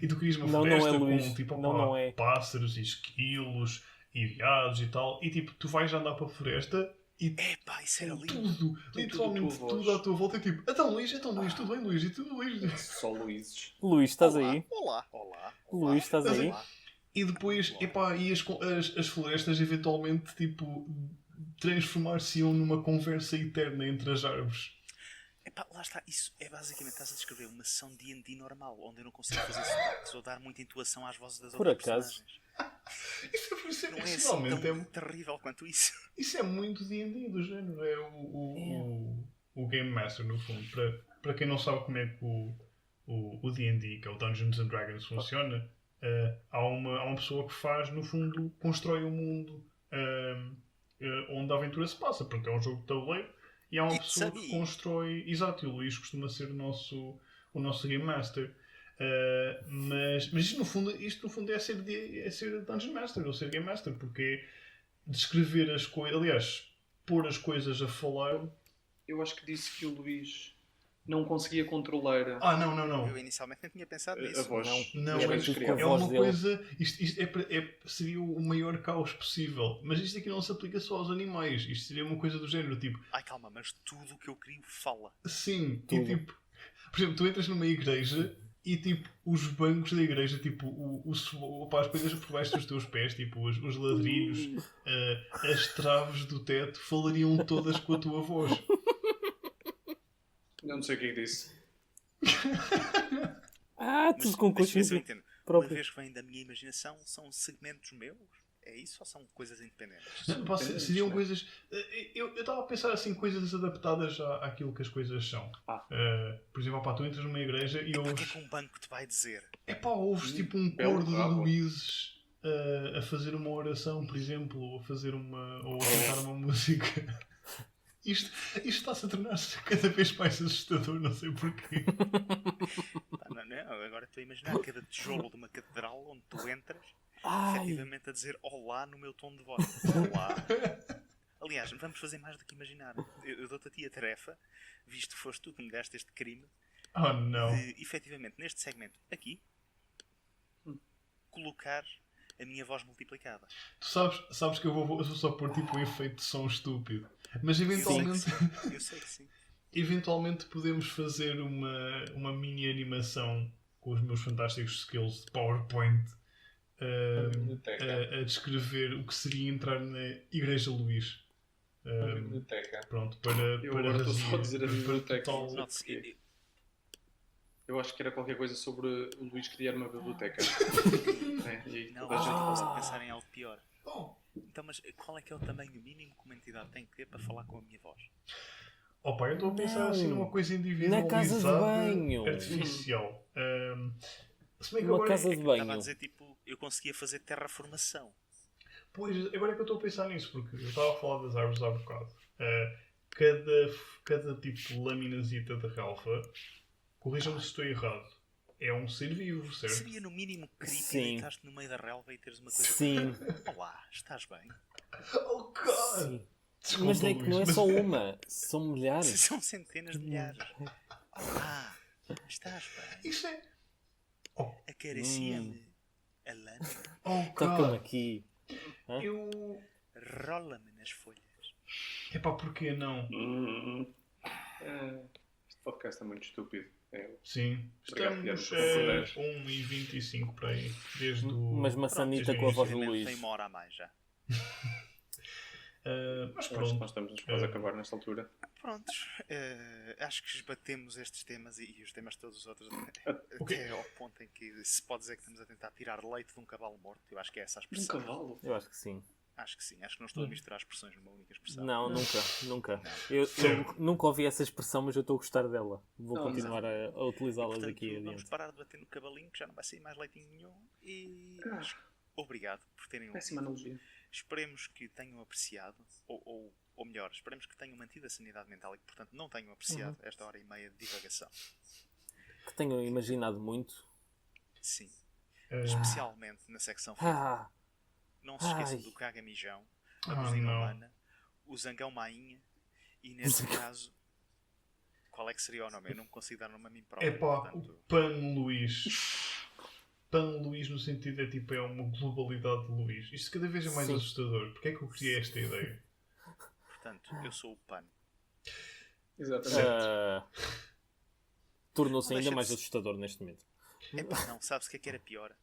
Speaker 4: E tu querias uma floresta
Speaker 3: é,
Speaker 4: com
Speaker 3: Luís.
Speaker 4: tipo,
Speaker 3: Não é.
Speaker 4: pássaros e esquilos e veados e tal, e tipo, tu vais andar para a floresta e
Speaker 1: Epá, isso era lindo.
Speaker 4: tudo, literalmente
Speaker 2: tudo à tua
Speaker 4: tudo à tua volta é tipo, então Luís, tudo bem Luís, e tudo Luís.
Speaker 2: Só Luíses.
Speaker 3: Luís, estás
Speaker 1: Olá,
Speaker 3: aí?
Speaker 1: olá.
Speaker 3: Luís, estás aí?
Speaker 1: Olá.
Speaker 4: E depois, as florestas eventualmente, tipo, transformar-se-iam numa conversa eterna entre as árvores.
Speaker 1: Epá, lá está, isso é basicamente, estás a descrever uma sessão de D&D normal, onde eu não consigo fazer sotaques ou dar muita intuação às vozes das
Speaker 3: Por
Speaker 1: outras
Speaker 3: acaso.
Speaker 1: personagens.
Speaker 4: Isso
Speaker 1: Não é
Speaker 4: isso
Speaker 1: assim
Speaker 4: realmente
Speaker 1: tão terrível quanto isso.
Speaker 4: isso é muito D&D do género. É o Game Master, no fundo. Para quem não sabe como é que o D&D, que é o Dungeons and Dragons, funciona, há uma pessoa que faz, no fundo, constrói um mundo onde a aventura se passa. Portanto, é um jogo de tabuleiro. E há uma pessoa que constrói. Exato, e o Luís costuma ser o nosso Game Master. Mas isto no fundo é ser Dungeon Master ou ser Game Master, porque é descrever as coisas. Aliás, pôr as coisas a falar.
Speaker 2: Eu acho que disse que o Luís não conseguia controlar
Speaker 4: Não.
Speaker 1: Eu inicialmente nem tinha pensado
Speaker 2: a
Speaker 1: nisso.
Speaker 2: voz.
Speaker 4: Não,
Speaker 3: Era
Speaker 4: mas
Speaker 3: tudo com a
Speaker 4: é
Speaker 3: voz
Speaker 4: uma
Speaker 3: dele.
Speaker 4: coisa. Isto seria o maior caos possível. Mas isto aqui não se aplica só aos animais. Isto seria uma coisa do género, tipo.
Speaker 1: Ai, calma, mas tudo o que eu crio fala.
Speaker 4: Sim,
Speaker 3: Tudo.
Speaker 4: e tipo. Por exemplo, tu entras numa igreja e tipo, os bancos da igreja, tipo, as coisas por baixo dos teus pés, tipo, os ladrilhos, as traves do teto, falariam todas com a tua voz.
Speaker 2: Eu não sei o que é que disse.
Speaker 3: Tudo com
Speaker 1: Mas eu
Speaker 3: consciência
Speaker 1: entendo. Uma
Speaker 3: própria.
Speaker 1: vez que vem da minha imaginação, são segmentos meus? É isso ou são coisas independentes?
Speaker 4: Seriam coisas. Eu estava a pensar assim, coisas adaptadas àquilo que as coisas são. Por exemplo, tu entras numa igreja e
Speaker 1: O que é
Speaker 4: ouves.
Speaker 1: que um banco te vai dizer?
Speaker 4: Ouves tipo um
Speaker 2: belo
Speaker 4: coro de
Speaker 2: rabo.
Speaker 4: Luíses a fazer uma oração, por exemplo, ou a cantar uma música. Isto está-se a tornar-se cada vez mais assustador, não sei porquê.
Speaker 1: Não, agora estou a imaginar cada tijolo de uma catedral onde tu entras,
Speaker 3: Ai,
Speaker 1: efetivamente a dizer olá no meu tom de voz. Olá. Aliás, vamos fazer mais do que imaginar. Eu dou-te a ti a tarefa, visto que foste tu que me deste este crime,
Speaker 4: Oh não.
Speaker 1: de efetivamente neste segmento aqui colocar a minha voz multiplicada.
Speaker 4: Tu sabes que eu vou só pôr tipo um efeito de som estúpido. Mas eventualmente.
Speaker 1: Eu sei que sim.
Speaker 4: Eventualmente podemos fazer uma mini animação com os meus fantásticos skills de PowerPoint a descrever o que seria entrar na Igreja Luís.
Speaker 2: A biblioteca.
Speaker 4: Pronto,
Speaker 2: Eu
Speaker 4: para
Speaker 2: agora estou só a dizer a
Speaker 4: para
Speaker 2: biblioteca.
Speaker 4: total-
Speaker 1: Note-se,
Speaker 2: Eu acho que era qualquer coisa sobre o Luís criar uma biblioteca. E
Speaker 1: não,
Speaker 2: toda a gente
Speaker 1: vamos
Speaker 2: passa.
Speaker 1: pensar em algo pior.
Speaker 4: Oh,
Speaker 1: Então, mas qual é que é o tamanho mínimo que uma entidade tem que ter para falar com a minha voz?
Speaker 4: opa, eu estou a pensar
Speaker 3: Não.
Speaker 4: assim numa coisa
Speaker 3: Na
Speaker 4: individualizada,
Speaker 3: casa de banho.
Speaker 4: artificial. Se bem que
Speaker 3: uma
Speaker 4: agora
Speaker 3: casa de
Speaker 1: Estava a
Speaker 3: banho.
Speaker 1: dizer, tipo, eu conseguia fazer terraformação.
Speaker 4: Pois, agora é que eu estou a pensar nisso, porque eu estava a falar das árvores há bocado. Cada tipo de laminazita de relva, corrija-me se estou errado, é um ser vivo, certo?
Speaker 1: Seria no mínimo creepy
Speaker 3: Sim.
Speaker 1: deitar-te no meio da relva e teres uma coisa.
Speaker 3: Sim,
Speaker 1: Olá, estás bem?
Speaker 4: Oh, God!
Speaker 3: sim.
Speaker 4: Desculpa,
Speaker 3: Mas é que
Speaker 4: Luís,
Speaker 3: não é
Speaker 4: mas-
Speaker 3: só uma, são milhares.
Speaker 1: São centenas de milhares. Olá, estás bem?
Speaker 4: Isso é...
Speaker 1: Acaricia-me a lâmina,
Speaker 4: Oh,
Speaker 3: Toca-me
Speaker 4: God!
Speaker 3: aqui.
Speaker 4: Eu...
Speaker 1: rola-me nas folhas.
Speaker 4: Epá, porquê não?
Speaker 2: Este podcast é muito estúpido.
Speaker 4: Sim.
Speaker 2: Obrigado,
Speaker 4: Estamos
Speaker 2: Tiago,
Speaker 4: a 1h25 para aí, desde o...
Speaker 3: Mas maçanita
Speaker 4: desde o
Speaker 3: com a voz do
Speaker 4: início.
Speaker 3: Luís.
Speaker 1: Tem uma hora a mais já.
Speaker 4: Mas
Speaker 2: Eu acho que
Speaker 4: pronto.
Speaker 2: nós estamos quase a acabar nesta altura.
Speaker 1: Prontos, acho que esbatemos estes temas e os temas todos os outros
Speaker 4: Ok.
Speaker 1: até ao ponto em que se pode dizer que estamos a tentar tirar leite de um cavalo morto. Eu acho que é essa a
Speaker 2: Um
Speaker 1: expressão.
Speaker 2: cavalo.
Speaker 3: Eu acho que sim.
Speaker 1: Acho que sim, acho que não estou a misturar expressões numa única expressão.
Speaker 3: Não, nunca. Eu
Speaker 4: Certo.
Speaker 3: nunca ouvi essa expressão, mas eu estou a gostar dela. Vou
Speaker 2: Não,
Speaker 3: continuar a utilizá-las
Speaker 1: Portanto,
Speaker 3: aqui
Speaker 1: vamos
Speaker 3: adiante.
Speaker 1: parar de bater no cavalinho, que já não vai sair mais leitinho nenhum. E obrigado por terem
Speaker 2: Péssima
Speaker 1: ouvido.
Speaker 2: analogia.
Speaker 1: Esperemos que tenham apreciado, ou melhor, esperemos que tenham mantido a sanidade mental e que, portanto, não tenham apreciado esta hora e meia de divagação.
Speaker 3: Que tenham imaginado muito.
Speaker 1: Sim.
Speaker 4: Eh,
Speaker 1: Especialmente na secção final.
Speaker 3: Ah,
Speaker 1: Não se esqueçam
Speaker 3: ai.
Speaker 1: do caga-mijão, a
Speaker 4: Ah,
Speaker 1: buzina
Speaker 4: não.
Speaker 1: humana, o zangão mainha e nesse caso, qual é que seria o nome? Eu não me consigo dar nome a mim próprio,
Speaker 4: Epá, o
Speaker 1: portanto...
Speaker 4: Pan Luís. Pan Luís no sentido é uma globalidade de Luís. Isto cada vez é mais
Speaker 3: Sim.
Speaker 4: assustador. Porquê é que eu criei esta ideia?
Speaker 1: Portanto, eu sou o PAN.
Speaker 2: Exatamente.
Speaker 3: Tornou-se
Speaker 1: Não
Speaker 3: ainda
Speaker 1: deixa
Speaker 3: mais
Speaker 1: de-
Speaker 3: assustador neste momento.
Speaker 1: Epá, não, sabes o que era pior?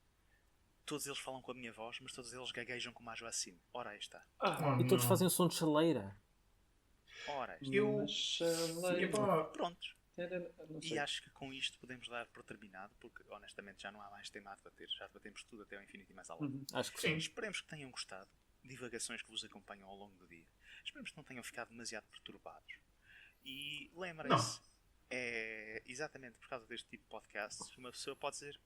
Speaker 1: Todos eles falam com a minha voz, mas todos eles gaguejam como a Joacine. Ora, aí está.
Speaker 4: Oh,
Speaker 3: E todos
Speaker 4: não.
Speaker 3: fazem um som de chaleira.
Speaker 1: Ora, aí está.
Speaker 4: Eu- Epá,
Speaker 1: Prontos.
Speaker 2: Não
Speaker 1: E
Speaker 2: sei.
Speaker 1: acho que com isto podemos dar por terminado, porque honestamente já não há mais tema a debater. Já debatemos tudo até ao infinito e mais além.
Speaker 2: Uhum.
Speaker 3: Acho que
Speaker 4: Sim.
Speaker 3: sim.
Speaker 1: Esperemos que tenham gostado. Divagações que vos acompanham ao longo do dia. Esperemos que não tenham ficado demasiado perturbados. E lembrem-se, é exatamente por causa deste tipo de podcasts que uma pessoa pode dizer